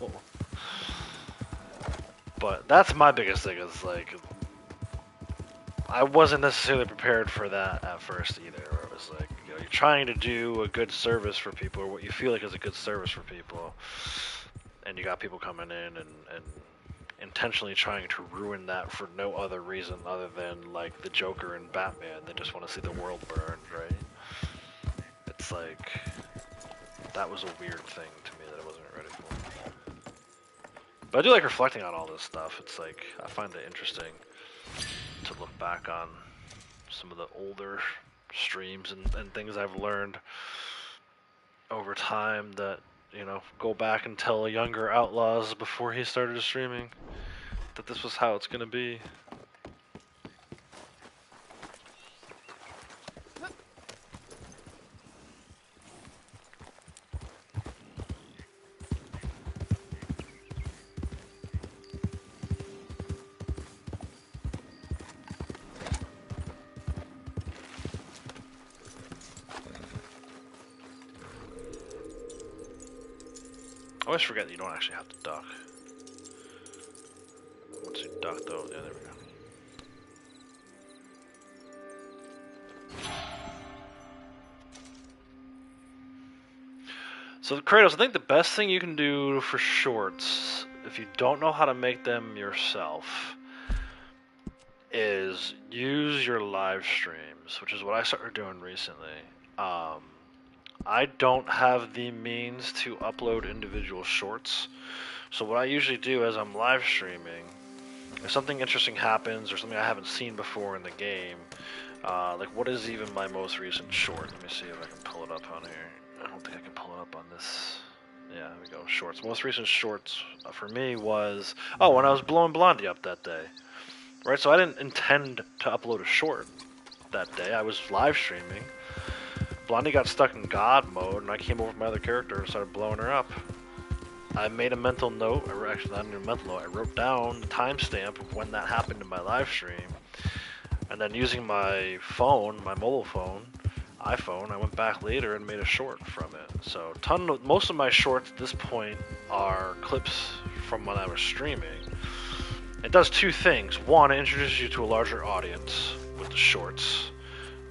But that's my biggest thing is, like, I wasn't necessarily prepared for that at first either. It was like, you're trying to do a good service for people, or what you feel like is a good service for people, and you got people coming in and intentionally trying to ruin that for no other reason other than, like, the Joker and Batman. They just want to see the world burned, right? It's like, that was a weird thing to me that I wasn't ready for. But I do like reflecting on all this stuff. It's like, I find it interesting to look back on some of the older streams and things I've learned over time that, you know, go back and tell younger outlaws before he started streaming that this was how it's gonna be. I always forget that you don't actually have to duck. Once you duck though, yeah, there we go. So Kratos, I think the best thing you can do for shorts, if you don't know how to make them yourself, is use your live streams, which is what I started doing recently. I don't have the means to upload individual shorts, so what I usually do as I'm live streaming, if something interesting happens or something I haven't seen before in the game, like what is even my most recent short? Let me see if I can pull it up on here. I don't think I can pull it up on this. Yeah, there we go, shorts. Most recent shorts for me was, when I was blowing Blondie up that day. Right, so I didn't intend to upload a short that day. I was live streaming. Blondie got stuck in God mode, and I came over with my other character and started blowing her up. I made a mental note, actually not even a mental note, I wrote down the timestamp of when that happened in my live stream. And then using my phone, my mobile phone, iPhone, I went back later and made a short from it. So most of my shorts at this point are clips from when I was streaming. It does two things. One, it introduces you to a larger audience with the shorts.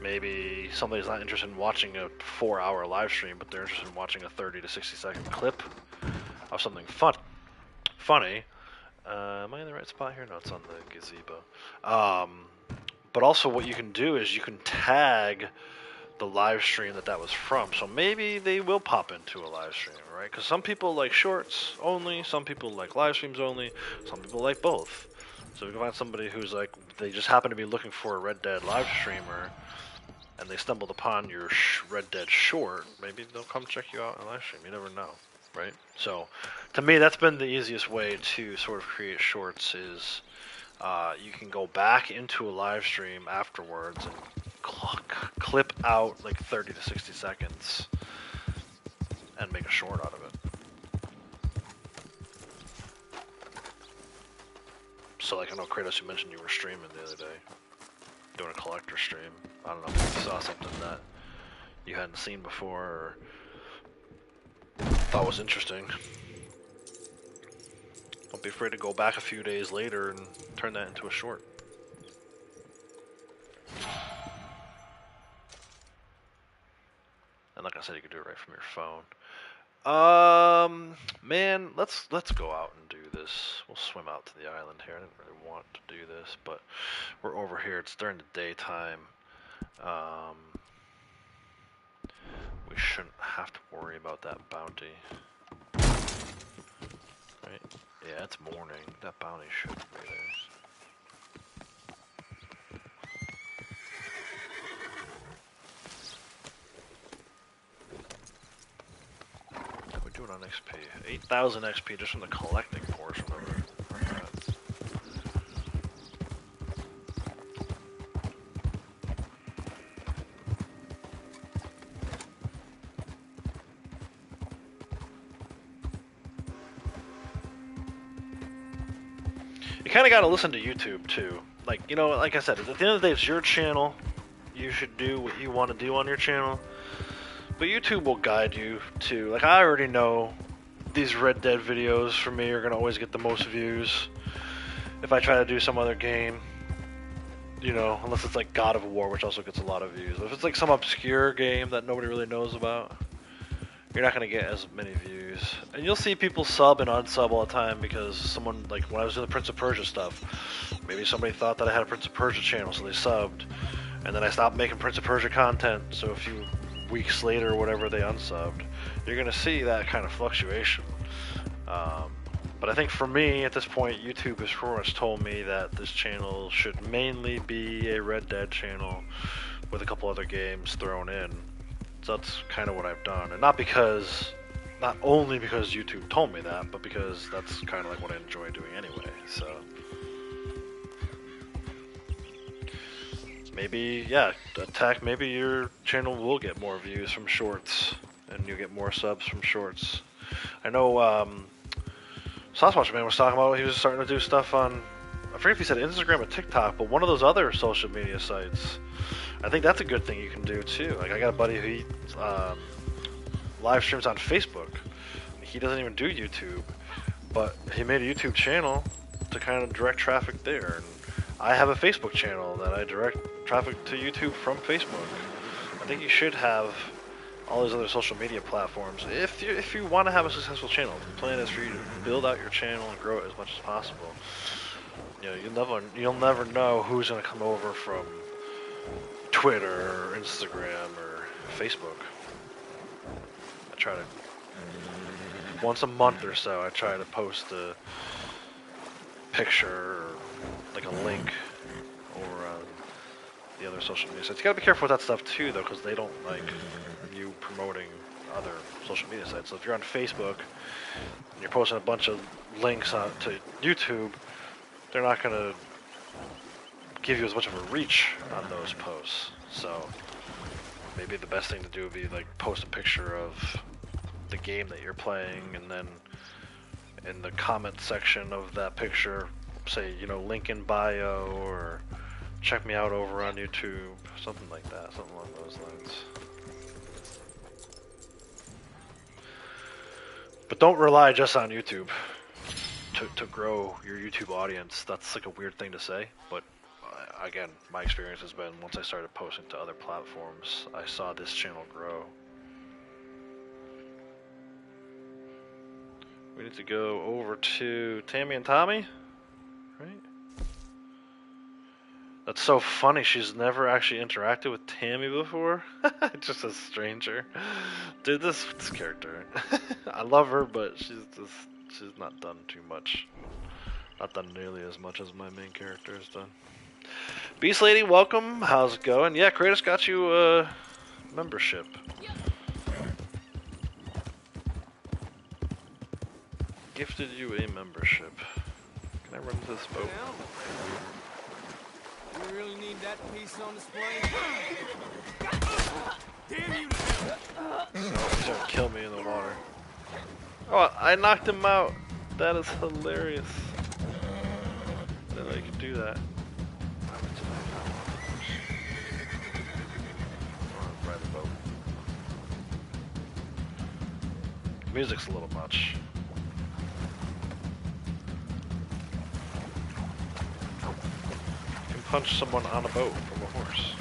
Maybe somebody's not interested in watching a 4-hour live stream, but they're interested in watching a 30 to 60 second clip of something funny. Am I in the right spot here? No, it's on the gazebo. But also what you can do is you can tag the live stream that was from. So maybe they will pop into a live stream, right? Because some people like shorts only, some people like live streams only, some people like both. So if you can find somebody who's like, they just happen to be looking for a Red Dead live streamer, and they stumbled upon your Red Dead short, maybe they'll come check you out on live stream. You never know, right? So to me, that's been the easiest way to sort of create shorts is you can go back into a live stream afterwards and clip out like 30 to 60 seconds and make a short out of it. So like I know Kratos, you mentioned you were streaming the other day, doing a collector stream. I don't know if you saw something that you hadn't seen before or thought was interesting. Don't be afraid to go back a few days later and turn that into a short. And like I said, you can do it right from your phone. Man, let's go out and do this. We'll swim out to the island here. I didn't really want to do this, but we're over here. It's during the daytime. We shouldn't have to worry about that bounty. Right? Yeah, it's morning. That bounty should be there. Doing on XP. 8,000 XP just from the collecting portion of it. You kind of got to listen to YouTube too. Like, you know, like I said, at the end of the day, it's your channel. You should do what you want to do on your channel. But YouTube will guide you to, like, I already know these Red Dead videos for me are going to always get the most views. If I try to do some other game, you know, unless it's like God of War, which also gets a lot of views. If it's like some obscure game that nobody really knows about, you're not going to get as many views. And you'll see people sub and unsub all the time because someone, like when I was doing the Prince of Persia stuff, maybe somebody thought that I had a Prince of Persia channel, so they subbed. And then I stopped making Prince of Persia content, so if you weeks later or whatever they unsubbed, you're gonna see that kind of fluctuation. But But I think for me, at this point, YouTube has pretty much told me that this channel should mainly be a Red Dead channel with a couple other games thrown in. So that's kind of what I've done. And not only because YouTube told me that, but because that's kind of like what I enjoy doing anyway. So maybe, yeah, maybe your channel will get more views from shorts and you get more subs from shorts. I know, Sasquatch Man was talking about he was starting to do stuff on, I forget if he said Instagram or TikTok, but one of those other social media sites. I think that's a good thing you can do too. Like I got a buddy who live streams on Facebook. He doesn't even do YouTube, but he made a YouTube channel to kind of direct traffic there. And I have a Facebook channel that I direct traffic to YouTube from Facebook. I think you should have all these other social media platforms. If you want to have a successful channel, the plan is for you to build out your channel and grow it as much as possible. You know, you'll never know who's going to come over from Twitter or Instagram or Facebook. I try to once a month or so I try to post a picture or like a link or the other social media sites. You gotta be careful with that stuff too though, because they don't like you promoting other social media sites. So if you're on Facebook and you're posting a bunch of links to YouTube, they're not gonna give you as much of a reach on those posts. So maybe the best thing to do would be like post a picture of the game that you're playing, and then in the comment section of that picture say, you know, link in bio or check me out over on YouTube, something like that, something along those lines. But don't rely just on YouTube to grow your YouTube audience. That's like a weird thing to say, but again, my experience has been once I started posting to other platforms, I saw this channel grow. We need to go over to Tammy and Tommy, right? That's so funny, she's never actually interacted with Tammy before. Just a stranger. Dude, this character. I love her, but she's not done too much. Not done nearly as much as my main character has done. Beast Lady, welcome. How's it going? Yeah, Kratos got you a membership. Gifted you a membership. Can I run to this boat? You really need that piece on display? Damn you! Oh, he's gonna kill me in the water. Oh, I knocked him out. That is hilarious. I didn't know you could do that. Ride the boat. Music's a little much. You can punch someone on a boat from a horse.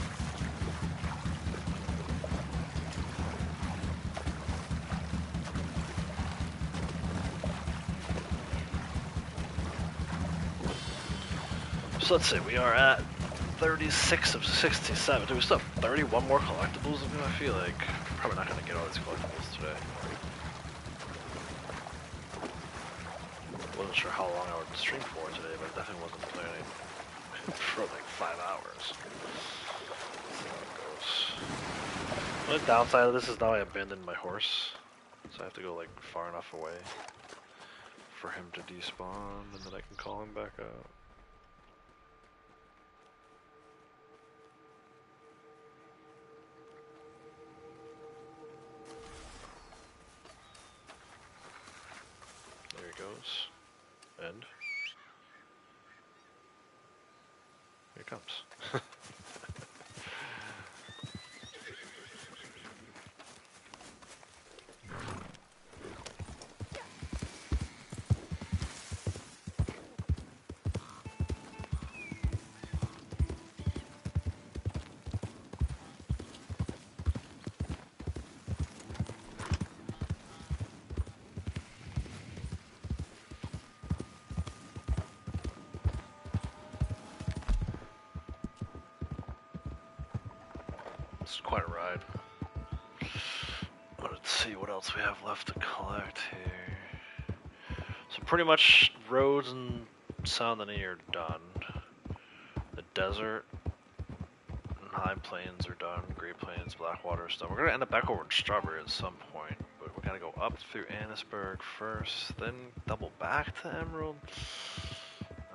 So let's see, we are at 36 of 67. Do we still have 31 more collectibles? I feel like probably not going to get all these collectibles today. Wasn't sure how long I would stream for today, but I definitely wasn't planning for like 5 hours. Let's see how it goes. The downside of this is now I abandoned my horse, so I have to go like far enough away for him to despawn, and then I can call him back out. There he goes. And here it comes. It's quite a ride. Let's see what else we have left to collect here. So pretty much roads and Saint Denis are done. The desert and high plains are done. Great Plains, Blackwater is done. We're gonna end up back over in Strawberry at some point, but we gotta go up through Annisburg first, then double back to Emerald.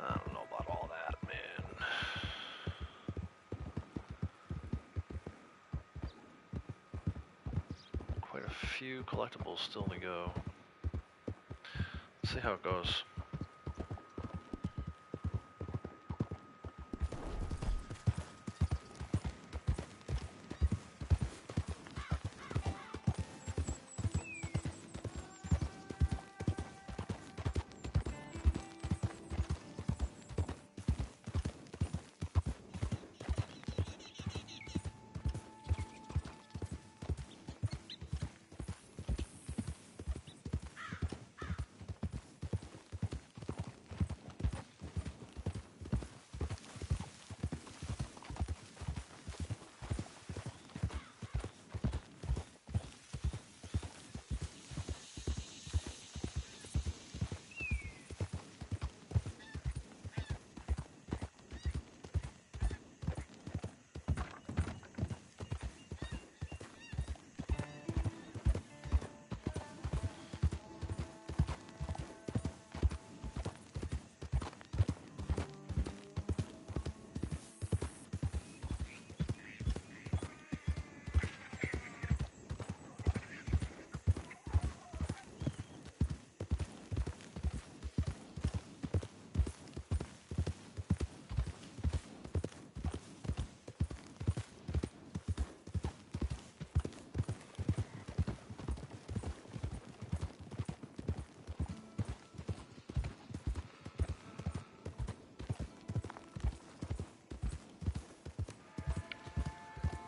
I don't know about all that, man. Quite a few collectibles still to go. Let's see how it goes.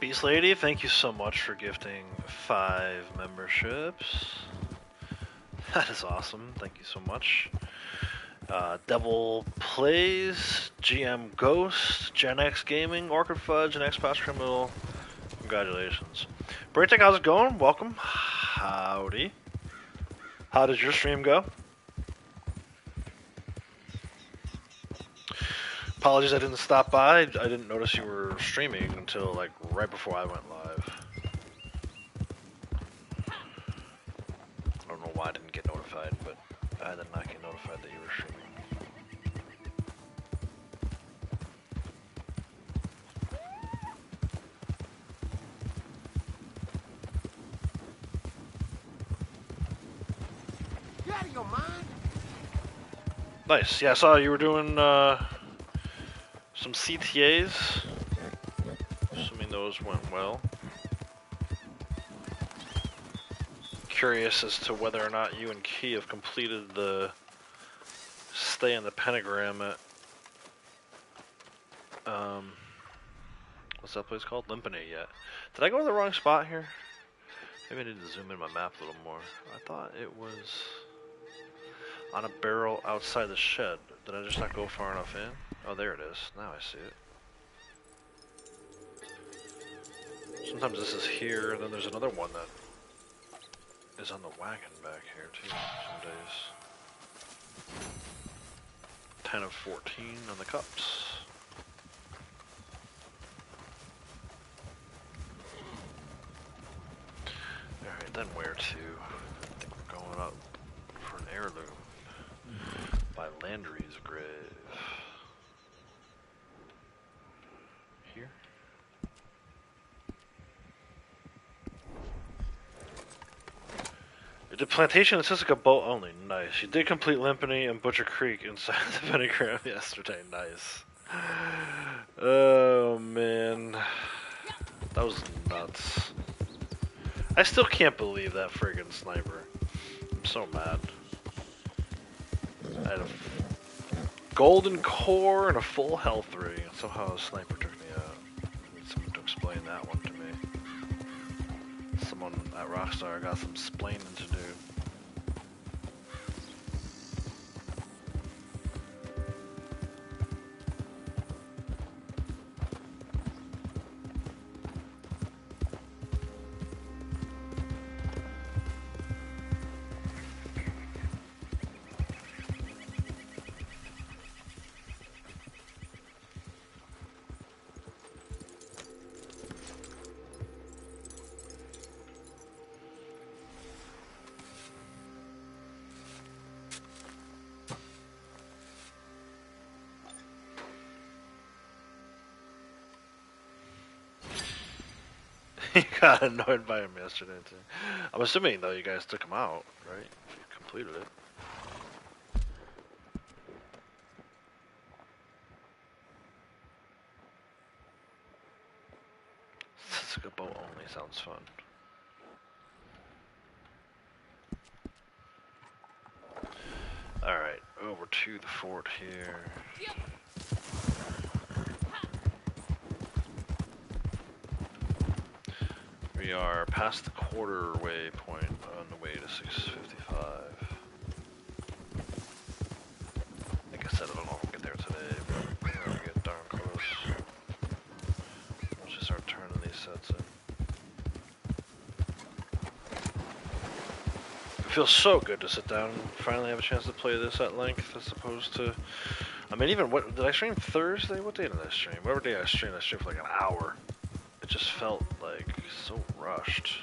Beast Lady, thank you so much for gifting 5 memberships. That is awesome. Thank you so much. Devil Plays, GM Ghost, Gen X Gaming, Orchid Fudge, and Xbox Criminal. Congratulations. Braytech, how's it going? Welcome. Howdy. How did your stream go? Apologies I didn't stop by. I didn't notice you were streaming until like right before I went live. I don't know why I didn't get notified, but I did not get notified that you were streaming. You out of your mind? Nice. Yeah, I saw you were doing some CTAs. Assuming those went well. Curious as to whether or not you and Key have completed the stay in the pentagram at what's that place called? Limpany yet. Did I go to the wrong spot here? Maybe I need to zoom in my map a little more. I thought it was on a barrel outside the shed. Did I just not go far enough in? Oh, there it is. Now I see it. Sometimes this is here, then there's another one that is on the wagon back here too, some days. 10 of 14 on the cups. Alright, then where to? I think we're going up for an heirloom by Landry's grave. Here? You did Plantation and Sissica boat only. Nice. You did complete Limpany and Butcher Creek inside the pentagram yesterday. Nice. Oh, man. That was nuts. I still can't believe that friggin' sniper. I'm so mad. I had a golden core and a full health ring, and somehow a sniper took me out. I need someone to explain that one to me. Someone at Rockstar got some splaining to do. You got annoyed by him yesterday too. I'm assuming though you guys took him out, right? You completed it. Siska boat only sounds fun. Alright, over to the fort here. We are past the quarter-way point on the way to 655. Like I said, I don't know if we'll get there today, but we're gonna get darn close. Once we start turning these sets in. It feels so good to sit down and finally have a chance to play this at length as opposed to... I mean, even what... Did I stream Thursday? What day did I stream? Whatever day I streamed for like an hour. It just felt like so rushed.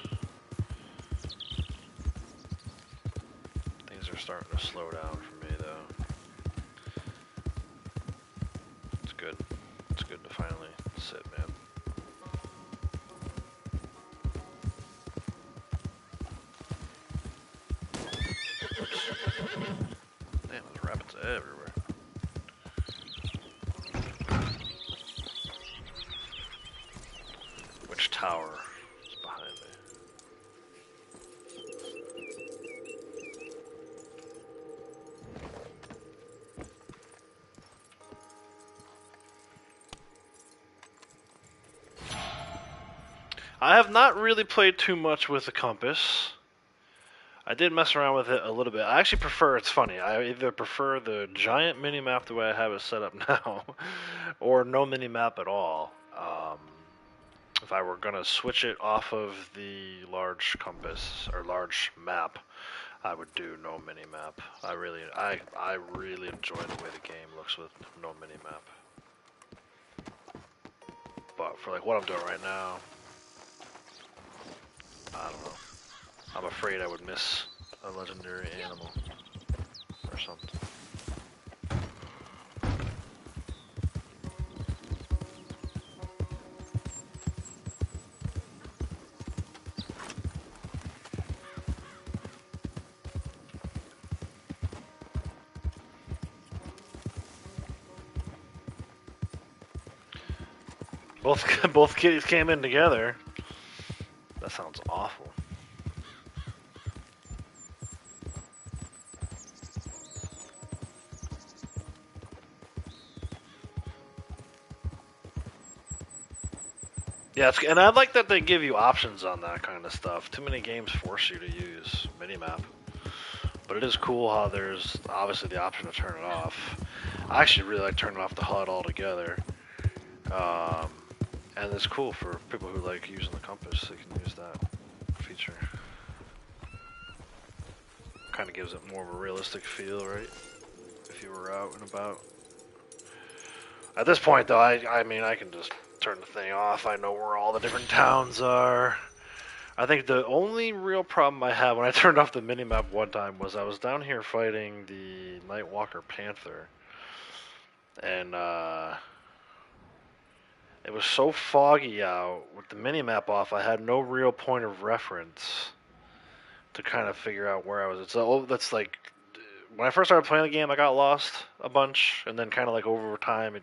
Things are starting to slow down for me though. It's good. It's good to finally sit, man. Damn, there's rabbits everywhere. Which tower is behind me? I have not really played too much with the compass. I did mess around with it a little bit. I actually prefer, it's funny, I either prefer the giant mini-map the way I have it set up now, or no mini-map at all. If I were going to switch it off of the large compass, or large map, I would do no mini-map. I really enjoy the way the game looks with no mini-map. But for like what I'm doing right now, I don't know. I'm afraid I would miss a legendary animal or something. Both kitties came in together. That sounds awful. Yeah, and I like that they give you options on that kind of stuff. Too many games force you to use minimap. But it is cool how there's obviously the option to turn it off. I actually really like turning off the HUD altogether. And it's cool for people who like using the compass, they can use that feature. Kind of gives it more of a realistic feel, right? If you were out and about. At this point though, I mean I can just turn the thing off. I know where all the different towns are. I think the only real problem I had when I turned off the minimap one time was I was down here fighting the Nightwalker Panther. And it was so foggy out with the minimap off, I had no real point of reference to kind of figure out where I was. That's like, when I first started playing the game, I got lost a bunch, and then kind of like over time,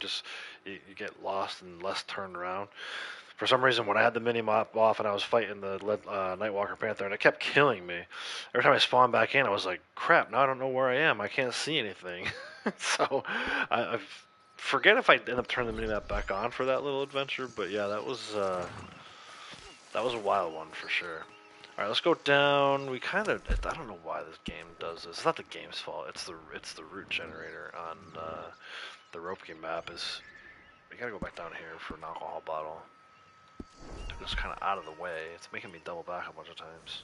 you get lost and less turned around. For some reason, when I had the minimap off and I was fighting the Nightwalker Panther, and it kept killing me, every time I spawned back in, I was like, crap, now I don't know where I am. I can't see anything. So I forget if I end up turning the minimap back on for that little adventure, but yeah, that was a wild one for sure. Alright, let's go down. We kind of, I don't know why this game does this. It's not the game's fault. It's the route generator on the Ropke map. We gotta go back down here for an alcohol bottle. Took us kind of out of the way. It's making me double back a bunch of times.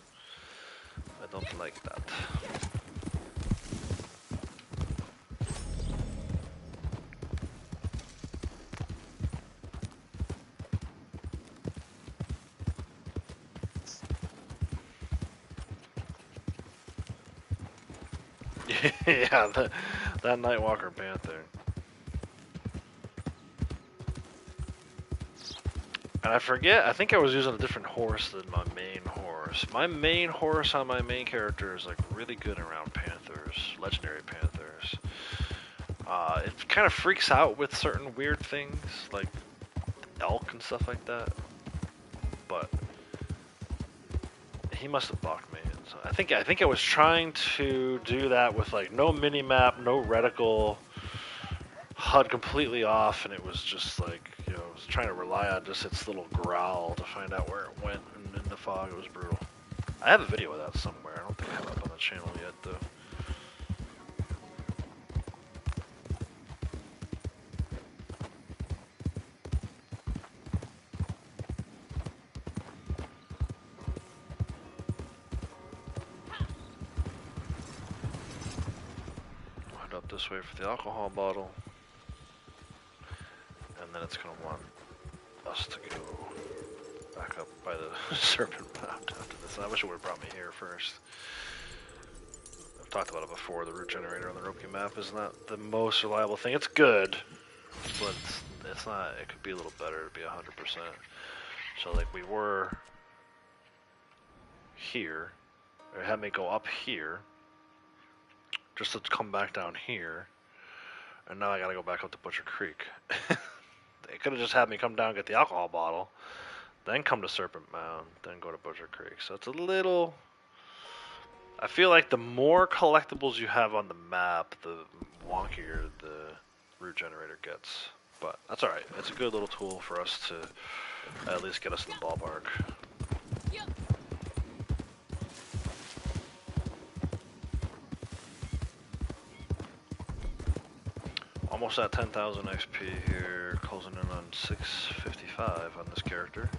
I don't like that. Yeah, that Nightwalker Panther. And I forget, I think I was using a different horse than my main horse. My main horse on my main character is like really good around panthers, legendary panthers. It kind of freaks out with certain weird things, like elk and stuff like that. But he must have bucked me. So I think I was trying to do that with like no mini map, no reticle, HUD completely off, and it was just like, you know, I was trying to rely on just its little growl to find out where it went, and in the fog it was brutal. I have a video of that somewhere. I don't think I have it up on the channel yet though. Head up this way for the alcohol bottle. And then it's going to want us to go back up by the Serpent Mound after this. I wish it would have brought me here first. I've talked about it before. The route generator on the Roki map is not the most reliable thing. It's good, but it's not. It could be a little better to be 100%. So like we were here, it had me go up here just to come back down here, and now I got to go back up to Butcher Creek. They could have just had me come down and get the alcohol bottle, then come to Serpent Mound, then go to Butcher Creek. So it's a little... I feel like the more collectibles you have on the map, the wonkier the route generator gets. But that's alright. It's a good little tool for us to at least get us in the ballpark. Almost at 10,000 XP here, closing in on 655 on this character.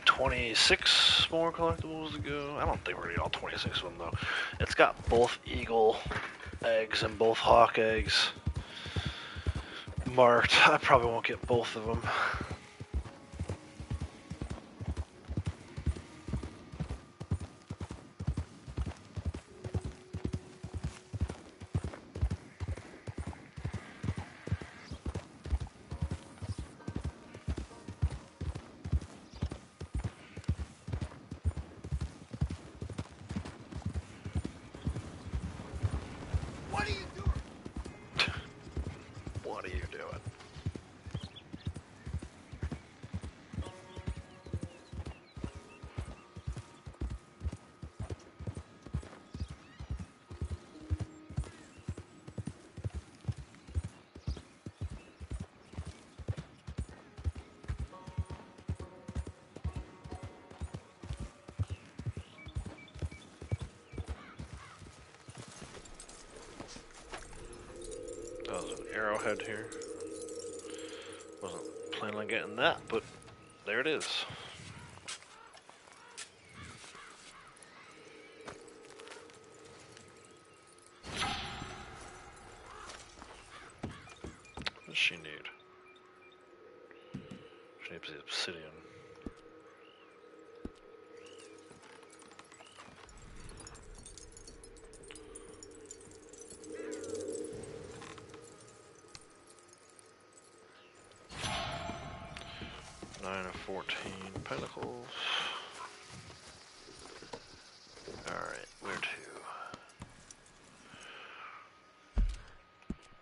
$26 more collectibles to go. I don't think we're gonna get all 26 of them though. It's got both eagle eggs and both hawk eggs marked. I probably won't get both of them. What are you doing? What are you doing? That was an arrowhead here. Wasn't planning on getting that, but there it is. What does she need? She needs the obsidian. Nine of 14 pentacles. Alright, where to?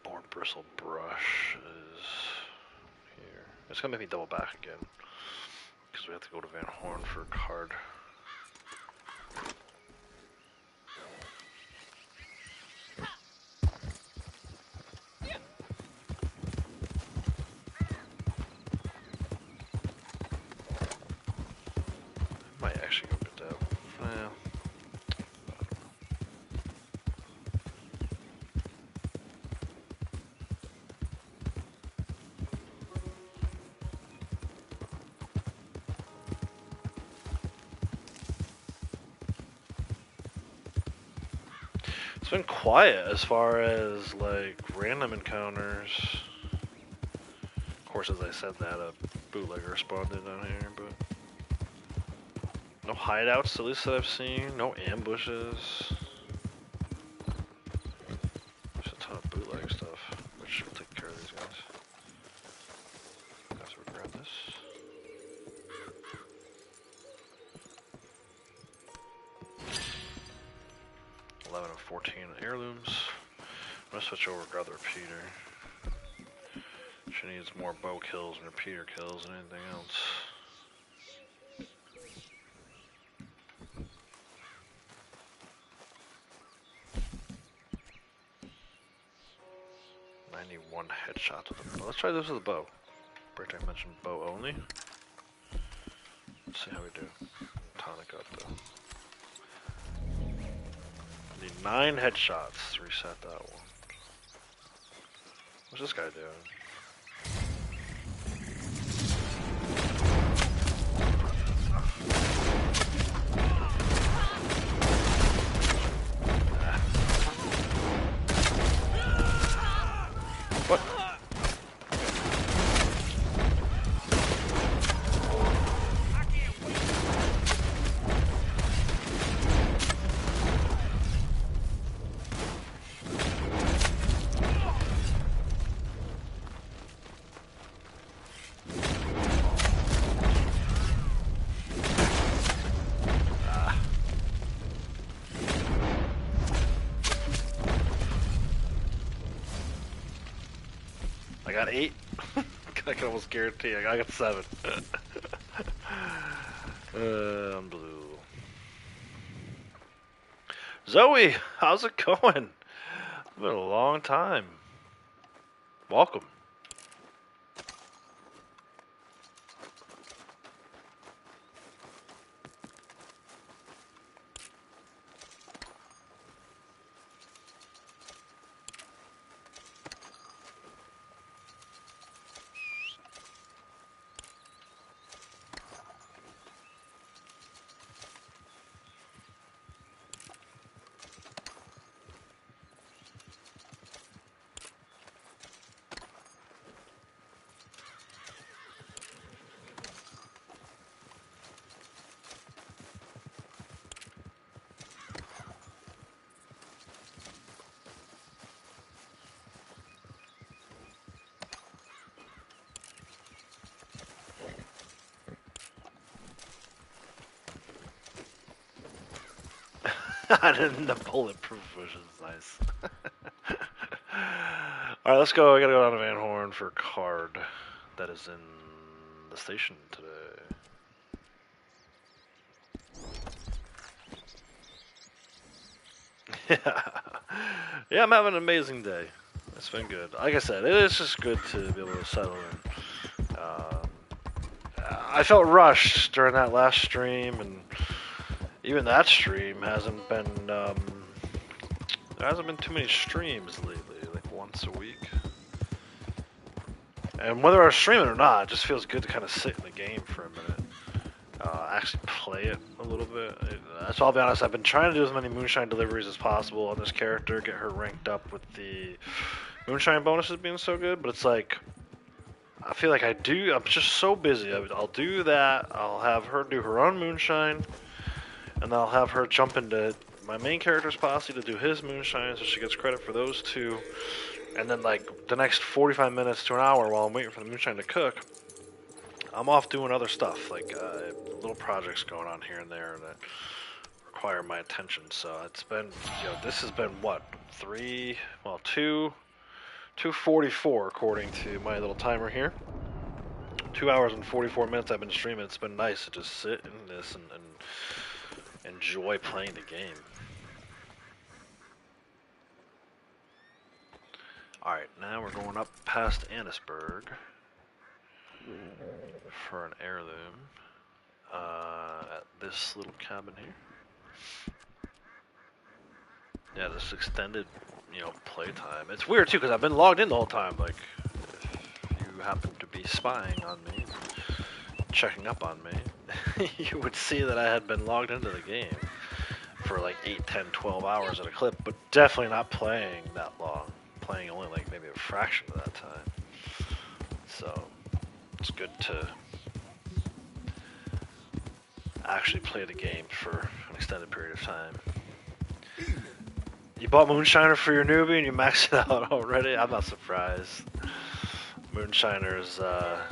Board bristle brush is here. It's gonna make me double back again, because we have to go to Van Horn for a card. Might actually go get that. Well, it's been quiet as far as like random encounters. Of course, as I said that, a bootlegger spawned in down here, but No hideouts, at least that I've seen. No ambushes. There's a ton of bootleg stuff, which will take care of these guys. So we grab this. (11 of 14 heirlooms. I'm gonna switch over, grab the repeater. She needs more bow kills and repeater kills than anything else. One headshot with the bow. Let's try this with the bow. Breakdown mentioned bow only. Let's see how we do. Tonic up though. Need 9 headshots. Reset that one. What's this guy doing? What? I got 8. I can almost guarantee I got 7. I'm blue. Zoe, how's it going? It's been a long time. Welcome. I didn't. The bulletproof version is nice. Alright, let's go. I gotta go down to Van Horn for a card that is in the station today. Yeah, I'm having an amazing day. It's been good. Like I said, it's just good to be able to settle in. I felt rushed during that last stream, and even that stream hasn't been, there hasn't been too many streams lately, like once a week. And whether I'm streaming or not, it just feels good to kind of sit in the game for a minute. Actually play it a little bit. So I'll be honest, I've been trying to do as many moonshine deliveries as possible on this character, get her ranked up with the moonshine bonuses being so good, but it's like, I feel like I'm just so busy. I'll do that, I'll have her do her own moonshine, and then I'll have her jump into my main character's posse to do his moonshine, so she gets credit for those two. And then like the next 45 minutes to an hour while I'm waiting for the moonshine to cook, I'm off doing other stuff, like little projects going on here and there that require my attention. So it's been, this has been what, 2:44 according to my little timer here. 2 hours and 44 minutes I've been streaming. It's been nice to just sit in this and enjoy playing the game. Alright, now we're going up past Annisburg for an heirloom at this little cabin here. Yeah, this extended, playtime. It's weird too, because I've been logged in the whole time. Like, if you happen to be spying on me, checking up on me, you would see that I had been logged into the game for like 8, 10, 12 hours at a clip, but definitely not playing that long. Playing only like maybe a fraction of that time. So it's good to actually play the game for an extended period of time. You bought Moonshiner for your newbie and you maxed it out already? I'm not surprised. Moonshiner's, I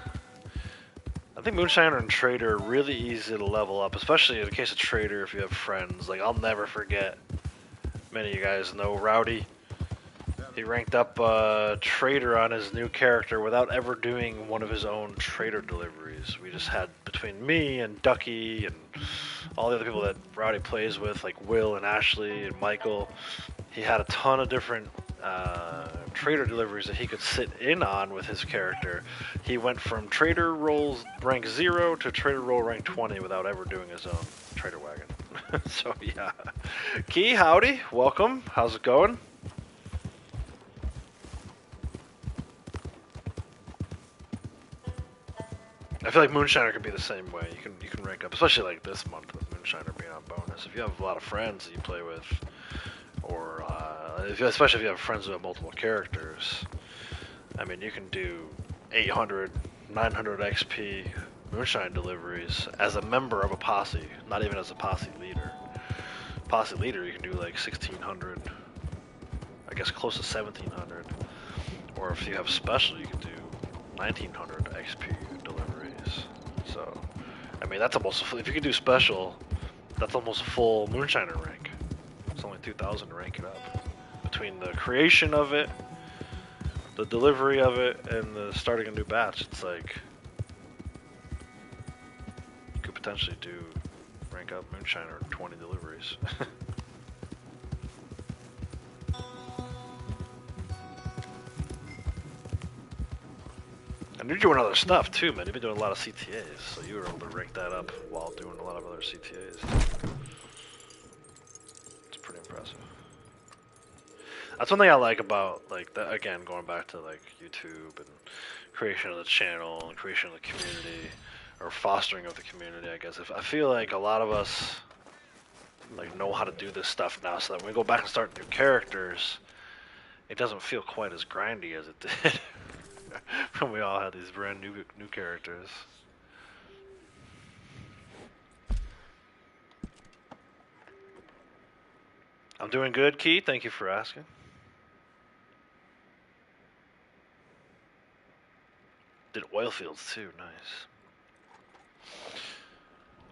think Moonshiner and Trader are really easy to level up, especially in the case of Trader if you have friends. Like, I'll never forget, many of you guys know Rowdy. He ranked up Trader on his new character without ever doing one of his own Trader deliveries. We just had, between me and Ducky and all the other people that Rowdy plays with, like Will and Ashley and Michael, he had a ton of different Trader deliveries that he could sit in on with his character. He went from Trader roles rank 0 to Trader role rank 20 without ever doing his own Trader wagon. So yeah. Key, howdy, welcome. How's it going? I feel like Moonshiner could be the same way. You can rank up, especially like this month with Moonshiner being on bonus. If you have a lot of friends that you play with, or especially if you have friends who have multiple characters, I mean, you can do 800, 900 XP Moonshine deliveries as a member of a posse, not even as a posse leader. Posse leader, you can do like 1600, I guess close to 1700, or if you have special, you can do 1900 XP deliveries. So, I mean, that's almost if you can do special, that's almost a full Moonshiner rank. It's only 2000 to rank it up. Between the creation of it, the delivery of it, and the starting a new batch, it's like you could potentially do rank up Moonshiner in 20 deliveries. And you're doing other stuff too, man. You've been doing a lot of CTAs, so you were able to rank that up while doing a lot of other CTAs. It's pretty impressive. That's one thing I like about, like, that, again, going back to like YouTube and creation of the channel and creation of the community, or fostering of the community, I guess. I feel like a lot of us like know how to do this stuff now, so that when we go back and start new characters, it doesn't feel quite as grindy as it did. When we all had these brand new characters. I'm doing good, Key. Thank you for asking. Did oil fields too. Nice.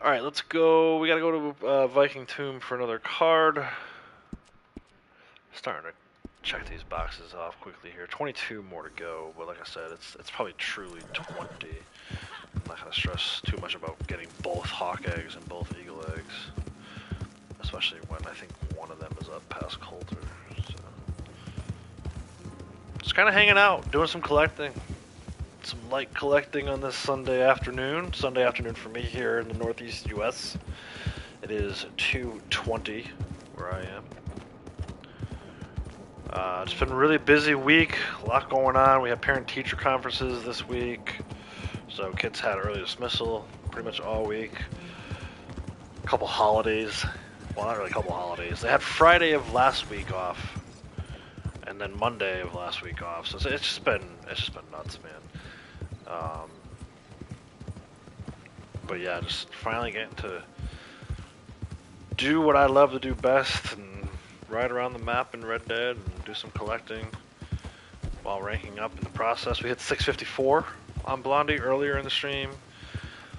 All right, let's go. We gotta go to Viking Tomb for another card. Starting to check these boxes off quickly here. 22 more to go, but like I said, it's probably truly 20. I'm not gonna stress too much about getting both hawk eggs and both eagle eggs, especially when I think one of them is up past Coulter. So. Just kind of hanging out, doing some collecting, some light collecting on this Sunday afternoon. Sunday afternoon for me here in the Northeast U.S. It is 2:20 where I am. It's been a really busy week, a lot going on. We have parent-teacher conferences this week, so kids had early dismissal pretty much all week. A couple holidays, well, not really a couple holidays. They had Friday of last week off, and then Monday of last week off. So it's just been nuts, man. But yeah, just finally getting to do what I love to do best and ride around the map in Red Dead and do some collecting while ranking up in the process. We hit 654 on Blondie earlier in the stream.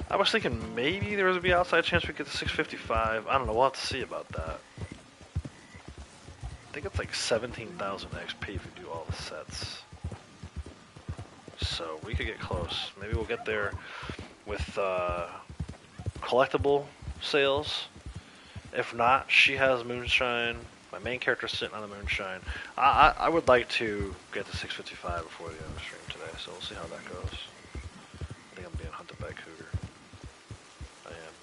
I was thinking maybe there was a outside chance we get to 655. I don't know, we'll have to see about that. I think it's like 17,000 XP if we do all the sets. So we could get close. Maybe we'll get there with collectible sales. If not, she has Moonshine. My main character's sitting on the Moonshine. I would like to get to 655 before the end of the stream today, so we'll see how that goes. I think I'm being hunted by a cougar. I am.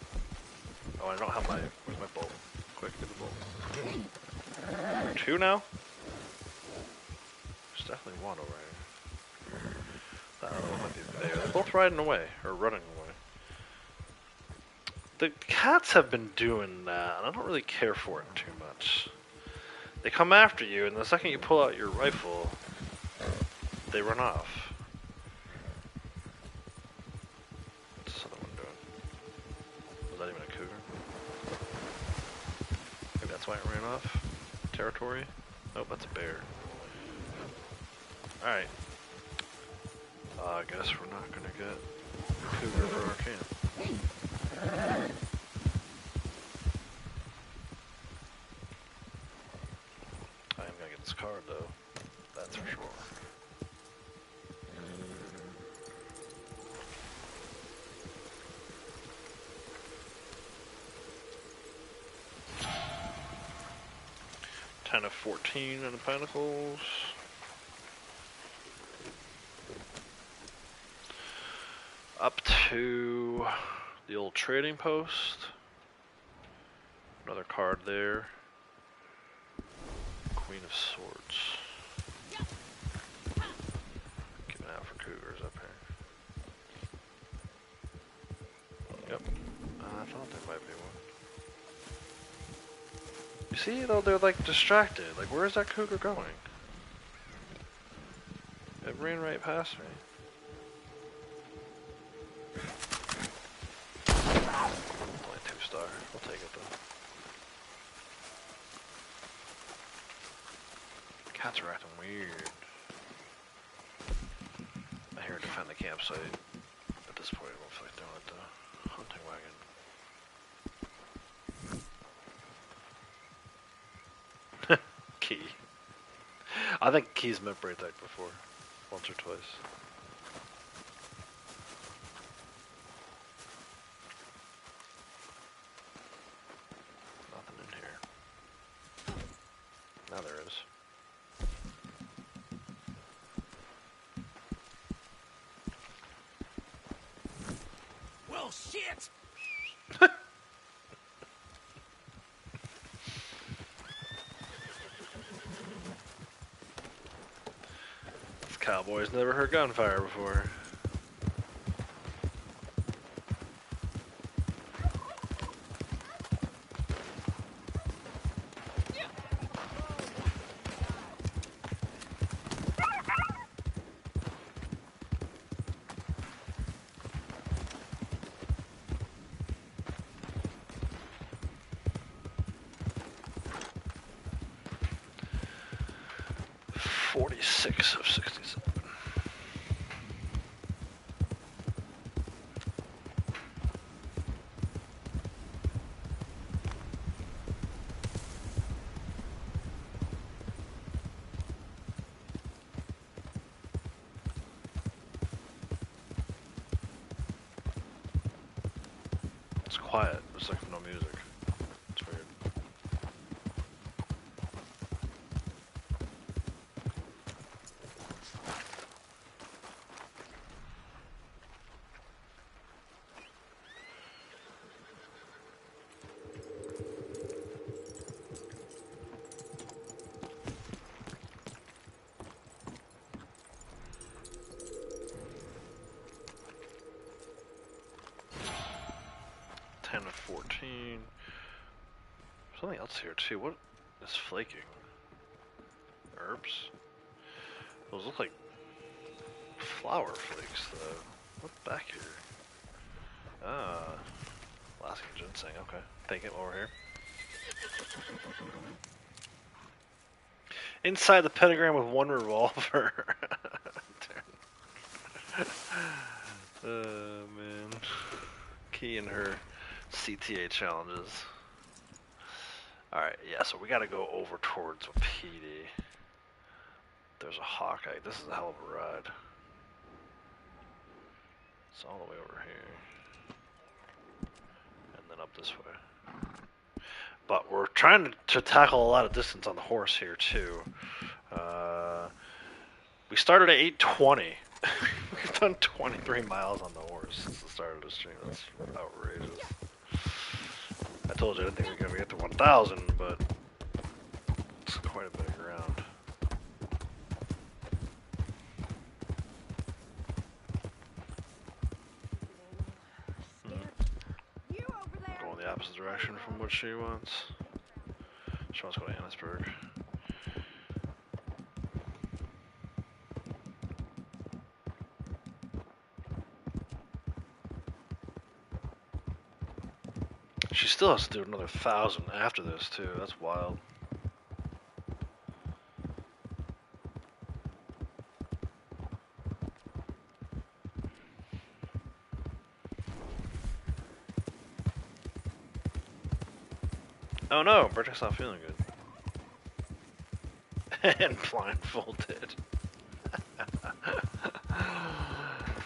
Oh, I don't have my... Where's my bolt? Quick, get the bolt. 2 now? There's definitely one over here. That other one might be there. They're both riding away, or running away. The cats have been doing that, and I don't really care for it too much. They come after you, and the second you pull out your rifle, they run off. What's this other one doing? Was that even a cougar? territory. Oh, that's a bear. Alright. I guess we're not gonna get cougar for our camp. I am gonna get this card though. That's for sure. Ten of 14 in the Pentacles. Up to the old trading post. Another card there. Queen of Swords. Keeping out for cougars up here. Yep. I thought there might be one. You see, though, they're like distracted. Like, where is that cougar going? It ran right past me. Only 2-star. We'll take it though. Cats are acting weird. I hear defend the campsite. At this point, I don't feel like doing it though. Hunting wagon. Key. I think Key's met Braid Deck before. Once or twice. Nothing in here. Now there is. Well, shit! This cowboy's never heard gunfire before. Six of 67. It's quiet. There's like no music. It's weird. Ten of 14. Something else here too. What is flaking? Herbs? Those look like flower flakes though. What's back here? Ah, Alaskan ginseng. Okay, take it over here. Inside the pentagram with one revolver. Oh man. Key in her CTA challenges. Alright, yeah, so we gotta go over towards a PD. There's a Hawkeye. This is a hell of a ride. It's all the way over here. And then up this way. But we're trying to tackle a lot of distance on the horse here, too. We started at 820. We've done 23 miles on the horse since the start of the stream. That's outrageous. I told you I didn't think we were going to get to 1,000, but it's quite a bit of ground. Going the opposite direction from what she wants. She wants to go to Annisburg. She still has to do another 1,000 after this too. That's wild. Oh no, Bertic's not feeling good. And blindfolded.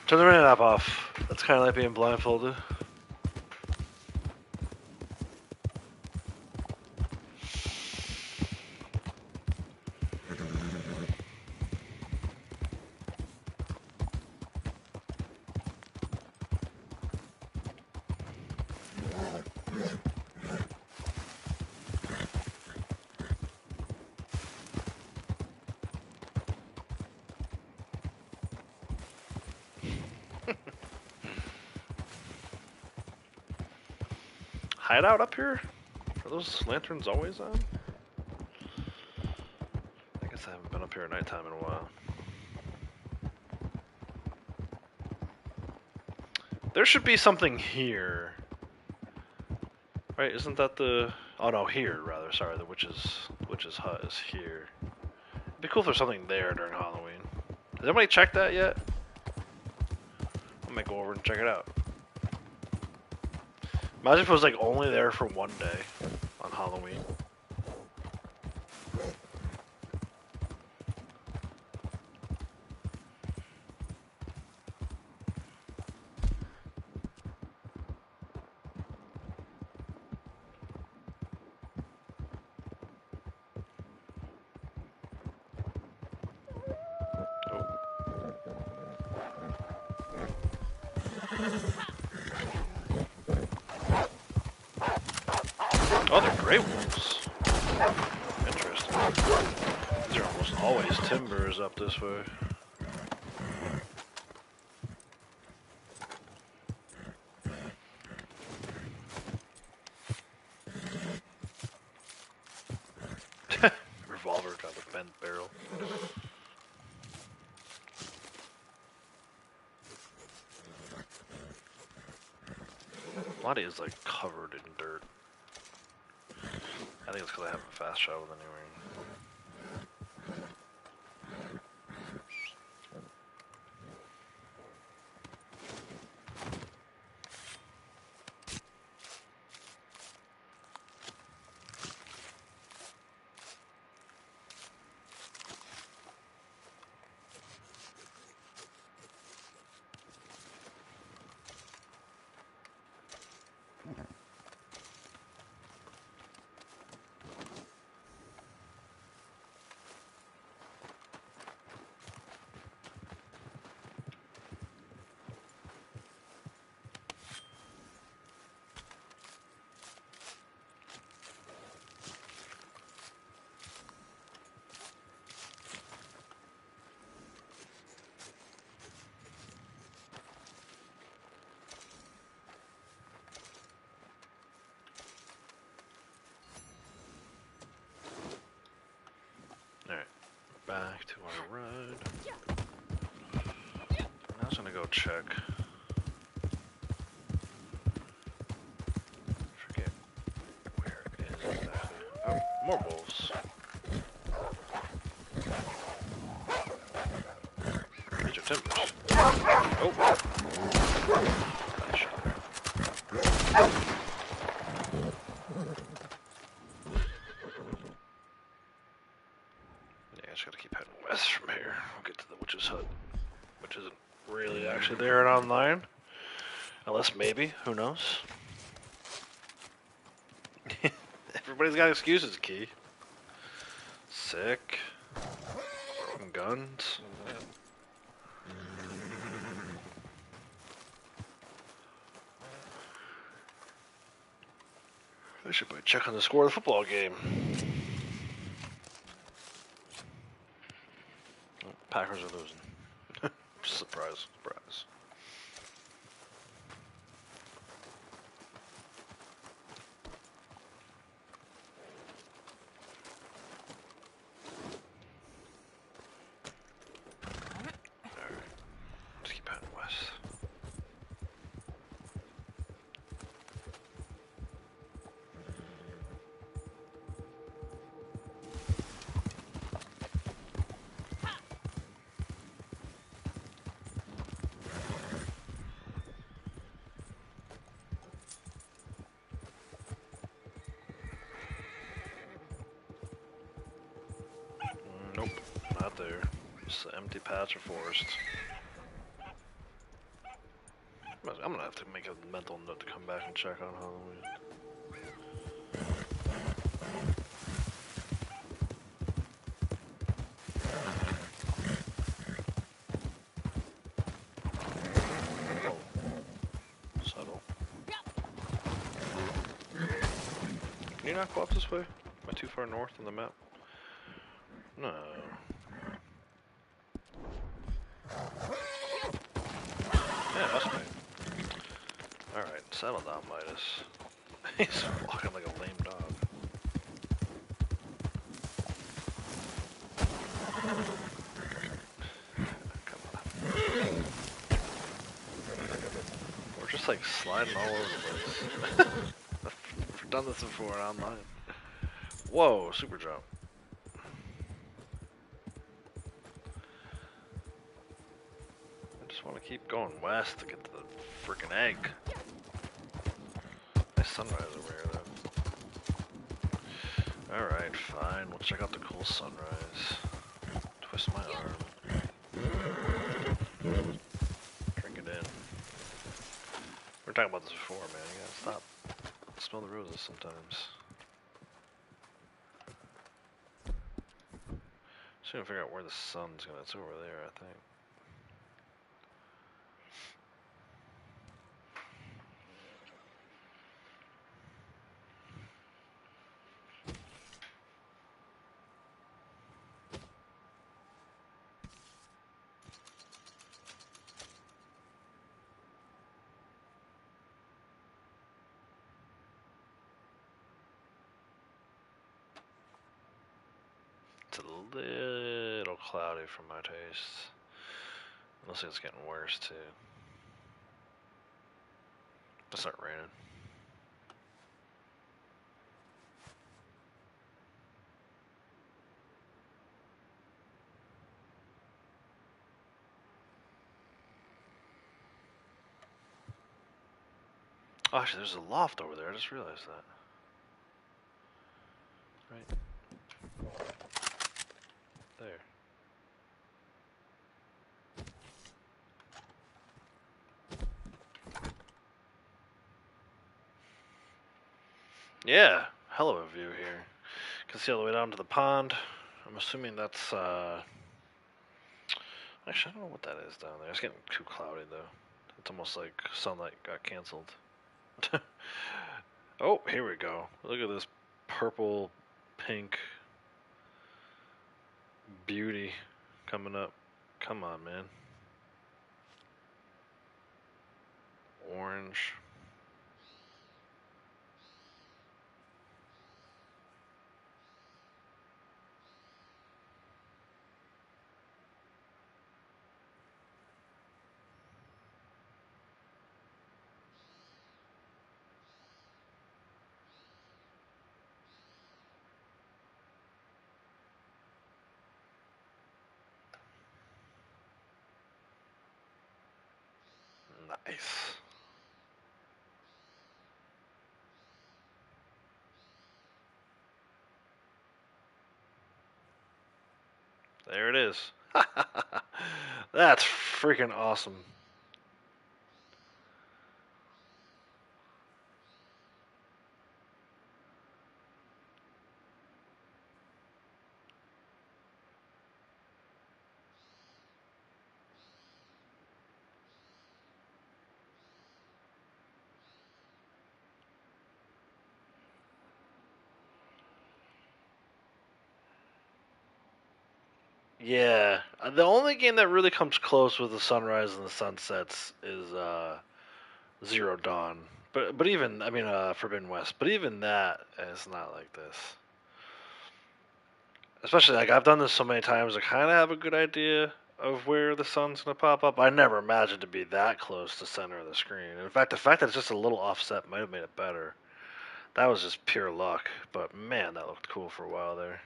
Turn the rain app off. That's kind of like being blindfolded. Hideout up here? Are those lanterns always on? I guess I haven't been up here at nighttime in a while. There should be something here. Right, isn't that the... Oh no, here, rather. Sorry, the witch's hut is here. It'd be cool if there's something there during Halloween. Has anybody checked that yet? I might go over and check it out. Imagine if it was like only there for one day on Halloween. Oh, they're gray wolves. Interesting. These are almost always timbers up this way. Revolver got the bent barrel. Lottie is like covered in dirt. I think it's because I haven't fast traveled anywhere. Alright, back to our ride. I'm just gonna go check. Forget where it is exactly. Oh, more wolves. These are timbers. Oh! Got shot there. Yeah, I just gotta keep heading west from here. We'll get to the witch's hut, which isn't really actually there and online. Unless maybe, who knows? Everybody's got excuses, Key. Sick. Broken guns. I should probably check on the score of the football game. Oh, Packers are losing. Surprise, surprise. Alright, let's keep heading west. Just an empty patch of forest. I'm gonna have to make a mental note to come back and check on Halloween. Oh. Subtle. Can you not go up this way? Am I too far north on the map? No. Yeah, must be. Alright, settle down, Midas. He's walking like a lame dog. Come on. We're just like sliding all over the place. I've done this before online. Whoa, super jump. I just want to keep going west to get to the freaking egg. Nice sunrise over here, though. Alright, fine. We'll check out the cool sunrise. Twist my arm. Drink it in. We were talking about this before, man. You gotta stop. Smell the roses sometimes. Just gonna figure out where the sun's gonna. It's over there, I think. It's a little cloudy for my taste. Looks like it's getting worse too. It'll start raining. Oh, actually, there's a loft over there. I just realized that. Right there. Yeah, hell of a view here. Can see all the way down to the pond. I'm assuming that's actually, I don't know what that is down there. It's getting too cloudy though. It's almost like sunlight got canceled. Oh, here we go. Look at this purple, pink beauty coming up. Come on, man. Orange. Nice. There it is. That's freaking awesome. Yeah, the only game that really comes close with the sunrise and the sunsets is Zero Dawn. But even, I mean, Forbidden West. But even that is not like this. Especially, like, I've done this so many times, I kind of have a good idea of where the sun's going to pop up. I never imagined to be that close to center of the screen. In fact, the fact that it's just a little offset might have made it better. That was just pure luck. But, man, that looked cool for a while there.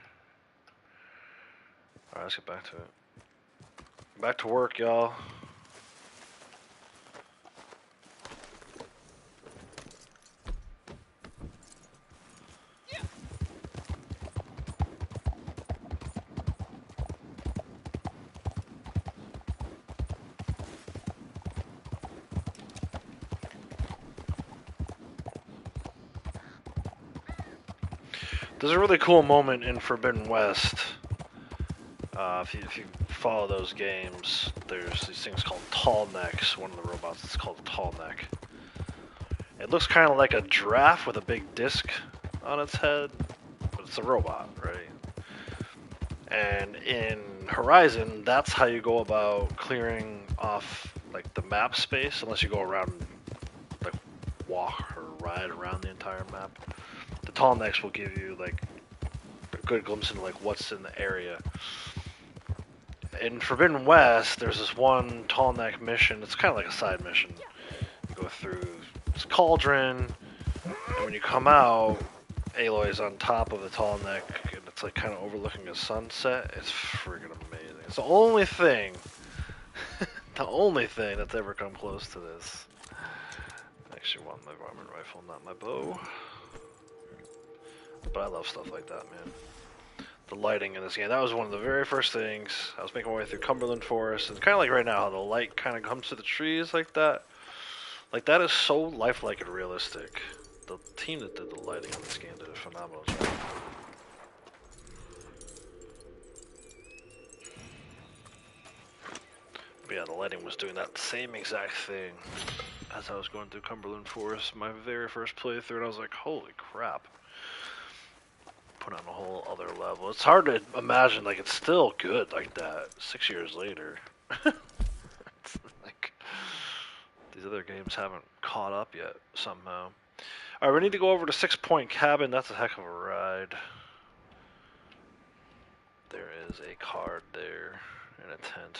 Alright, let's get back to it. Back to work, y'all. There's a really cool moment in Forbidden West. If you follow those games, there's these things called tall necks. One of the robots is called a tall neck. It looks kind of like a giraffe with a big disc on its head, but it's a robot, right? And in Horizon, that's how you go about clearing off like the map space, unless you go around, like walk or ride around the entire map. The tall necks will give you like a good glimpse into like what's in the area. In Forbidden West, there's this one tall neck mission. It's kind of like a side mission. You go through this cauldron, and when you come out, Aloy's on top of the tall neck, and it's like kind of overlooking a sunset. It's freaking amazing. It's the only thing, the only thing that's ever come close to this. I actually want my varmint rifle, not my bow. But I love stuff like that, man. The lighting in this game, that was one of the very first things. I was making my way through Cumberland Forest, and kind of like right now, how the light kind of comes to the trees like that. Like, that is so lifelike and realistic. The team that did the lighting on this game did a phenomenal job. But yeah, the lighting was doing that same exact thing as I was going through Cumberland Forest, my very first playthrough, and I was like, holy crap. Put on a whole other level. It's hard to imagine, like, it's still good like that 6 years later. It's like, these other games haven't caught up yet, somehow. Alright, we need to go over to 6 Point Cabin. That's a heck of a ride. There is a card there and a tent.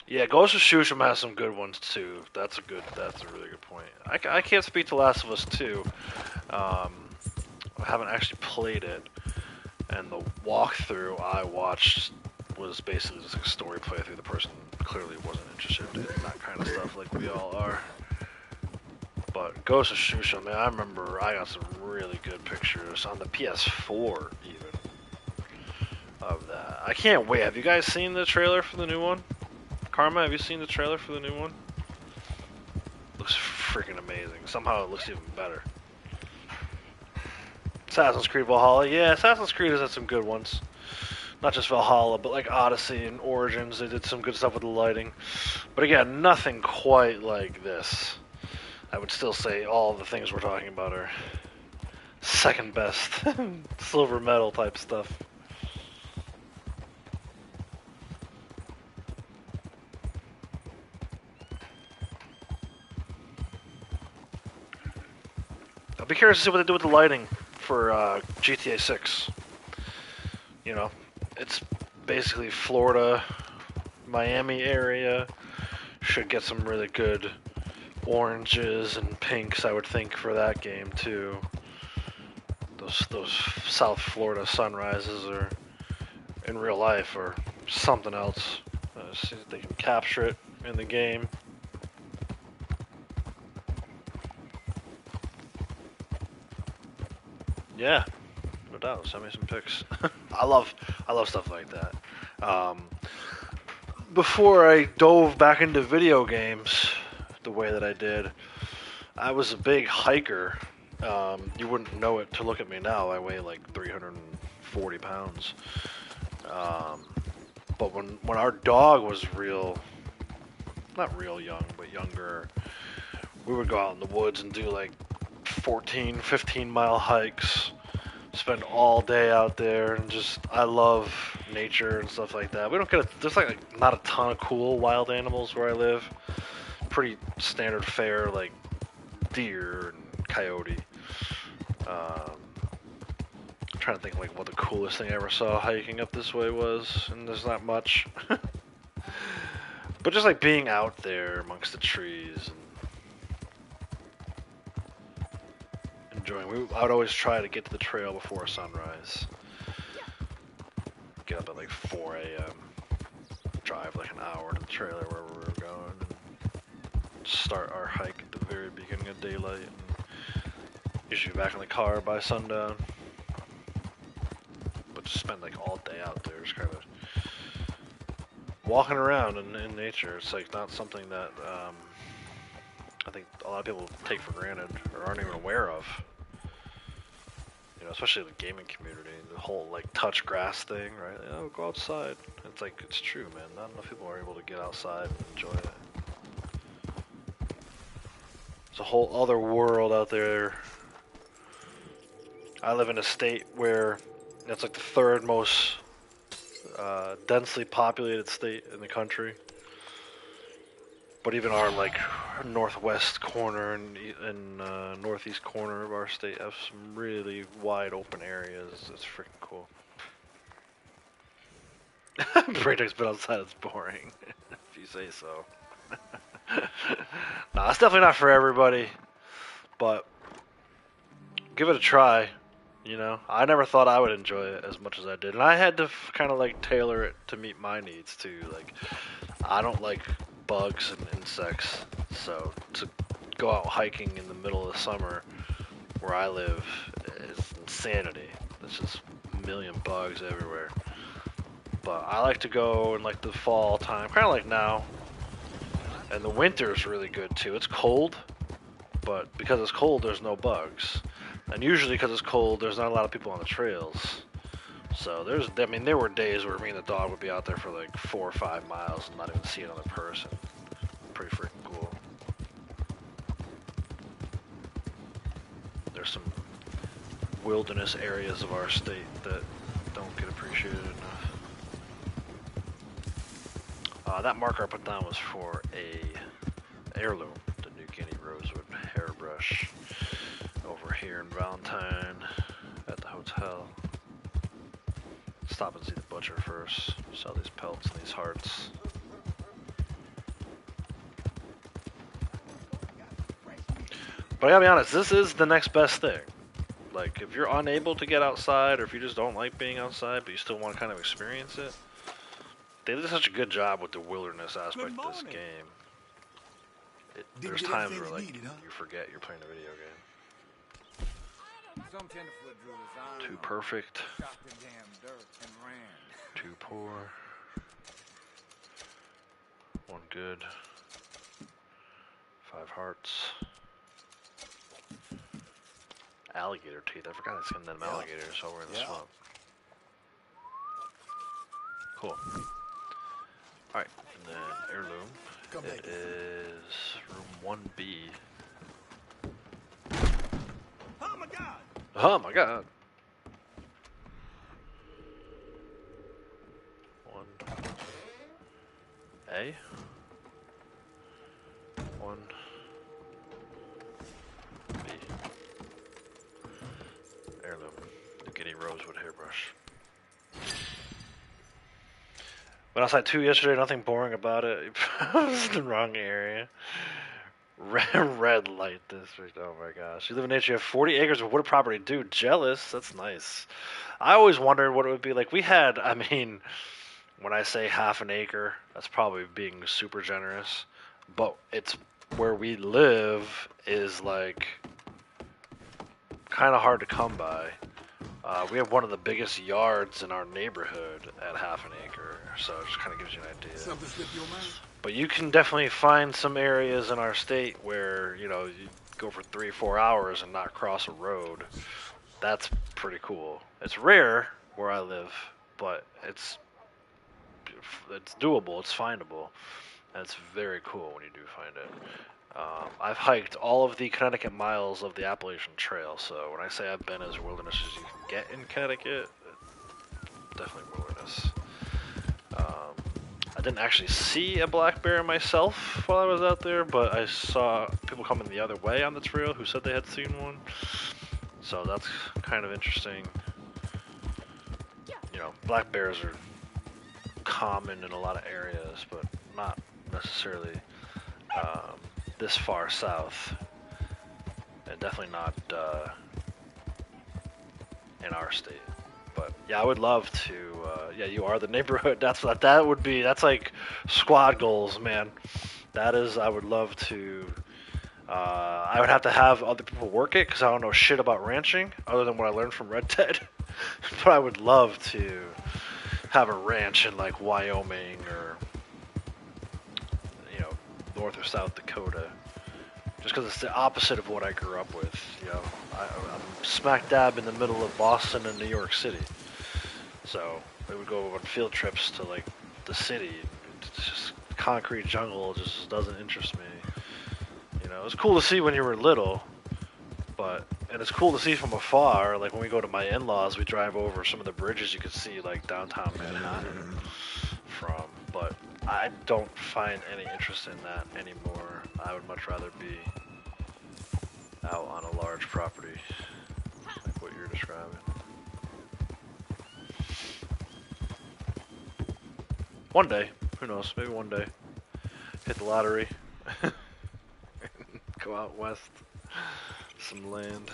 Yeah, Ghost of Tsushima has some good ones too. That's a really good point. I can't speak to Last of Us 2. I haven't actually played it, and the walkthrough I watched was basically just a story playthrough. The person clearly wasn't interested in that kind of stuff like we all are. But Ghost of Tsushima, man, I remember I got some really good pictures on the PS4 even of that. I can't wait. Have you guys seen the trailer for the new one? Karma, have you seen the trailer for the new one? Looks freaking amazing. Somehow it looks even better. Assassin's Creed Valhalla. Yeah, Assassin's Creed has had some good ones. Not just Valhalla, but like Odyssey and Origins. They did some good stuff with the lighting. But again, nothing quite like this. I would still say all the things we're talking about are second best silver medal type stuff. I'll be curious to see what they do with the lighting for GTA 6. You know, it's basically Florida, Miami area. Should get some really good oranges and pinks, I would think, for that game too. Those South Florida sunrises are in real life or something else. See if they can capture it in the game. Yeah, no doubt. Send me some pics. I love stuff like that. Before I dove back into video games the way that I did, I was a big hiker. You wouldn't know it to look at me now. I weigh like 340 pounds. But when our dog was not real young, but younger, we would go out in the woods and do like 14, 15 mile hikes, spend all day out there, and just, I love nature and stuff like that. We don't get there's like not a ton of cool wild animals where I live. Pretty standard fare, like deer and coyote. I'm trying to think like what the coolest thing I ever saw hiking up this way was, and there's not much. But just like being out there amongst the trees and enjoying. I would always try to get to the trail before sunrise. Get up at like 4 a.m. Drive like an hour to the trailer where we were going, and start our hike at the very beginning of daylight. And usually back in the car by sundown. But just spend like all day out there, just kind of walking around in nature. It's like not something that I think a lot of people take for granted or aren't even aware of. You know, especially the gaming community, the whole like touch grass thing, right? Oh, go outside. It's like it's true, man. Not enough people are able to get outside and enjoy it. It's a whole other world out there. I live in a state where it's like the third most densely populated state in the country. But even our like northwest corner and northeast corner of our state have some really wide open areas. It's freaking cool. Brayden's been outside. It's boring, if you say so. Nah, it's definitely not for everybody, but give it a try. You know, I never thought I would enjoy it as much as I did, and I had to kind of like tailor it to meet my needs too. Like, I don't like bugs and insects, so to go out hiking in the middle of the summer where I live is insanity. There's just a million bugs everywhere. But I like to go in like the fall time, kind of like now. And the winter is really good too. It's cold, but because it's cold, there's no bugs. And usually because it's cold, there's not a lot of people on the trails. So there were days where me and the dog would be out there for like 4 or 5 miles and not even see another person. Pretty freaking cool. There's some wilderness areas of our state that don't get appreciated enough. That marker I put down was for a heirloom, the New Guinea rosewood hairbrush, over here in Valentine at the hotel. Stop and see the butcher first. Sell these pelts and these hearts. But I gotta be honest, this is the next best thing. Like, if you're unable to get outside, or if you just don't like being outside, but you still want to kind of experience it, they did such a good job with the wilderness aspect of this game. There's times where like you forget you're playing a video game. Some tend to flip through this iron. Too perfect. Shot the damn dirt and ran. Too poor. One good. 5 hearts. Alligator teeth. I forgot it's in them alligators over in the swamp. Cool. Alright, and then heirloom. It is room 1B. Oh my god! Oh my god! 1A. 1B. Heirloom. New Guinea rosewood hairbrush. Went outside too yesterday, nothing boring about it. I was in the wrong area. Red light district, oh my gosh. You live in nature, you have 40 acres of wooded property. Dude, jealous, that's nice. I always wondered what it would be like. We had, I mean, when I say half an acre, that's probably being super generous. But it's where we live is like kind of hard to come by. We have one of the biggest yards in our neighborhood at half an acre, so it just kind of gives you an idea. Something slip your mind? But you can definitely find some areas in our state where, you know, you go for 3 or 4 hours and not cross a road. That's pretty cool. It's rare where I live, but it's doable, it's findable, and it's very cool when you do find it. I've hiked all of the Connecticut miles of the Appalachian Trail, so when I say I've been as wilderness as you can get in Connecticut, definitely wilderness. I didn't actually see a black bear myself while I was out there, but I saw people coming the other way on the trail who said they had seen one. So that's kind of interesting. You know, black bears are common in a lot of areas, but not necessarily this far south, and definitely not in our state. But yeah, I would love to. Yeah, you are the neighborhood. That's what that would be. That's like squad goals, man. That is. I would love to. I would have to have other people work it because I don't know shit about ranching other than what I learned from Red Dead. But I would love to have a ranch in like Wyoming or, you know, North or South Dakota, just because it's the opposite of what I grew up with. You know, I'm smack dab in the middle of Boston and New York City, so we would go on field trips to like the city. It's just concrete jungle just doesn't interest me. You know, it's cool to see when you were little, and it's cool to see from afar. Like when we go to my in-laws, we drive over some of the bridges you could see like downtown Manhattan from, but I don't find any interest in that anymore. I would much rather be out on a large property like what you're describing. One day, who knows, maybe one day, hit the lottery, go out west, some land.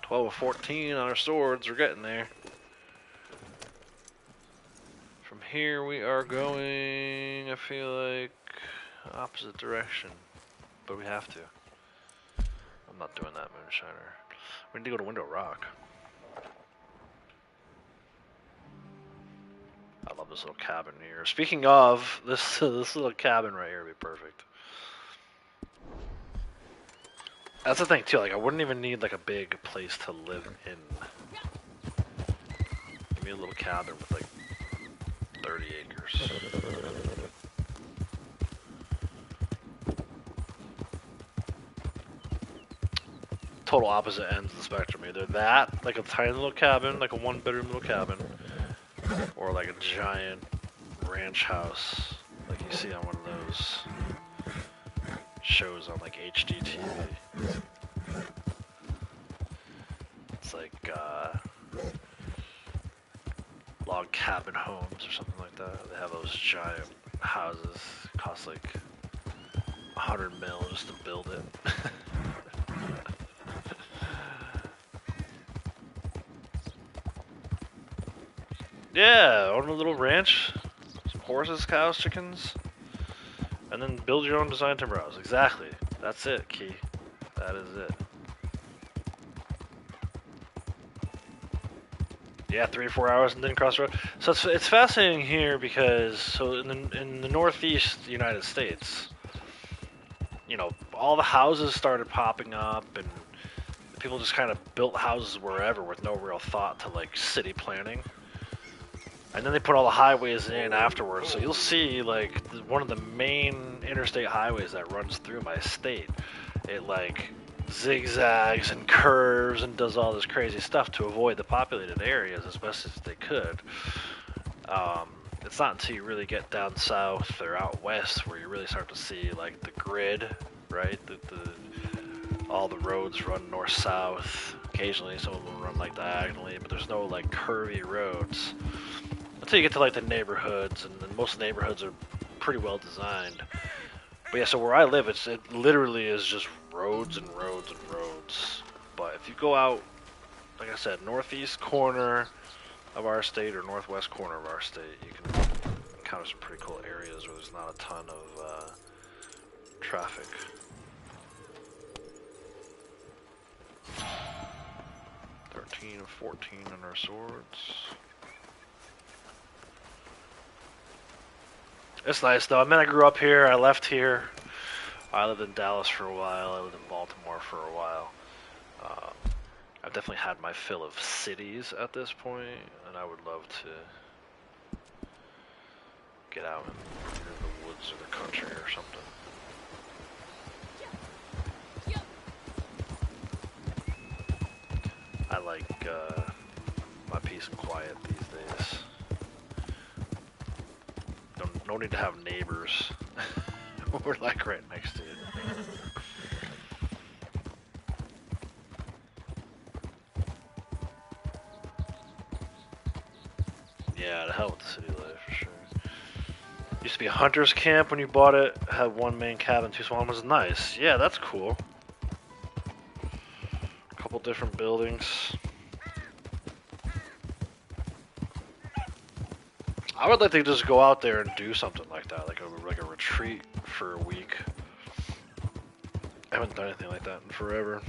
12 of 14 on our swords, we're getting there. From here we are going, I feel like, opposite direction, but we have to. I'm not doing that, Moonshiner. We need to go to Window Rock. I love this little cabin here. Speaking of, this little cabin right here would be perfect. That's the thing too, like I wouldn't even need like a big place to live in. Give me a little cabin with like 30 acres. Total opposite ends of the spectrum. Either that, like a tiny little cabin, like a one-bedroom little cabin, or like a giant ranch house, like you see on one of those shows on like HGTV. It's like log cabin homes or something like that. They have those giant houses. It costs like 100 mil just to build it. Yeah, own a little ranch, some horses, cows, chickens, and then build your own design timber house. Exactly. That's it, Key. That is it. Yeah, 3 or 4 hours and then cross the road. So it's fascinating here because in the northeast United States, you know, all the houses started popping up and people just kind of built houses wherever with no real thought to like city planning. And then they put all the highways in afterwards. So you'll see like one of the main interstate highways that runs through my state. It like zigzags and curves and does all this crazy stuff to avoid the populated areas as best as they could. It's not until you really get down south or out west where you really start to see like the grid, right? All the roads run north-south. Occasionally some of them run like diagonally, but there's no like curvy roads. Until you get to like the neighborhoods, and then most neighborhoods are pretty well designed. But yeah, so where I live, it literally is just roads and roads and roads. But if you go out, like I said, northeast corner of our state or northwest corner of our state, you can encounter some pretty cool areas where there's not a ton of traffic. $13 of 14 on our swords. It's nice though. I mean, I grew up here. I left here. I lived in Dallas for a while. I lived in Baltimore for a while. I've definitely had my fill of cities at this point, and I would love to get out in the woods or the country or something. I like my peace and quiet these days. No need to have neighbors. We're like right next to it. Yeah, the hell with the city life for sure. Used to be a hunter's camp when you bought it. Had one main cabin, 2 small ones. Nice. Yeah, that's cool. A couple different buildings. I would like to just go out there and do something like that, like a retreat for a week. I haven't done anything like that in forever.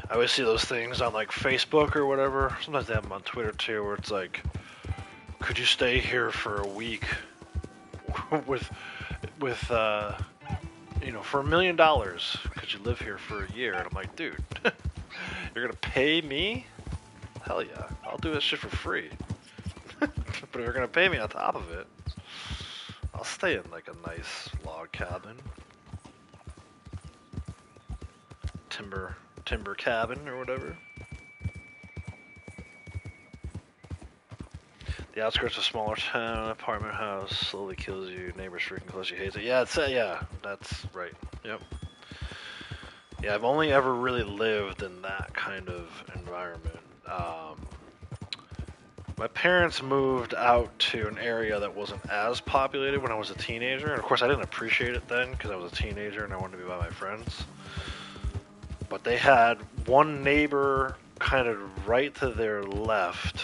I always see those things on like Facebook or whatever. Sometimes they have them on Twitter too, where it's like, could you stay here for a week with you know, for $1 million? Could you live here for a year? And I'm like, dude, you're gonna pay me? Hell yeah, I'll do this shit for free. But if you're gonna pay me on top of it, I'll stay in like a nice log cabin, timber cabin or whatever. The outskirts of a smaller town, apartment house, slowly kills you, neighbors freaking close, you hate it. Yeah, yeah, that's right. Yep. Yeah, I've only ever really lived in that kind of environment. My parents moved out to an area that wasn't as populated when I was a teenager, and of course I didn't appreciate it then because I was a teenager and I wanted to be by my friends. But they had one neighbor kind of right to their left,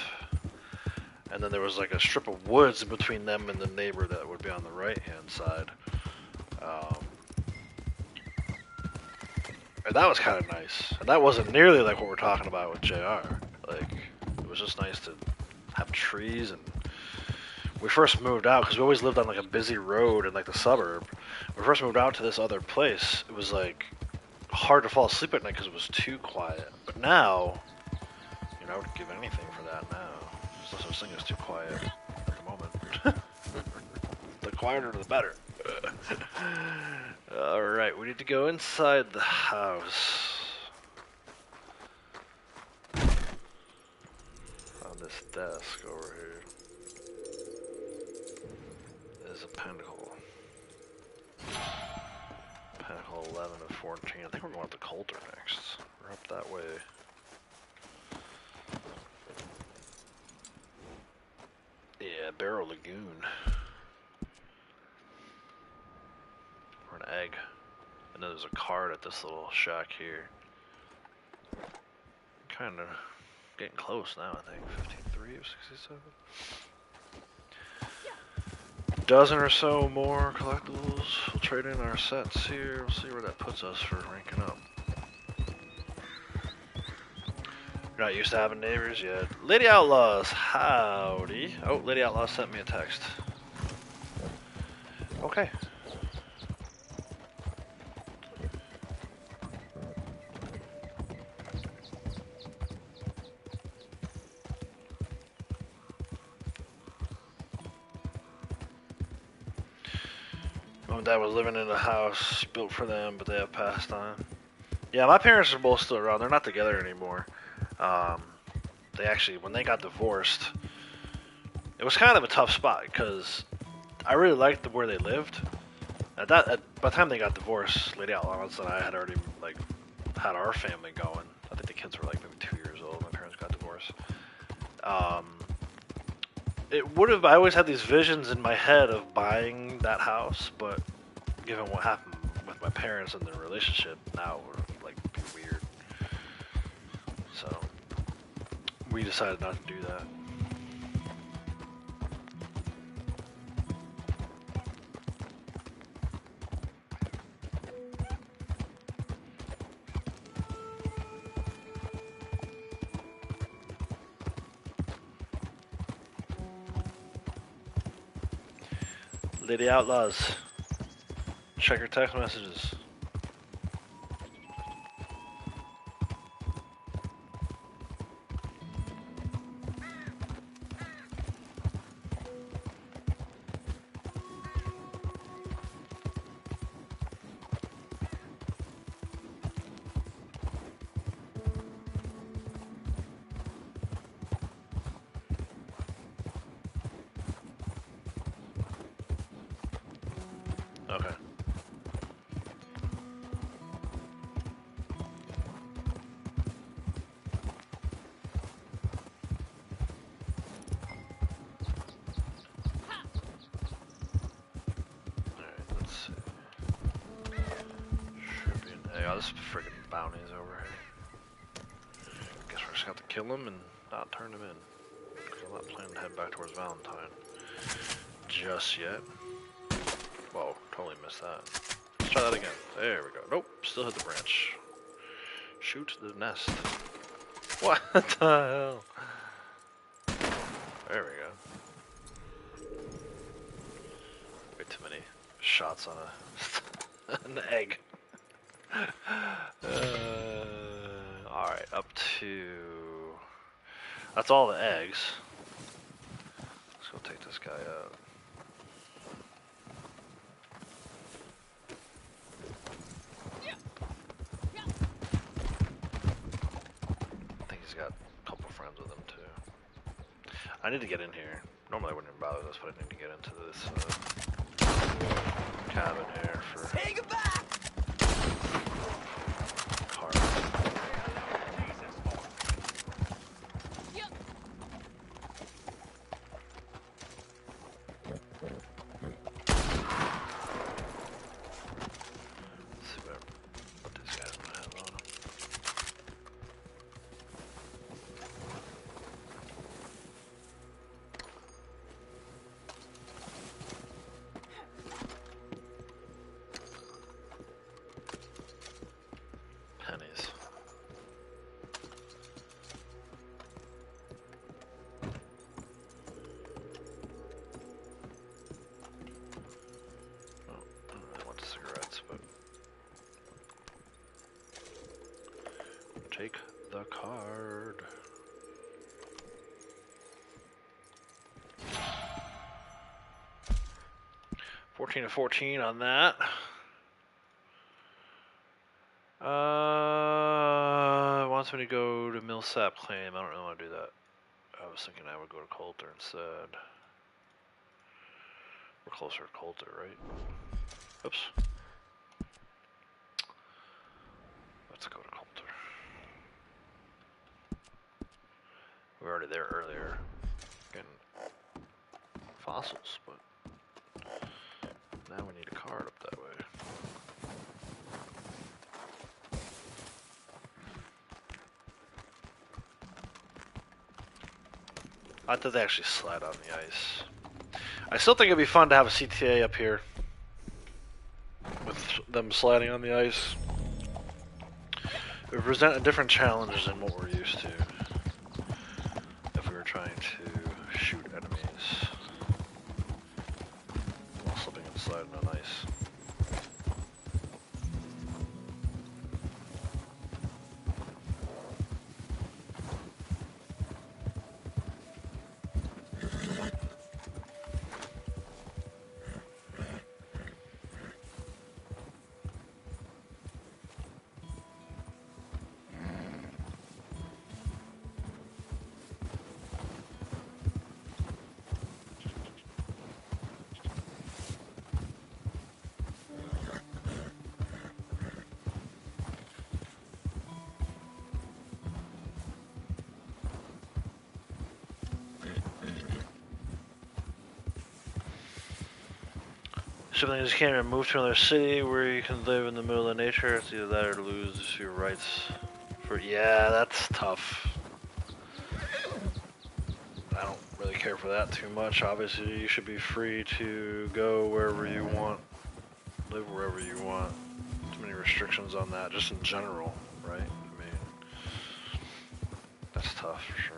and then there was like a strip of woods in between them and the neighbor that would be on the right-hand side. And that was kind of nice. And that wasn't nearly like what we're talking about with JR. Like, it was just nice to have trees. And we first moved out, because we always lived on like a busy road in like the suburb. When we first moved out to this other place, it was like hard to fall asleep at night because it was too quiet. But now, you know, I would give anything for that now. There's no such thing as too quiet at the moment. The quieter the better. Alright, we need to go inside the house. On this desk over here is a pentacle. Pentacle 11 and 14. I think we're going up to Coulter next. We're up that way. Yeah, Barrow Lagoon. Or an egg. And then there's a card at this little shack here. Kind of getting close now, I think. 53 or 67. Dozen or so more collectibles. We'll trade in our sets here. We'll see where that puts us for ranking up. You're not used to having neighbors yet. Lady Outlaws, howdy. Oh, Lady Outlaws sent me a text. Okay. Mom and Dad was living in a house built for them, but they have passed on. Yeah, my parents are both still around. They're not together anymore. They actually, when they got divorced, it was kind of a tough spot because I really liked where they lived. By the time they got divorced, Lady Outlaws and I had already like had our family going. I think the kids were like maybe 2 years old when my parents got divorced. It would have. I always had these visions in my head of buying that house, but given what happened with my parents and their relationship, now it would like be weird. So we decided not to do that. Lady Outlaws, check your text messages. Okay. Alright, let's see. Should be an egg. Oh, this is friggin' bounties over here. Guess we're just gonna have to kill them and not turn them in. Because I'm not planning to head back towards Valentine just yet. Whoa, totally missed that. Let's try that again. There we go. Nope, still hit the branch. shoot the nest. What the hell? There we go. Way too many shots on a an egg. Alright, up to... That's all the eggs. Let's go take this guy out. I think he's got a couple friends with him too. I need to get in here. Normally I wouldn't even bother this, but I need to get into this cabin here for... Take it back! Pennies. Oh, I don't really want cigarettes, but take the card. $14 to 14 on that. Wants me to go to Millsap Claim. I don't really want to do that. I was thinking I would go to Coulter instead. We're closer to Coulter, right? Oops. Let's go to Coulter. We were already there earlier. Getting fossils, but now we need a card up that way. I thought they actually slide on the ice. I still think it'd be fun to have a CTA up here with them sliding on the ice. It would present a different challenge than what we're used to if we were trying to shoot enemies while slipping and sliding on ice. Something you just can't even move to another city where you can live in the middle of nature. It's either that or lose your rights. Yeah, that's tough. I don't really care for that too much. Obviously, you should be free to go wherever you want, live wherever you want. Too many restrictions on that, just in general, right? I mean, that's tough for sure.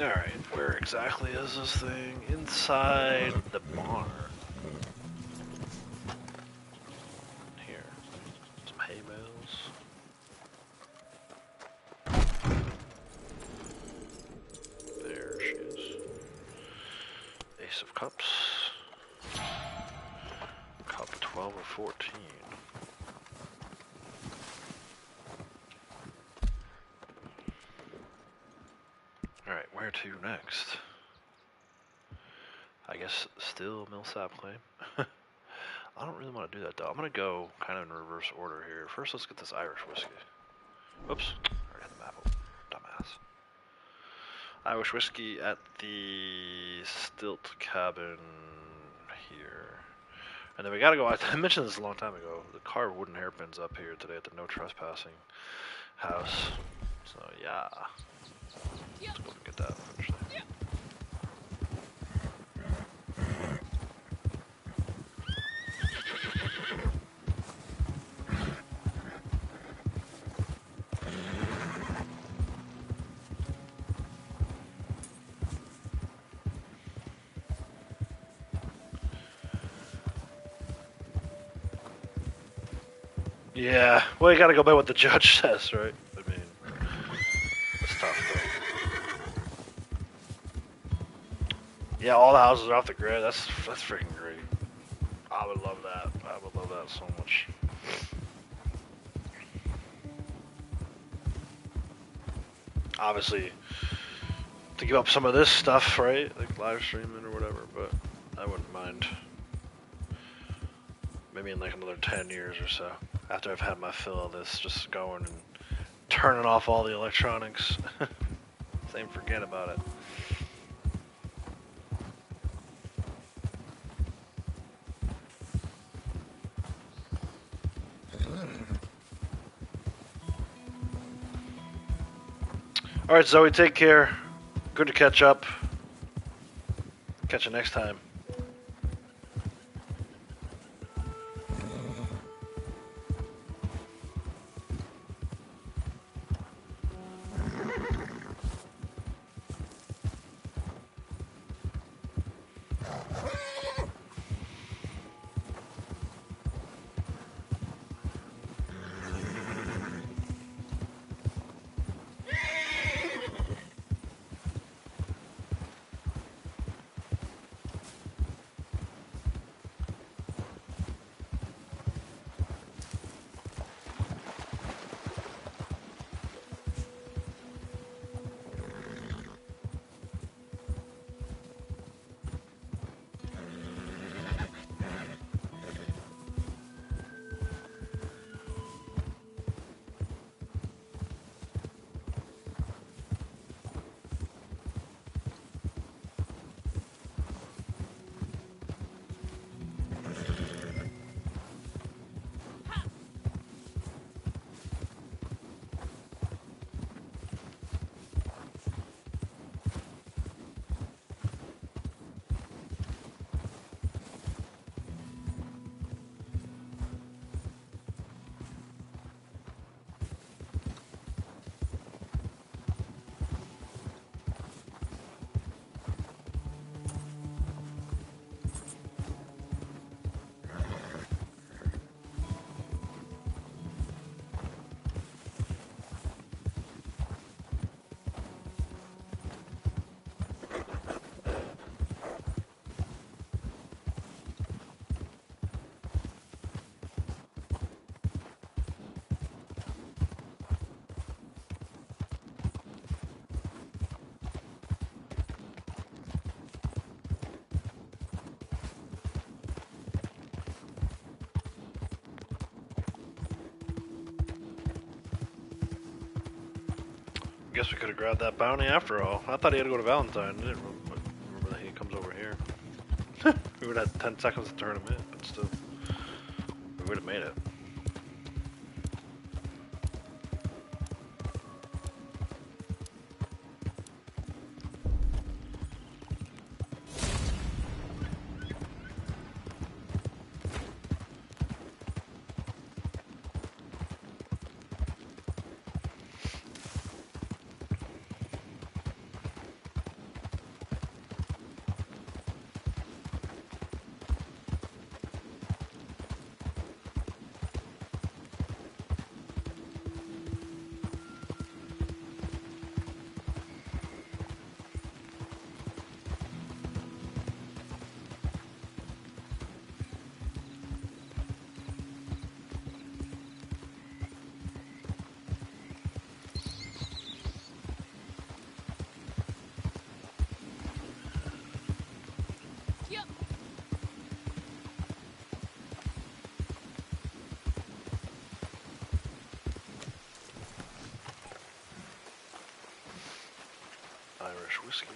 Alright, where exactly is this thing? Inside the barn. Here. Some hay bales. There she is. Ace of Cups. Cup 12 or 14. Alright, where to next? I guess still Millsap Claim. I don't really want to do that though. I'm going to go kind of in reverse order here. First, let's get this Irish whiskey. Whoops. I already had the map open. Dumbass. Irish whiskey at the Stilt Cabin here. And then we gotta go, I mentioned this a long time ago, the carved wooden hairpins up here today at the no trespassing house. So yeah. Let's go and get that eventually. Yeah, well, you gotta go by what the judge says, right? I mean, it's tough, though. Yeah, all the houses are off the grid. That's freaking great. I would love that. I would love that so much. Obviously, to give up some of this stuff, right? Like live streaming or whatever, but I wouldn't mind. Maybe in like another 10 years or so. After I've had my fill of this, just going and turning off all the electronics. Same, forget about it. Alright, Zoe, take care. Good to catch up. Catch you next time. Guess we could have grabbed that bounty after all. I thought he had to go to Valentine. I didn't remember that he comes over here. We would have had 10 seconds to turn him in, but still. We would have made it. Irish whiskey.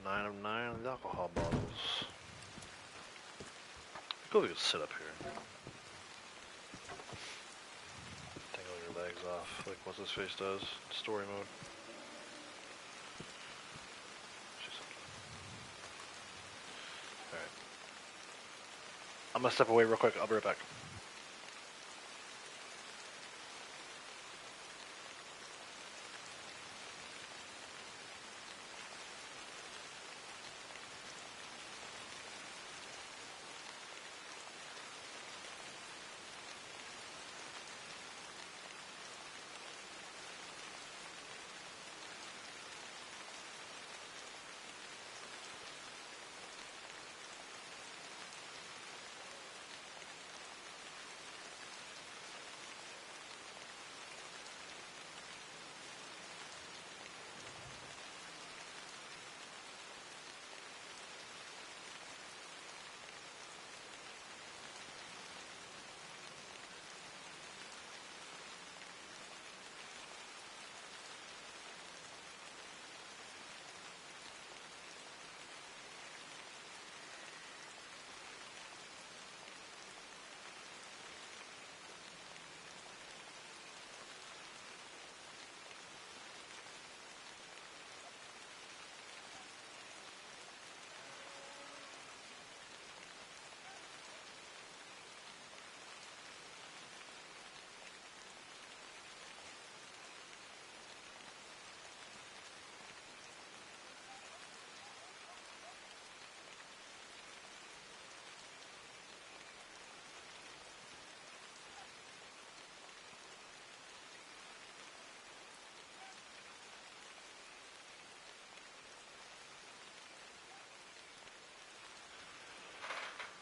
Nine of 9 of the alcohol bottles. Cool, we could sit up here. Take all your legs off, like what's his face does. Story mode. Alright. I'm gonna step away real quick, I'll be right back.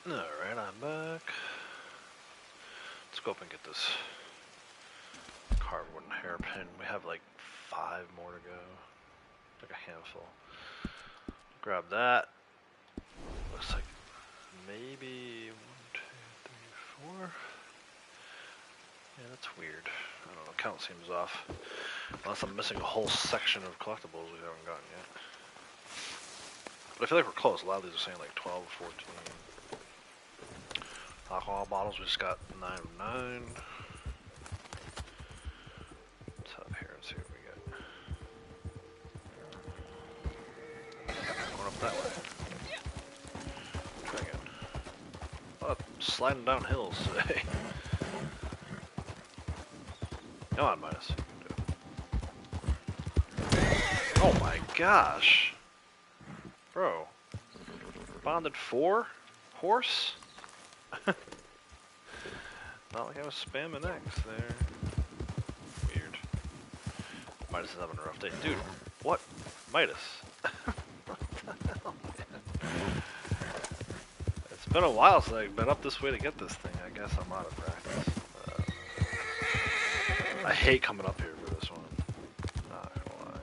Alright, I'm back. Let's go up and get this carved wooden hairpin. We have like 5 more to go. Like a handful. Grab that. Looks like maybe 1, 2, 3, 4. Yeah, that's weird. I don't know, count seems off. Unless I'm missing a whole section of collectibles we haven't gotten yet. But I feel like we're close. A lot of these are saying like 12 or 14. Alcohol bottles, we just got 9 of 9. Let's up here and see what we get. Going up that way. Try again. Oh, sliding down hills today. Come on, Midas. Oh my gosh. Bro. Bonded 4? Horse? Not like I was spamming X there. Weird. Midas is having a rough day. Dude, what? Midas. What the hell, man? It's been a while since I've been up this way to get this thing. I guess I'm out of practice. I hate coming up here for this one. Not gonna lie.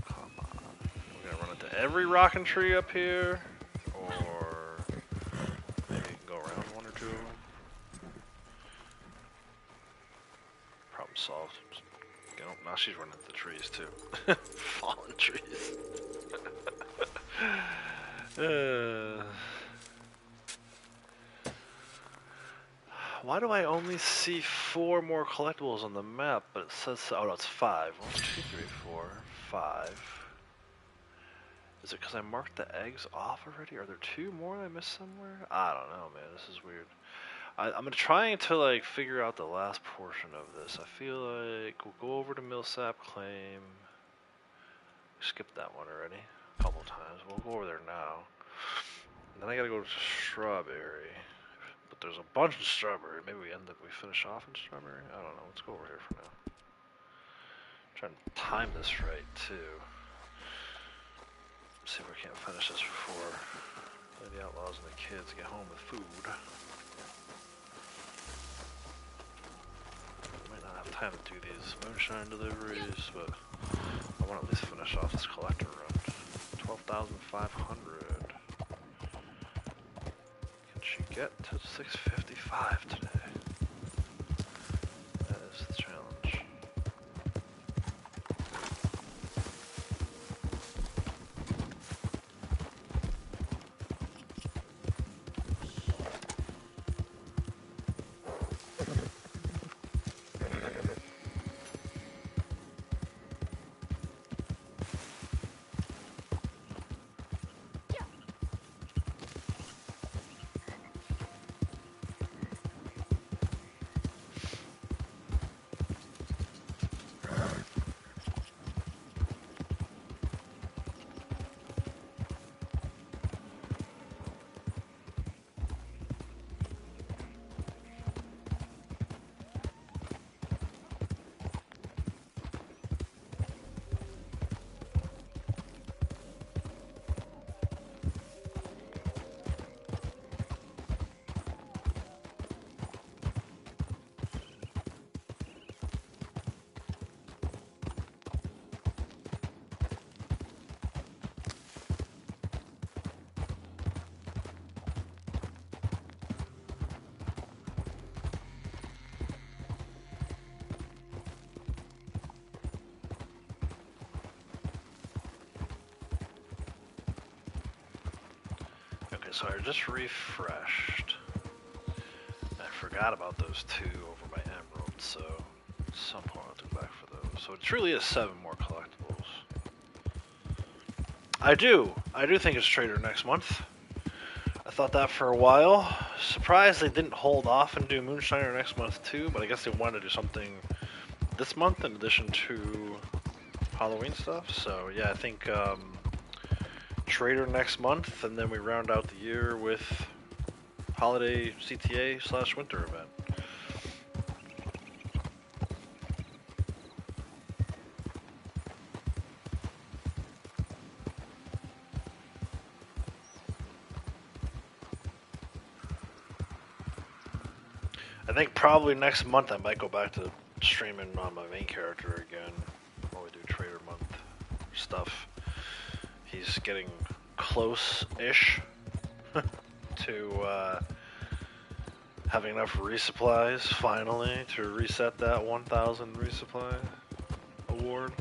Come on. We're gonna run into every rockin' tree up here, or maybe we can go around 1 or 2 of them. Problem solved. You know, now she's running into the trees too. Fallen trees. Why do I only see 4 more collectibles on the map, but it says, oh no, it's 5. 1, 2, 3, 4, 5. Is it because I marked the eggs off already? Are there 2 more I missed somewhere? I don't know, man. This is weird. I'm trying to like figure out the last portion of this. I feel like we'll go over to Millsap Claim. We skipped that one already a couple times. We'll go over there now. And then I gotta go to Strawberry. But there's a bunch in Strawberry. Maybe we finish off in Strawberry? I don't know. Let's go over here for now. Trying to time this right too. See if we can't finish this before the Outlaws and the kids get home with food. Might not have plan to do these moonshine deliveries, but I want to at least finish off this collector run. 12,500. Can she get to 655 today? That is the challenge. So I just refreshed. I forgot about those two over my emerald, so at some point I'll do back for those. So it truly is 7 more collectibles. I do think it's Trader next month. I thought that for a while. Surprised they didn't hold off and do Moonshiner next month too, but I guess they wanted to do something this month in addition to Halloween stuff. So yeah, I think Trader next month, and then we round out the year with holiday CTA / winter event. I think probably next month I might go back to streaming on my main character again while we do Trader month stuff. He's getting close-ish to having enough resupplies, finally, to reset that 1,000 resupply award.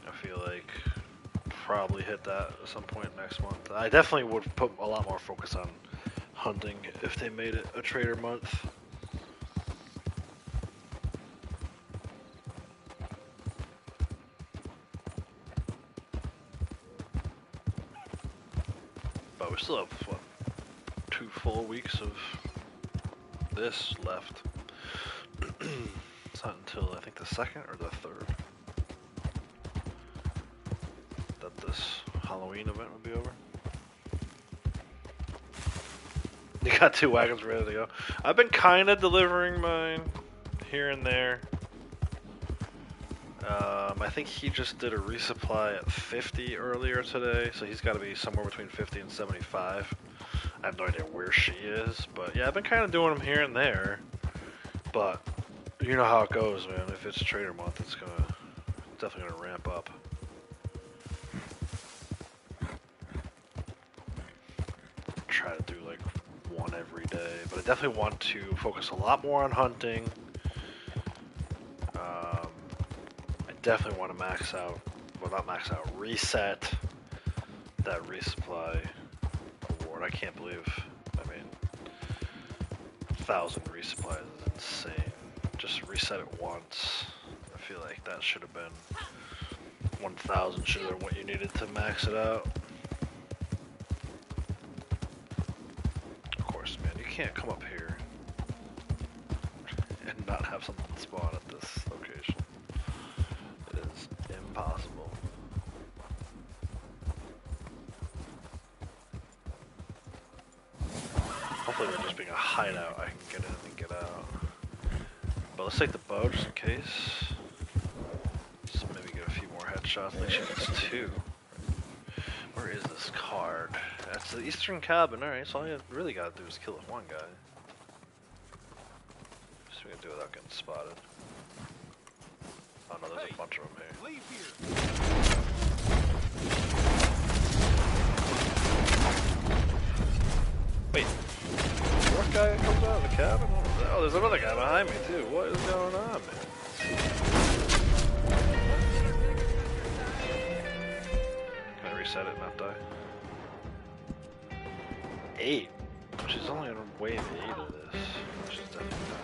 I feel like probably hit that at some point next month. I definitely would put a lot more focus on hunting if they made it a Trader month. But we still have, what, 2 full weeks of this left. It's not until, I think, the 2nd or the 3rd that this Halloween event will be over. You got 2 wagons ready to go. I've been kind of delivering mine here and there. I think he just did a resupply at 50 earlier today, so he's got to be somewhere between 50 and 75. I have no idea where she is, but yeah, I've been kind of doing them here and there. But you know how it goes, man. If it's Trader month, it's definitely gonna ramp up. Try to do like 1 every day, but I definitely want to focus a lot more on hunting. I definitely want to max out, well, not max out, reset that resupply award. I can't believe, I mean, 1,000 resupplies is insane. Just reset it once. I feel like that should have been 1,000 should have been what you needed to max it out. Of course, man, you can't come up here and not have something spawn at this location. It is impossible. Hopefully we're just being a hideout. I can get in and get out. But let's take the bow just in case. Just maybe get a few more headshots. Like she gets 2. Where is this card? That's the Eastern Cabin. Alright, so all you really gotta do is kill this one guy. So we can do it without getting spotted. there's a bunch of them here. Leave here. Wait, fourth guy comes out of the cabin? Oh, there's another guy behind me too. What is going on, man? Can I reset it and not die? 8. She's only on wave 8 of this. She's definitely dying.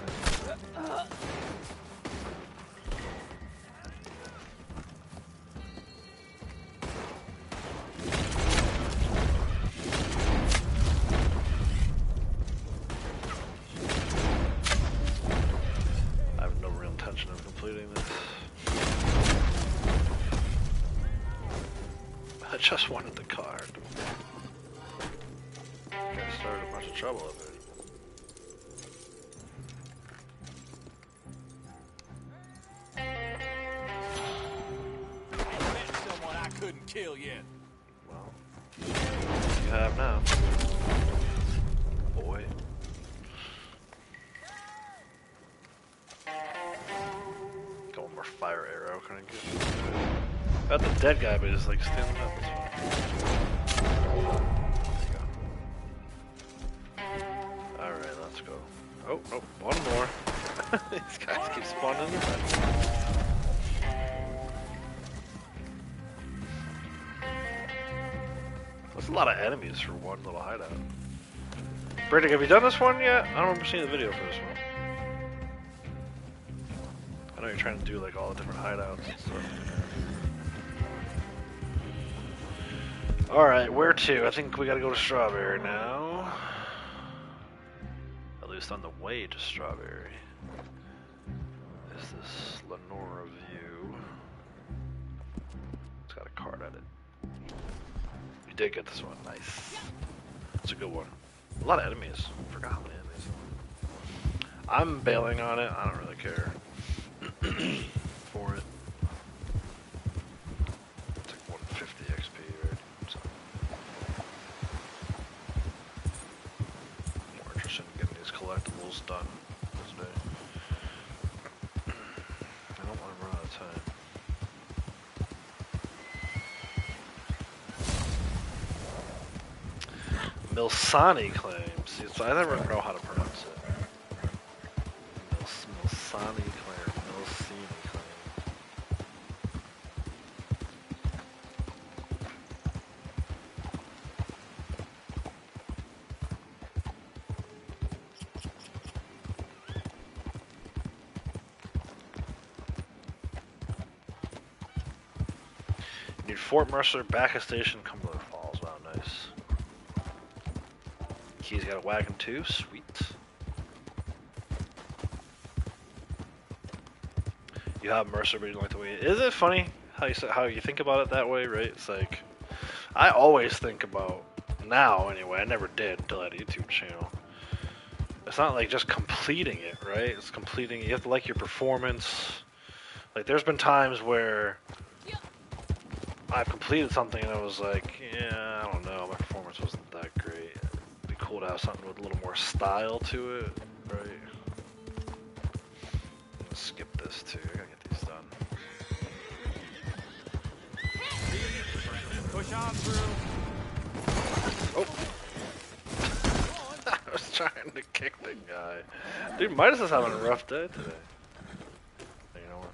I have no real intention of completing this. I just wanted the card. Got started a bunch of trouble over it. I met someone I couldn't kill yet. Well, you have now. Boy. Got one more fire arrow, kind of good. Got the dead guy, but he's like standing up. That's fine. There you go. Alright, let's go. Oh, nope, one more. These guys keep spawning in the That's a lot of enemies for one little hideout. Brady, have you done this one yet? I don't remember seeing the video for this one. I know you're trying to do like all the different hideouts and stuff. Alright, where to? I think we gotta go to Strawberry now. At least on the way to Strawberry. Is this Lenora View? It's got a card at it. You did get this one, nice. It's a good one. A lot of enemies. Forgot how many enemies. I'm bailing on it, I don't really care. For it. It's like 150 XP, right? So. More interested in getting these collectibles done today. I don't want to run out of time. Milsani claims. It's, I never know how to pronounce it. Milsani claim. Milsini claim. You need Fort Mercer, Backus Station, Cumberland Falls. Wow, nice. Key's got a wagon too, sweet. You have Mercer, but you don't like the way. Is it funny how you think about it that way, right? It's like I always think about now anyway. I never did until I had a YouTube channel. It's not like just completing it, right? It's completing. You have to like your performance. Like there's been times where I've completed something and I was like, yeah, I don't know, my performance wasn't that great. It'd be cool to have something with a little more style to it, right? I'm gonna skip this too. I gotta get these done. Push on through. Oh! I was trying to kick the guy. Dude, Midas is having a rough day today. You know what?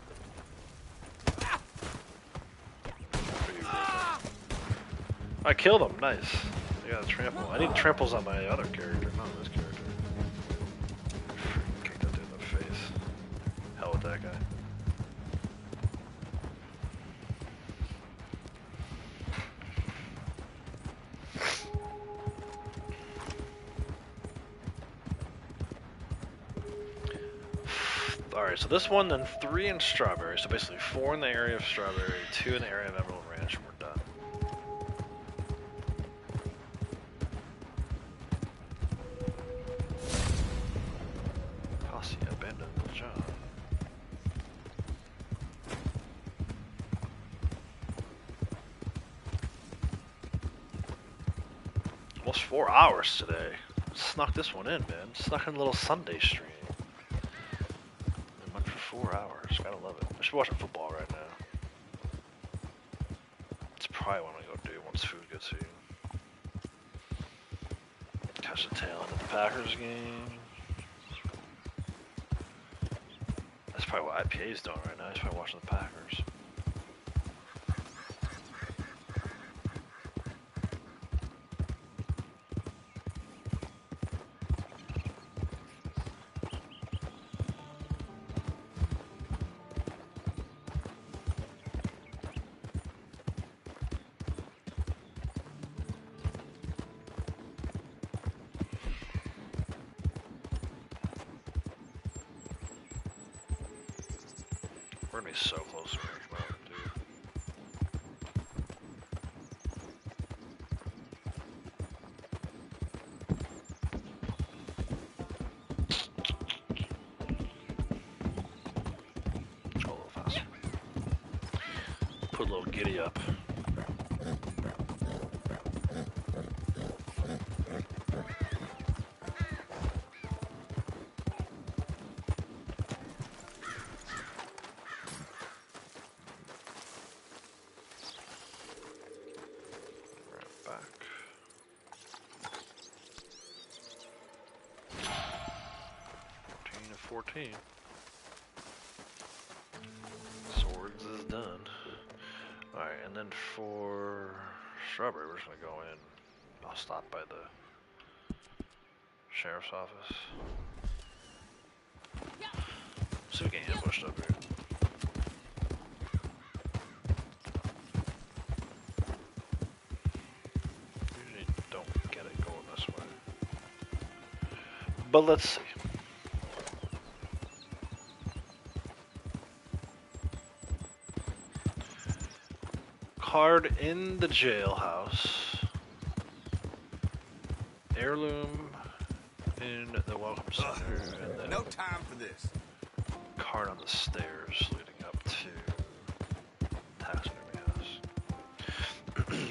I killed him, nice. I got a trample. I need tramples on my other character, not on this character. Kick that dude in the face. Hell with that guy. Alright, so this one, then 3 in Strawberry. So basically 4 in the area of Strawberry, 2 in the area of Emerald Ranch, and we're done. Posse abandoned the job. Almost 4 hours today. Snuck this one in, man. Snuck in a little Sunday stream. 4 hours. Gotta love it. I should be watching football right now. probably want to go do once food gets here. Catch the tail end of the Packers game. That's probably what IPA's doing right now. He's probably watching the Packers. We're gonna be so close to Marriage Mountain, dude. Let's go a little faster. Put a little giddy up. Back. Of 14. Swords is done. Alright, and then for Strawberry, we're just gonna go in. I'll stop by the sheriff's office. See if we can ambush up here. Usually don't get it going this way. But let's see. Card in the jailhouse. Heirloom in the welcome center. And then No time for this. card on the stairs leading up to taxidermy house.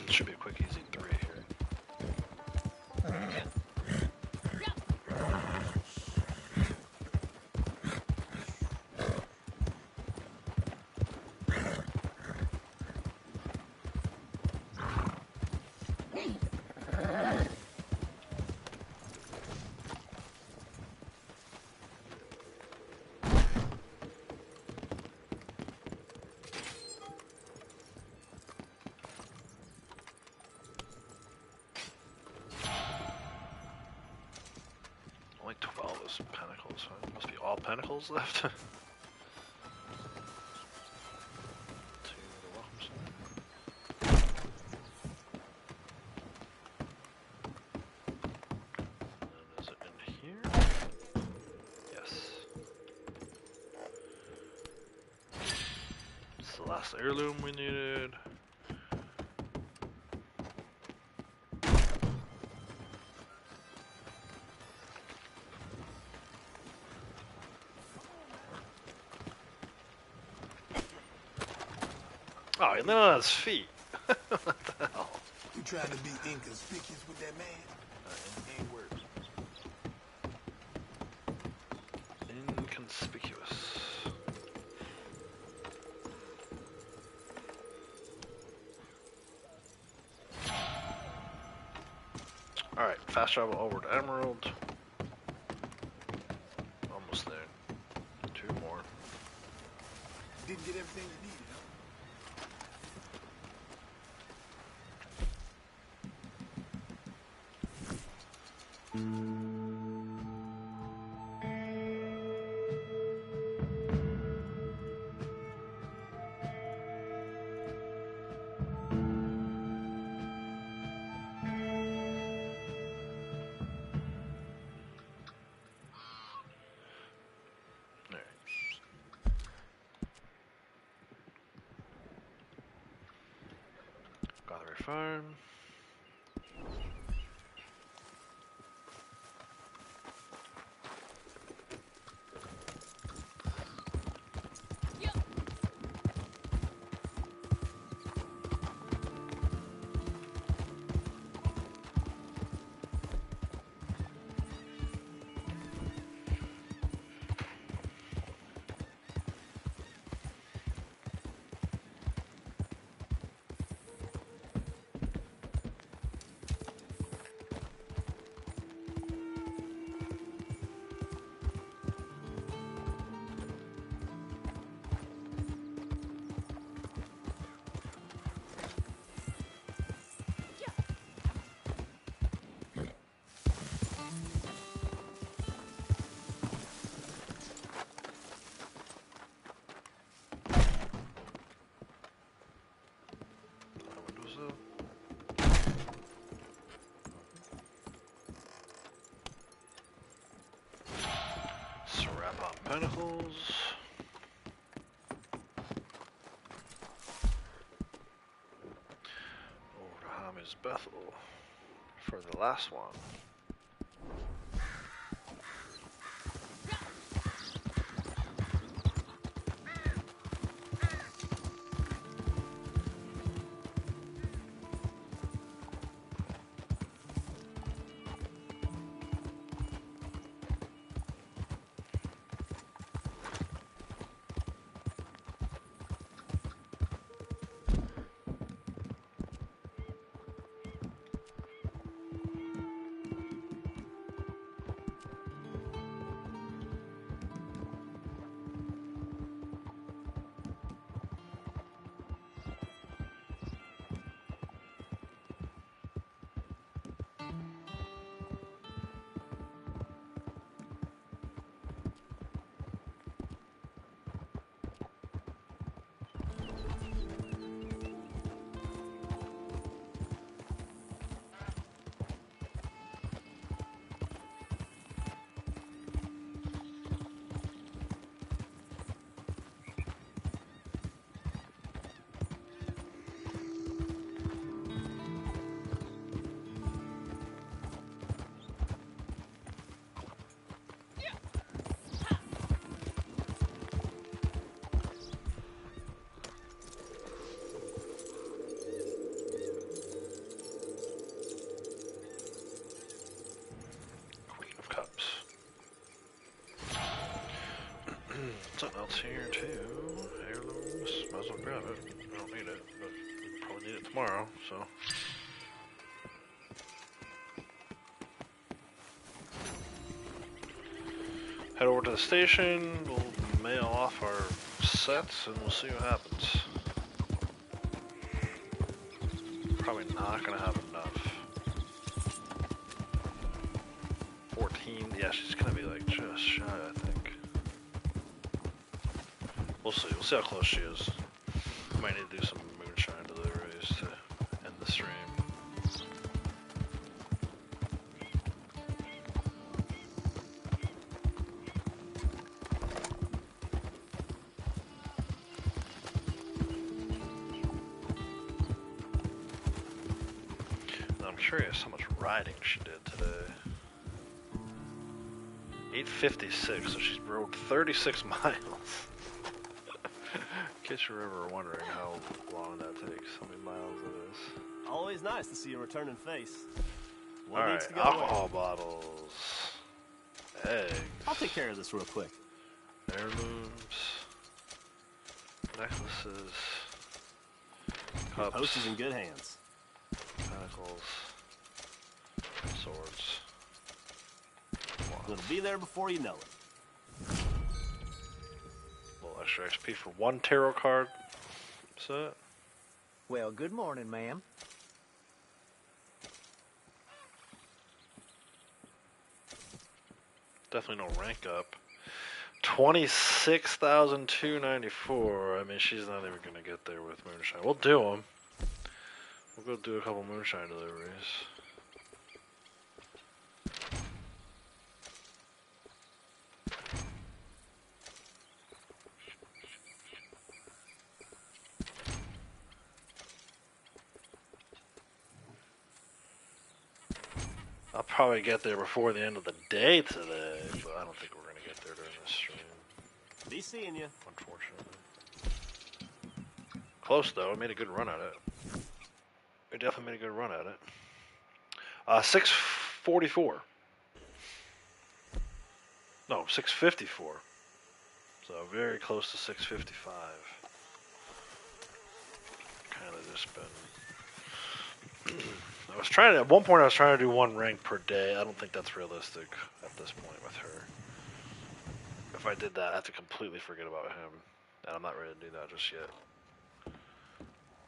Should be a quick, easy 3 here. Only 12 is pentacles, huh? Must be all pentacles left. To the welcome center. And is it in here? Yes. It's the last heirloom we needed. Oh, he landed on his feet. What the hell? You trying to be inconspicuous with that man? Ain't working. Inconspicuous. Alright, fast travel over to Emerald. Almost there. 2 more. Didn't get everything you needed, huh? There. Gothbury Farm. Pentacles. Over to Hami's Bethel for the last one. Something else here too. Heirlooms. Might as well grab it. I don't need it, but we'll probably need it tomorrow, so. Head over to the station, we'll mail off our sets and we'll see what happens. Probably not gonna have enough. 14, yeah, she's gonna be like just shy, I think. We'll see how close she is. Might need to do some moonshine deliveries to end the stream. I'm curious how much riding she did today. 856, so she's rode 36 miles. In case you're ever wondering how long that takes, how many miles it is. Always nice to see a returning face. Alright, alcohol bottles. Eggs. I'll take care of this real quick. Heirlooms. Necklaces. Your Cups. post is in good hands. Pentacles. Swords. It'll be there before you know it. Extra XP for one tarot card set. Well, good morning, ma'am. Definitely no rank up. 26,294. I mean, she's not even gonna get there with moonshine. We'll do them. We'll go do a couple moonshine deliveries. I'll probably get there before the end of the day today, but I don't think we're going to get there during this stream. Be seeing you. Unfortunately. Close, though. I made a good run at it. We definitely made a good run at it. 644. No, 654. So very close to 655. Kind of just been... at one point I was trying to do one rank per day. I don't think that's realistic at this point with her. If I did that, I have to completely forget about him. And I'm not ready to do that just yet.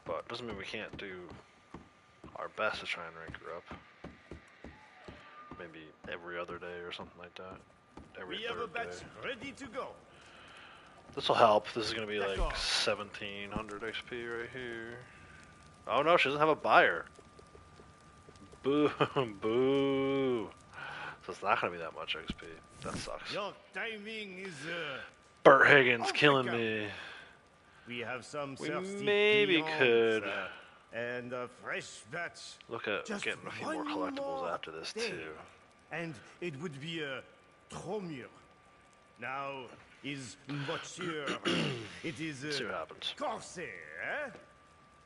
But doesn't mean we can't do our best to try and rank her up. Maybe every other day or something like that. Every We have a third batch day. ready to go. This will help. This is going to be like 1700 XP right here. Oh no, she doesn't have a buyer. Boo, boo. So it's not gonna be that much XP. That sucks. Your timing is Burt Higgins Oh, killing pick up. me. We have some We thirsty maybe peons, could and a fresh batch. look at Just getting a few one more collectibles more after this day. too. And it would be a trop mieux. Now is monsieur. It is See what happens. Corsair, eh?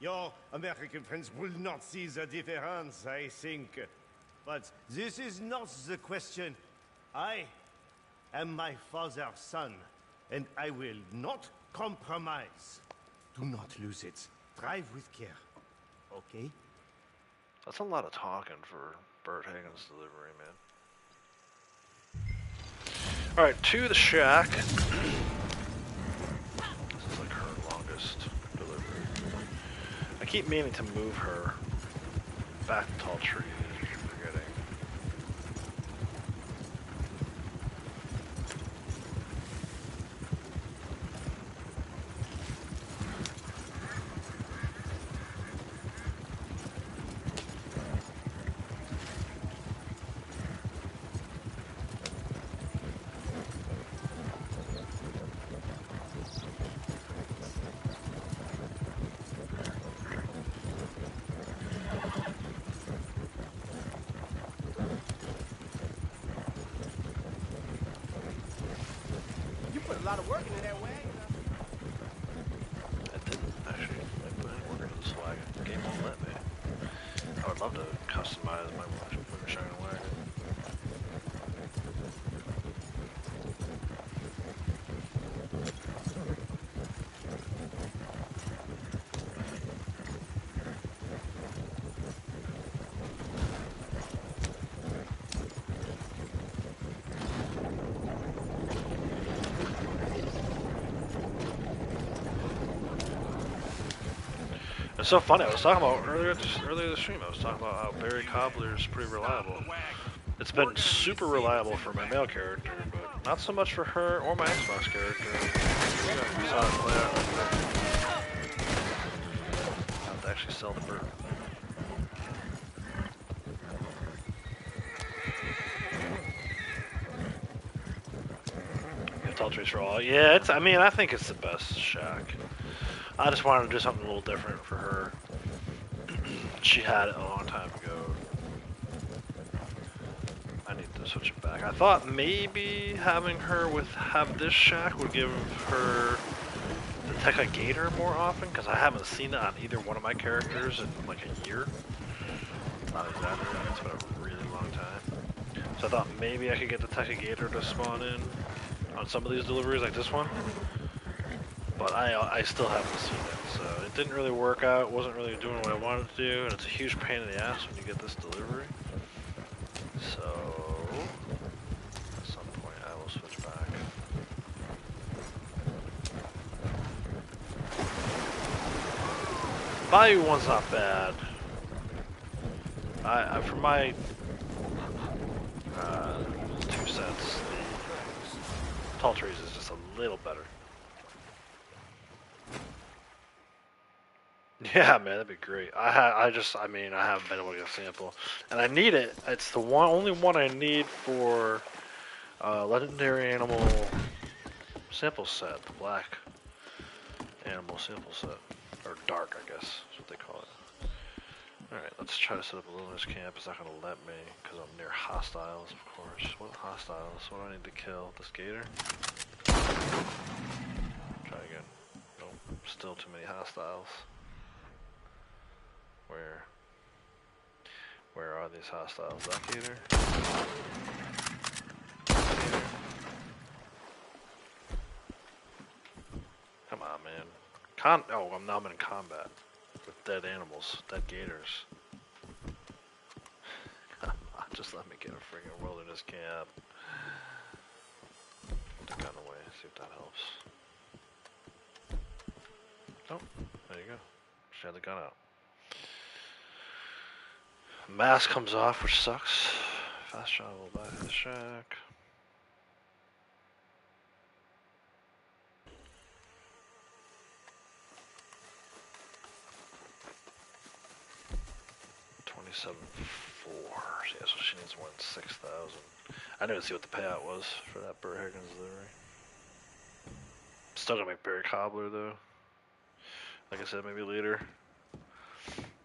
Your American friends will not see the difference, I think. But this is not the question. I am my father's son, and I will not compromise. Do not lose it. Drive with care. Okay? That's a lot of talking for Burt Higgins' delivery, man. Alright, to the shack. This is like her longest delivery. I keep meaning to move her back to Tall Trees. Forgetting. You put a lot of work into that wagon. I didn't actually put any work into this wagon. The game won't let me. I would love to customize my moonshine wagon. It's so funny. I was talking about earlier this stream. I was talking about how Barry Cobbler is pretty reliable. It's been super reliable for my male character, but not so much for her or my Xbox character. We saw it play out right there. I have to actually sell the bird. Tall Trees for all. Yeah, it's. I mean, I think it's the best shack. I just wanted to do something a little different for her. She had it a long time ago. I need to switch it back. I thought maybe having her have this shack would give her the Tekka Gator more often, because I haven't seen it on either one of my characters in like a year. Not exactly. It's been a really long time. So I thought maybe I could get the Tekka Gator to spawn in on some of these deliveries like this one. But I still haven't seen it, so it didn't really work out. It wasn't really doing what I wanted to do, and it's a huge pain in the ass when you get this delivery. So, at some point I will switch back. Value one's not bad. For my 2 cents, the Tall Trees is just a little better. Yeah, man, that'd be great. I haven't been able to get a sample, and I need it. It's the only one I need for legendary animal sample set, the black animal sample set, or dark, I guess is what they call it. All right, let's try to set up a wilderness camp. It's not gonna let me because I'm near hostiles, of course. What hostiles? What do I need to kill? This gator? Try again. Nope, still too many hostiles. Where are these hostiles? That gator? Gator. Come on, man. Oh, I'm in combat with dead animals, dead gators. Come on, just let me get a friggin' wilderness camp. Put the gun away, see if that helps. Oh, there you go. Just had the gun out. Mask comes off, which sucks. Fast travel back to the shack. $27.40. Yeah, so she needs more than 6,000. I didn't see what the payout was for that Burt Higgins delivery. Still gonna make Barry Cobbler though. Like I said, maybe later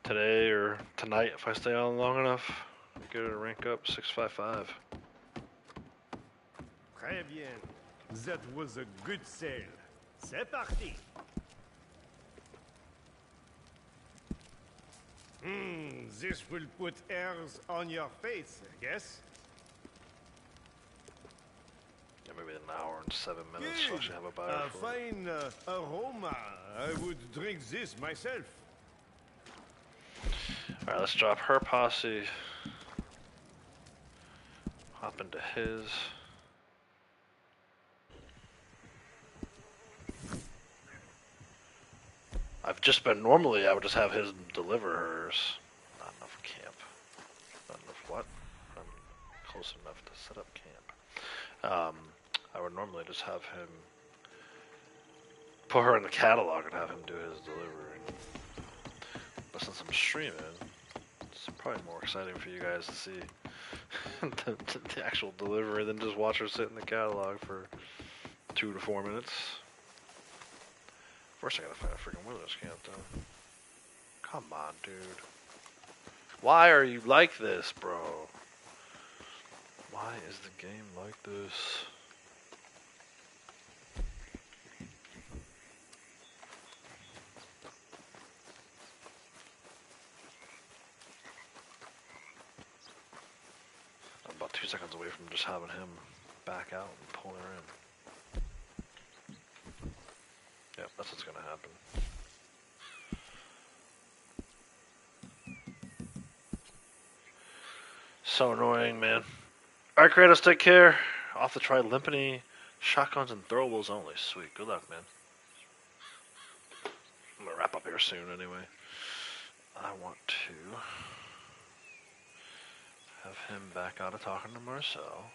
today or tonight if I stay on long enough. Get her to rank up 655. Très bien. That was a good sale. C'est parti. This will put airs on your face, I guess. Yeah, maybe an hour and 7 minutes. So I should have a buyer A for it. fine aroma. I would drink this myself. Alright, let's drop her posse. Hop into his. I've just been, normally I would just have his deliver hers. Not enough camp. Not enough what? Not close enough to set up camp. I would normally just have him put her in the catalog and have him do his delivery. But since I'm streaming, it's probably more exciting for you guys to see the actual delivery than just watch her sit in the catalog for 2 to 4 minutes. First, I gotta find a freaking Wilderness camp, though. Come on, dude. Why are you like this, bro? Why is the game like this? I'm about 2 seconds away from just having him back out and pull her in. Yep, that's what's gonna happen. So annoying, man. Alright, Kratos, take care. Off to try Limpany, shotguns, and throwables only. Sweet. Good luck, man. I'm gonna wrap up here soon anyway. I want to have him back out of talking to Marcel.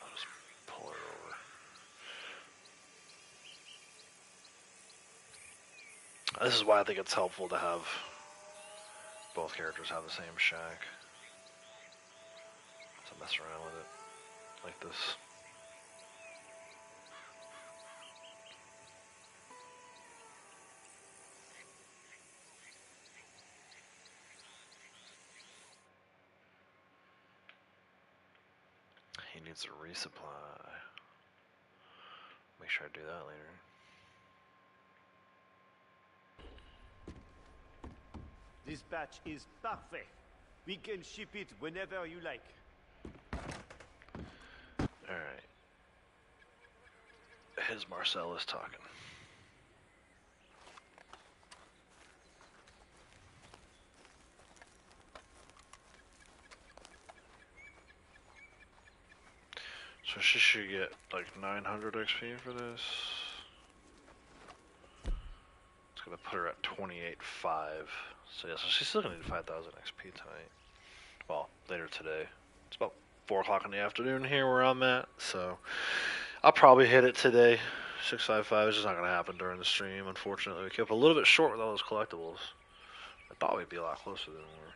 I'll just pull her over. This is why I think it's helpful to have both characters have the same shack. To mess around with it like this. He needs a resupply. Make sure I do that later. This batch is parfait. We can ship it whenever you like. Alright. His Marcel is talking. So she should get like 900 XP for this. It's gonna put her at 28.5. So yeah, so she's still gonna need 5,000 XP tonight. Well, later today. It's about 4 o'clock in the afternoon here where I'm at, so I'll probably hit it today. 655 is just not gonna happen during the stream, unfortunately. We kept a little bit short with all those collectibles. I thought we'd be a lot closer than we were.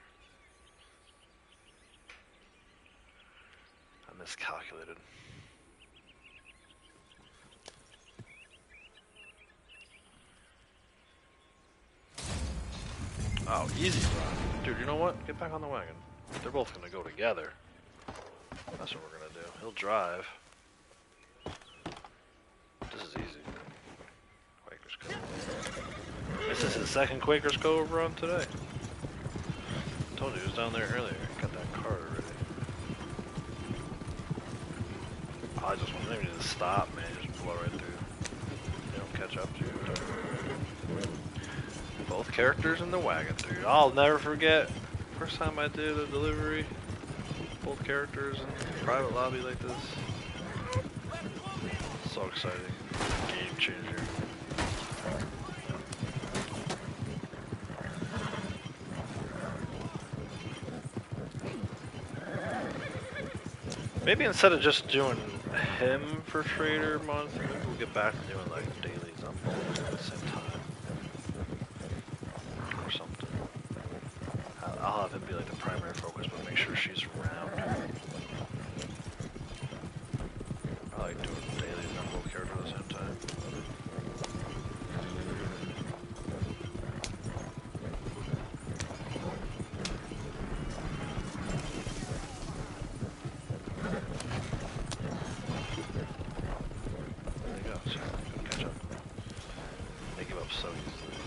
I miscalculated. Oh, easy, bro. Dude, you know what? Get back on the wagon. They're both gonna go together. That's what we're gonna do. He'll drive. This is easy. Quaker's Cove. This is his second Quaker's Cove run today. I told you he was down there earlier. Got that card already. Oh, I just want maybe to stop, man. Just blow right through. They don't catch up to you. Both characters in the wagon, dude. I'll never forget. First time I did a delivery. Both characters in a private lobby like this. So exciting. Game changer. Maybe instead of just doing him for Trader Month. Maybe we'll get back to doing like dailies on both at the same time. Or something. I'll have him be like the primary focus, but make sure she's around. I like doing dailies on both characters at the same time. There you go, so good catch up. They give up so easily.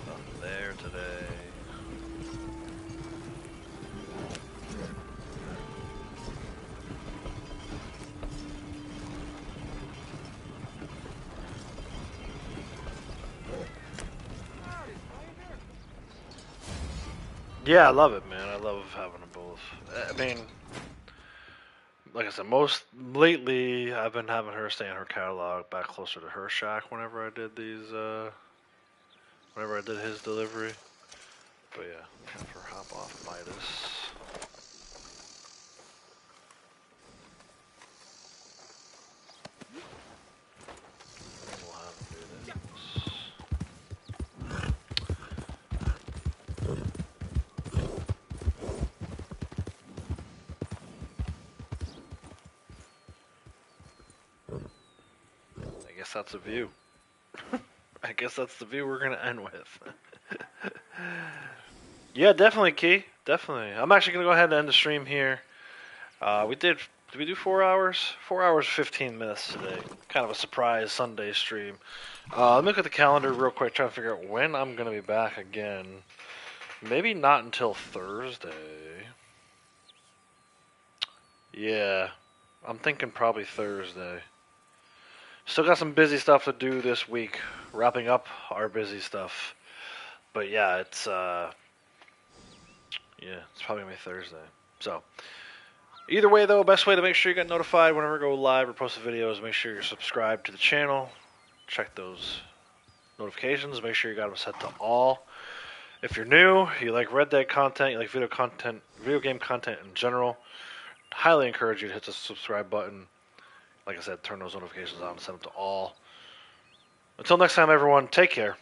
Nothing there today. Yeah, I love it, man. I love having them both. I mean, like I said, most lately I've been having her stay in her catalog back closer to her shack whenever I did these, whenever I did his delivery. But yeah, have her hop off Midas. We'll have him do this. I guess that's a view. I guess that's the view we're gonna end with. Yeah, definitely, Key. Definitely. I'm actually gonna go ahead and end the stream here. Did we do 4 hours? 4 hours, 15 minutes today. Kind of a surprise Sunday stream. Let me look at the calendar real quick, try to figure out when I'm gonna be back again. Maybe not until Thursday. Yeah, I'm thinking probably Thursday. Still got some busy stuff to do this week, wrapping up our busy stuff. But yeah, it's probably gonna be Thursday. So either way though, best way to make sure you get notified whenever I go live or post the videos, make sure you're subscribed to the channel. Check those notifications, make sure you got them set to all. If you're new, you like Red Dead content, you like video game content in general, highly encourage you to hit the subscribe button. Like I said, turn those notifications on and set them to all. Until next time, everyone, take care.